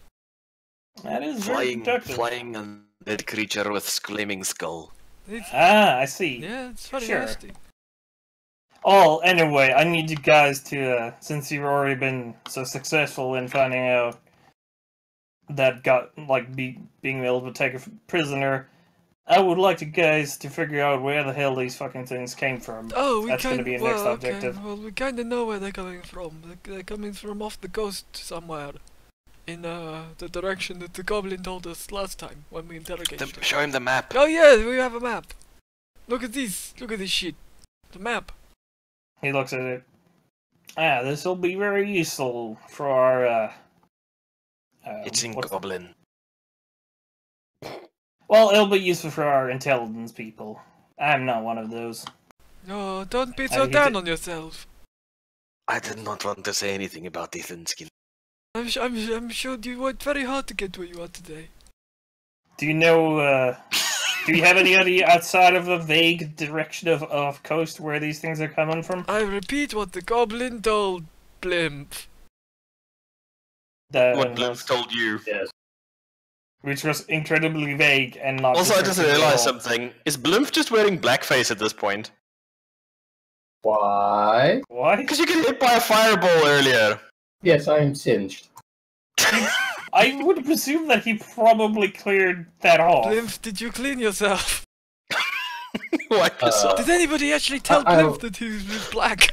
That is very productive. Flying undead creature with screaming skull. It's, Ah, I see. yeah, it's very Sure. nasty. Oh, anyway, I need you guys to, since you've already been so successful in finding out that being able to take a prisoner, I would like you guys to figure out where the hell these fucking things came from. Oh, we That's gonna be your next objective. Okay. Well, we kind of know where they're coming from. They're coming from off the coast somewhere. In the direction that the goblin told us last time when we interrogated him. Show him the map. Oh yeah, we have a map. Look at this. Look at this shit. The map. He looks at it. Ah, this will be very useful for our, It's in what's- Goblin. Well, it'll be useful for our intelligence people. I'm not one of those. No, don't be I so hate down it. on yourself. I did not want to say anything about the thin skin. I'm sure you worked very hard to get where you are today. Do you know, do you have any idea outside of the vague direction of coast where these things are coming from? I repeat what the goblin told Blimp. What Blimp told you. Yes. Which was incredibly vague and not. Also, I just descriptive at realized all. something. Is Blimp just wearing blackface at this point? Why? Why? Because you got hit by a fireball earlier. Yes, I am singed. I would presume that he probably cleared that off. Blimp, did you clean yourself? Wipe yourself. Did anybody actually tell I- Blimp that he was black?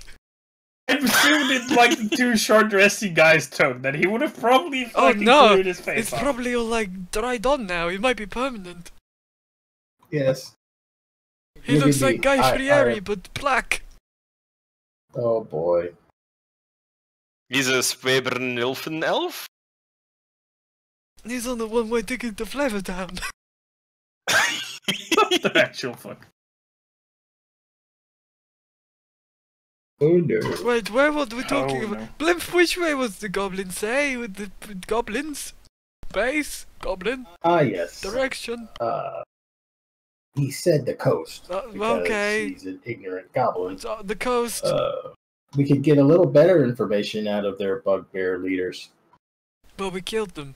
I presumed it's like the two short dressy guys told that he would have probably Oh fucking no! cleared his face It's off. probably all like dried on now. It might be permanent. Yes. He Maybe looks like the- Guy I- Fieri, but black. Oh boy. He's a Swebern elf. He's on the one-way ticket to Flavortown. What the actual fuck? Oh no. Wait, where were we talking Oh, about? no. Blimp, which way was the goblin say with the goblins? Base? Goblin? Ah, yes. Direction? He said the coast. Because Okay. he's an ignorant goblin. So, the coast. We could get a little better information out of their bugbear leaders. But we killed them.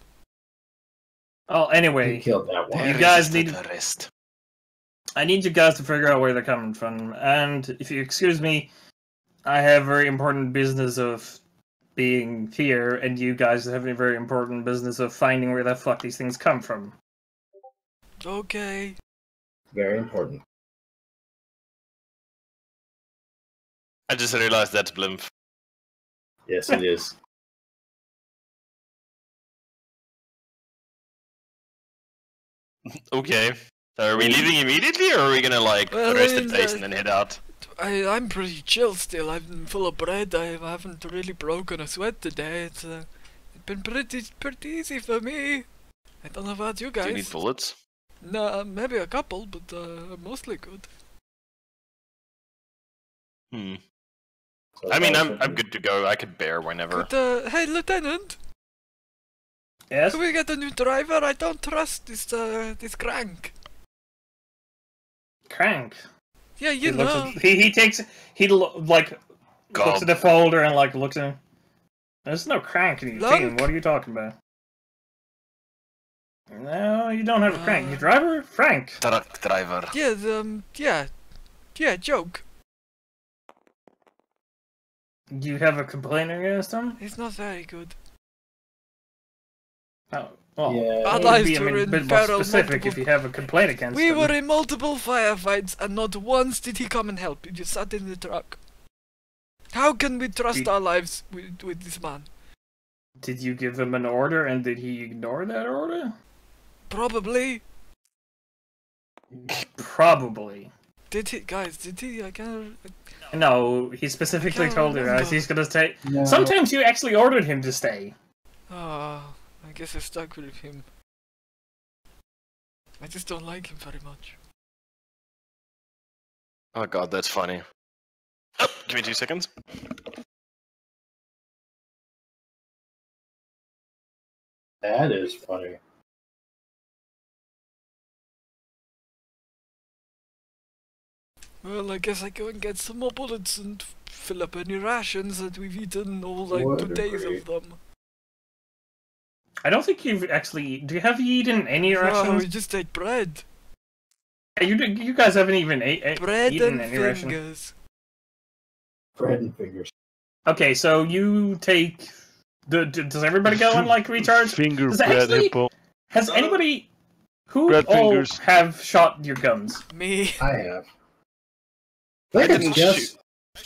Oh, We anyway, killed that one. You Where guys is need- the rest? I need you guys to figure out where they're coming from. And if you excuse me, I have very important business of being here, and you guys have a very important business of finding where the fuck these things come from. Okay. Very important. I just realized that's Blimp. Yes, it is. Okay. So are we leaving immediately, or are we gonna like Well, rest the in place the- and then head out? I'm pretty chill still. I'm full of bread. I haven't really broken a sweat today. It's been pretty easy for me. I don't know about you Do you need guys. bullets? No, maybe a couple, but mostly good. Hmm. So I mean, far, so I'm good to go. I could bear whenever. But hey, Lieutenant, Yes? can we get a new driver? I don't trust this crank. Crank. Yeah, He you looks know. at, like looks Gob. at the folder and like looks at him. There's no crank in your Lunk? team. What are you talking about? No, you don't have a crank. Your Uh, driver? Frank. Truck driver. Yeah, joke. You have a complaint against him? He's not very good. Oh, well, Yeah. Our you'd lives be a were in bit more peril specific multiple- if you have a complaint against We him. were in multiple firefights, and not once did he come and help. He just sat in the truck. How can we trust Did- our lives with this man? Did you give him an order and did he ignore that order? Probably. Probably. Did he, guys? Did he? I can't. No, he specifically Can't told you guys remember. he's gonna stay. No. Sometimes you actually ordered him to stay. Ah, I guess I stuck with him. I just don't like him very much. Oh god, that's funny. Oh, give me 2 seconds. That is funny. Well, I guess I go and get some more bullets and fill up any rations that we've eaten, all like What 2 a days great- of them. I don't think you've actually. Do you have you eaten any No, rations? we just ate bread. You guys haven't even Bread eaten and any rations. fingers. Bread and fingers. Okay, so you take. Does everybody go and like recharge? Finger Does bread actually- hippo. Has anybody who Bread all fingers. have shot your guns? Me. I have. I think didn't it's shoot.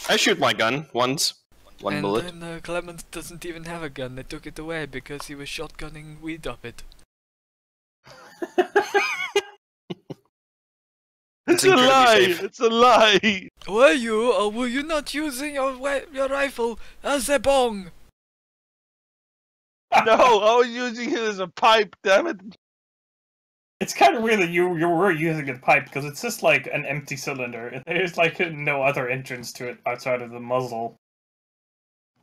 I shoot my gun once. One and bullet. then Clement doesn't even have a gun. They took it away because he was shotgunning weed up it. It's a incredibly lie! safe. It's a lie! Were you, or were you not using your rifle as a bong? No, I was using it as a pipe, damn it! It's kind of weird that you were using a pipe because it's just like an empty cylinder. There's like no other entrance to it outside of the muzzle.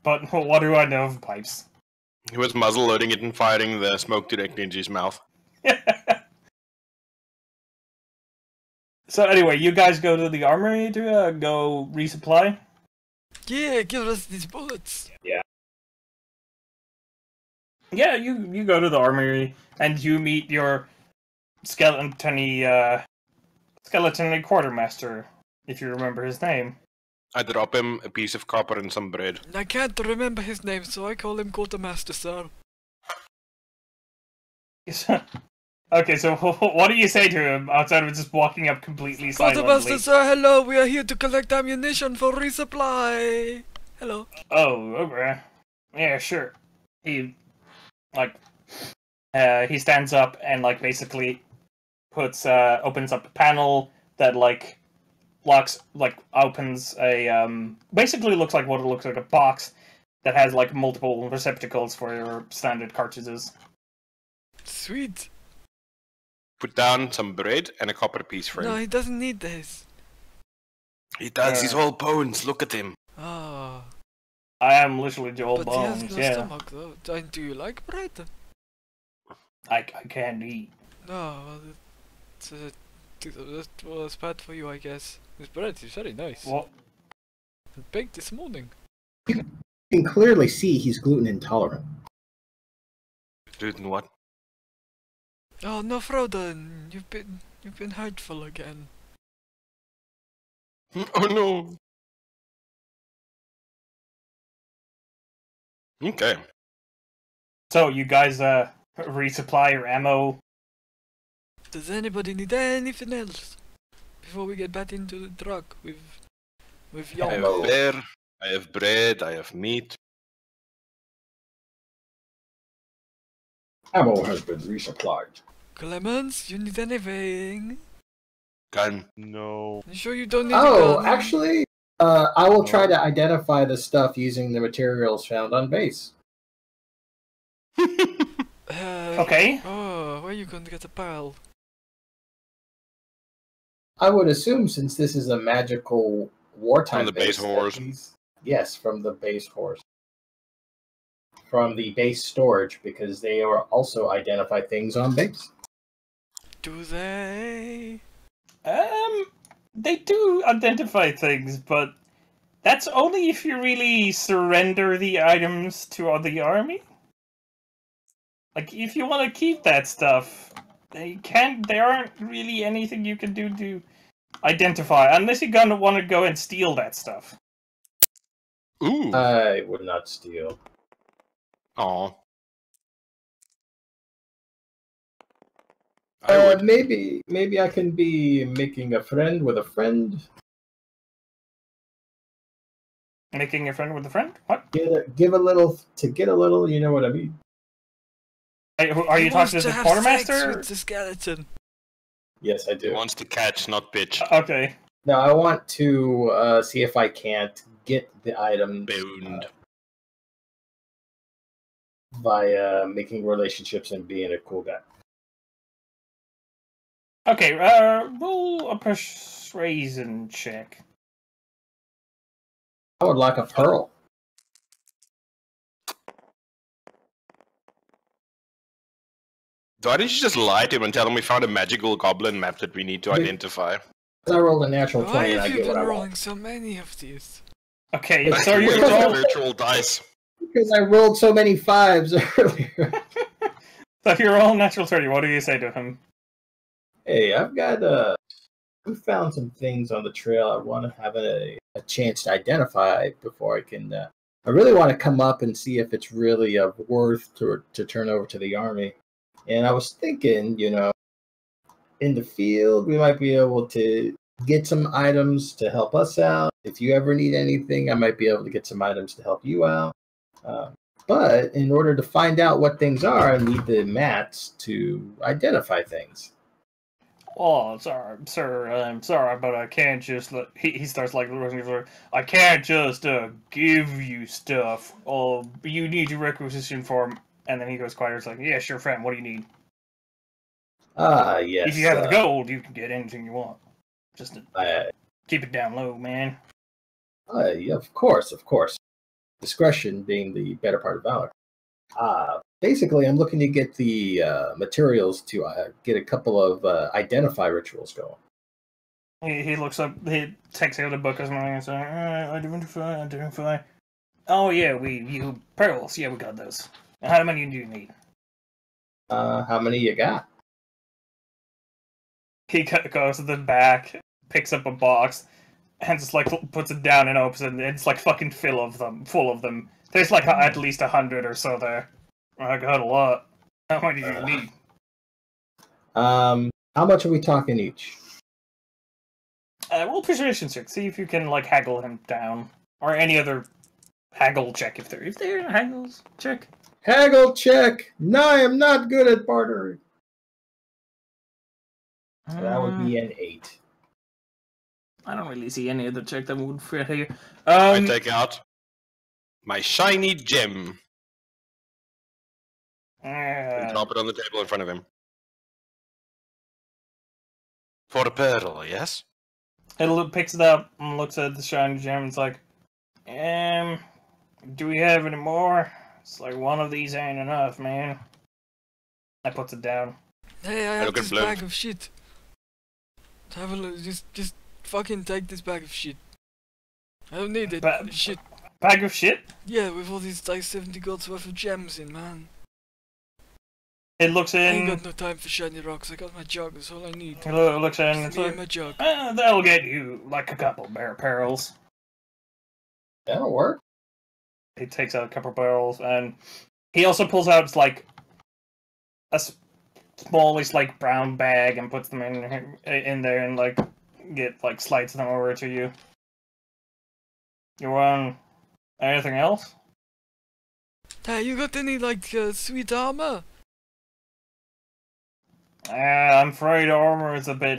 But what do I know of pipes? He was muzzle loading it and firing the smoke directly into his mouth. So anyway, you guys go to the armory to go resupply. Yeah, give us these bullets. Yeah, you go to the armory and you meet your skeleton-y quartermaster, if you remember his name. I drop him a piece of copper and some bread. I can't remember his name, so I call him Quartermaster, sir. Okay, so what do you say to him outside of just walking up completely Quartermaster, silently? sir, hello, we are here to collect ammunition for resupply. Hello. Oh, okay. Yeah, sure. He stands up and like basically opens up a panel that like opens a basically looks like what it looks like a box that has like multiple receptacles for your standard cartridges. Sweet. Put down some bread and a copper piece for him. No, he doesn't need this. He does. He's all bones. Look at him. Ah. I am literally Joel But he has Bones, no yeah. stomach though. Do you like bread? I can't eat. No, well, that was bad for you, I guess. This bread is very nice. Well, Baked this morning. You can clearly see he's gluten intolerant. Dude, and what? Oh no, Frodo, you've been hurtful again. Oh no. Okay. so you guys resupply your ammo. Does anybody need anything else before we get back into the truck with I Young? have bear. I have bread. I have meat. Ammo has been resupplied. Clemens, you need anything? Gun. No. You sure you don't need a Oh, gun? actually, I will try to identify the stuff using the materials found on base. Okay. Oh, where are you going to get a pearl? I would assume since this is a magical wartime From the base that horse. Yes, from the base horse. From the base storage, because they are also identify things on base. Do they? They do identify things, but that's only if you really surrender the items to the army. Like, if you want to keep that stuff, there aren't really anything you can do to identify, unless you're gonna want to go and steal that stuff. Ooh. I would not steal. Aw. I would. Maybe I can be making a friend with a friend. Making a friend with a friend? What? Give a little to get a little. You know what I mean? Are you He wants talking to the have sex quartermaster? with the skeleton. Yes, I He do. wants to catch, not pitch. Okay. Now I want to see if I can't get the items Bound. by making relationships and being a cool guy. Okay, roll a persuasion check. I would like a pearl. Why didn't you just lie to him and tell him we found a magical goblin map that we need to Wait. identify? I rolled a natural Why 20 and I have you get what been I rolling want. so many of these? Okay, Wait, so you Wait, roll. virtual dice. Because I rolled so many 5s earlier. So if you roll natural 30, what do you say to him? Hey, I've got we found some things on the trail I want to have a chance to identify before I can. I really want to come up and see if it's really of worth to turn over to the army. And I was thinking, in the field we might be able to get some items to help us out. If you ever need anything, I might be able to get some items to help you out. But in order to find out what things are, I need the mats to identify things. Oh, sorry, sir. I'm sorry, but I can't just let. He starts like I can't just give you stuff. Oh, you need your requisition form. And then he goes quiet. It's like, yeah, sure, friend. What do you need? Yes. If you have the gold, you can get anything you want. Just I, keep it down low, man. yeah, of course. Discretion being the better part of valor. Basically, I'm looking to get the materials to get a couple of identify rituals going. He looks up. He takes out a book or something and says, identify. Oh yeah, you pearls. Yeah, we got those. How many do you need? How many you got? He goes to the back, picks up a box, and just like puts it down and opens it. And it's like fucking full of them. There's like at least 100 or so there. I got a lot. How many do you need? How much are we talking each? Roll persuasion check. See if you can like haggle him down, or any other haggle check if there haggles check. Haggle check. No, I am not good at bartering. That would be an 8. I don't really see any other check that would fit here. I take out my shiny gem. And drop it on the table in front of him. For a pearl, yes? It picks it up and looks at the shiny gem. And it's like, do we have any more? It's like one of these ain't enough, man. I puts it down. Hey, I have look at this Bloom. bag of shit. Have a look. Just fucking take this bag of shit. I don't need it. Shit. Bag of shit? Yeah, with all these like 70 golds worth of gems in, man. It looks I ain't in. got no time for shiny rocks. I got my jug. That's all I need. It looks in. Just It's me like, and my jug. that'll get you like a couple bear pearls. That'll work. He takes out a couple barrels, and he also pulls out like a smallish like brown bag and puts them in there and like slides them over to you. You want anything else? Hey, you got any like sweet armor? I'm afraid armor is a bit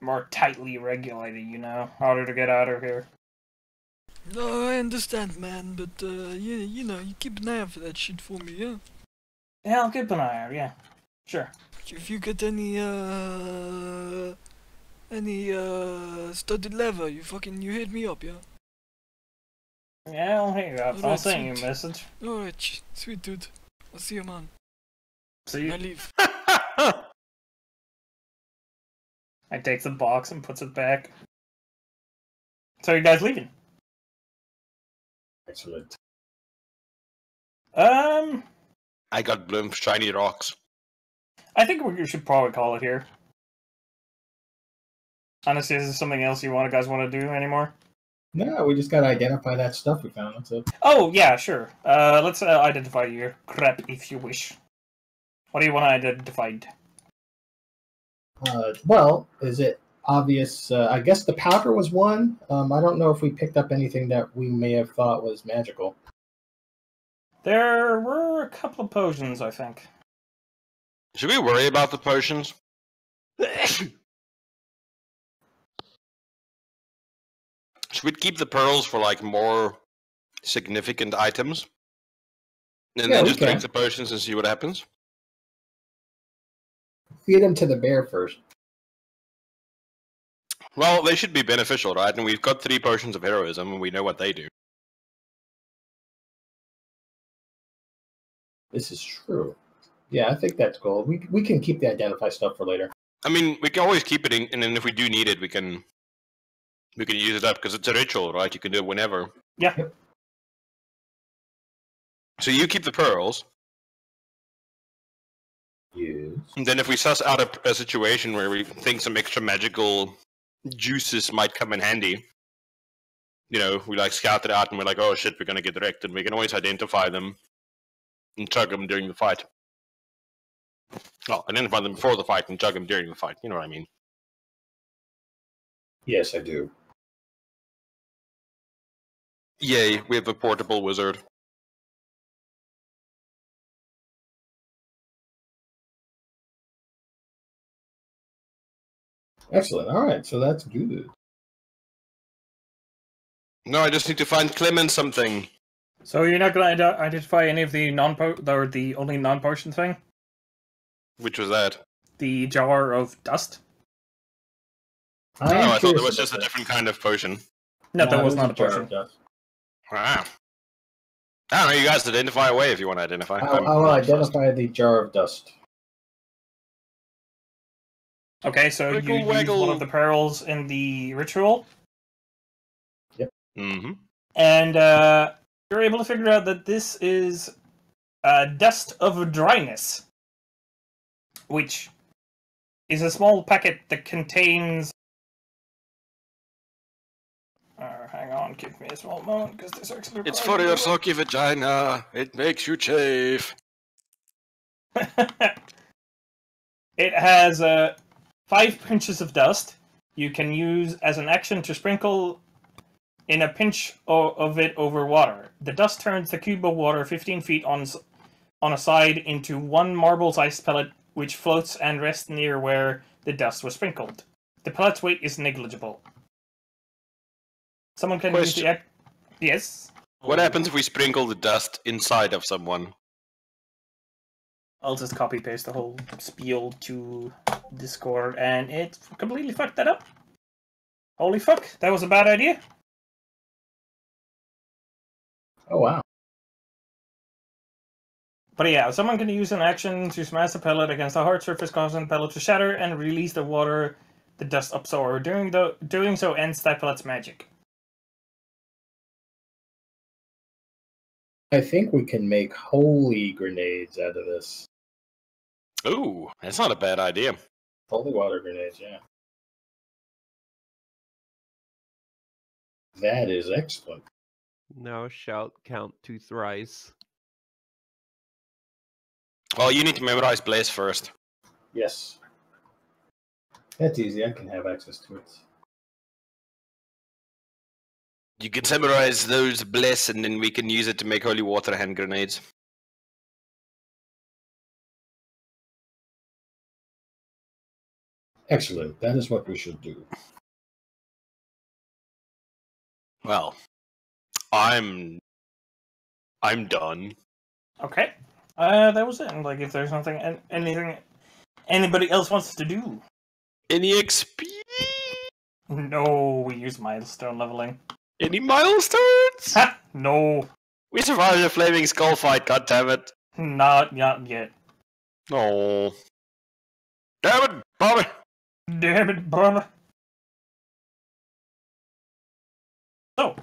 more tightly regulated. You know, harder to get out of here. No, I understand, man, but you know, you keep an eye out for that shit for me, yeah? Yeah, I'll keep an eye out. Yeah, sure. If you get any studded leather, you hit me up, yeah? Yeah, I'll hit you up. I'll Alright, send you a sweet. message. Alright, sweet dude. I'll see you, man. See I you. leave. I take the box and puts it back. So you guys leaving? Excellent. I got Bloom's shiny rocks. I think we should probably call it here. Honestly, is there something else you guys want to do anymore? No, we just gotta identify that stuff we found. That's it. Oh, yeah, sure. Let's identify your crap if you wish. What do you want identified? Well, is it obvious? I guess the powder was one. I don't know if we picked up anything that we may have thought was magical. There were a couple of potions, I think. Should we worry about the potions? Should we keep the pearls for like more significant items? And Yeah, then we just can. drink the potions and see what happens? Feed them to the bear first. Well, they should be beneficial, right? And we've got 3 potions of heroism and we know what they do. This is true. Yeah, I think that's cool. We can keep the identify stuff for later. I mean, we can always keep it in, and then if we do need it, we can use it up because it's a ritual, right? You can do it whenever. Yeah. Yep. So you keep the pearls, Yes. and then if we suss out a situation where we think some extra magical juices might come in handy, you know, we like scout it out and we're like, oh shit, we're gonna get wrecked, and we can always identify them and chug them during the fight. Well, identify them before the fight and chug them during the fight. You know what I mean? Yes, I do. Yay, we have a portable wizard. Excellent. All right, so that's good. No, I just need to find Clement something. So you're not going to identify any of the or the only non-potion thing? Which was that? The jar of dust? Oh, I thought curious there was about just a that. different kind of potion. No, that it was not a jar potion. of dust. Ah. I don't know, you guys identify away if you want to identify. I will identify the jar of dust. Okay, so Wiggle, you use waggle. one of the pearls in the ritual, Mm-hmm. and you're able to figure out that this is dust of dryness, which is a small packet that contains... hang on, give me a small moment, because this actually... It's for your socky vagina. It makes you chafe. It has 5 pinches of dust. You can use as an action to sprinkle in a pinch of it over water. The dust turns the cube of water 15 feet on a side into one marble-sized pellet, which floats and rests near where the dust was sprinkled. The pellet's weight is negligible. Someone can use Question. the... Yes? What happens if we sprinkle the dust inside of someone? I'll just copy paste the whole spiel to Discord, and it completely fucked that up. Holy fuck, that was a bad idea. Oh wow. But yeah, someone can use an action to smash a pellet against a hard surface, causing the pellet to shatter and release the water the dust absorber. Doing so ends that pellet's magic. I think we can make holy grenades out of this. Ooh, that's not a bad idea. Holy water grenades, yeah. That is excellent. Now shout count to thrice. Well, you need to memorize Blaze first. Yes. That's easy. I can have access to it. You can memorize those Blaze, and then we can use it to make holy water hand grenades. Excellent. That is what we should do. Well, I'm done. Okay. That was it. And, like, if there's anything anybody else wants to do. Any XP? No, we use milestone leveling. Any milestones? Ha! No, We survived the flaming skull fight, goddammit. not yet. No. Damn it, Bobby! Damn it, Bob. So,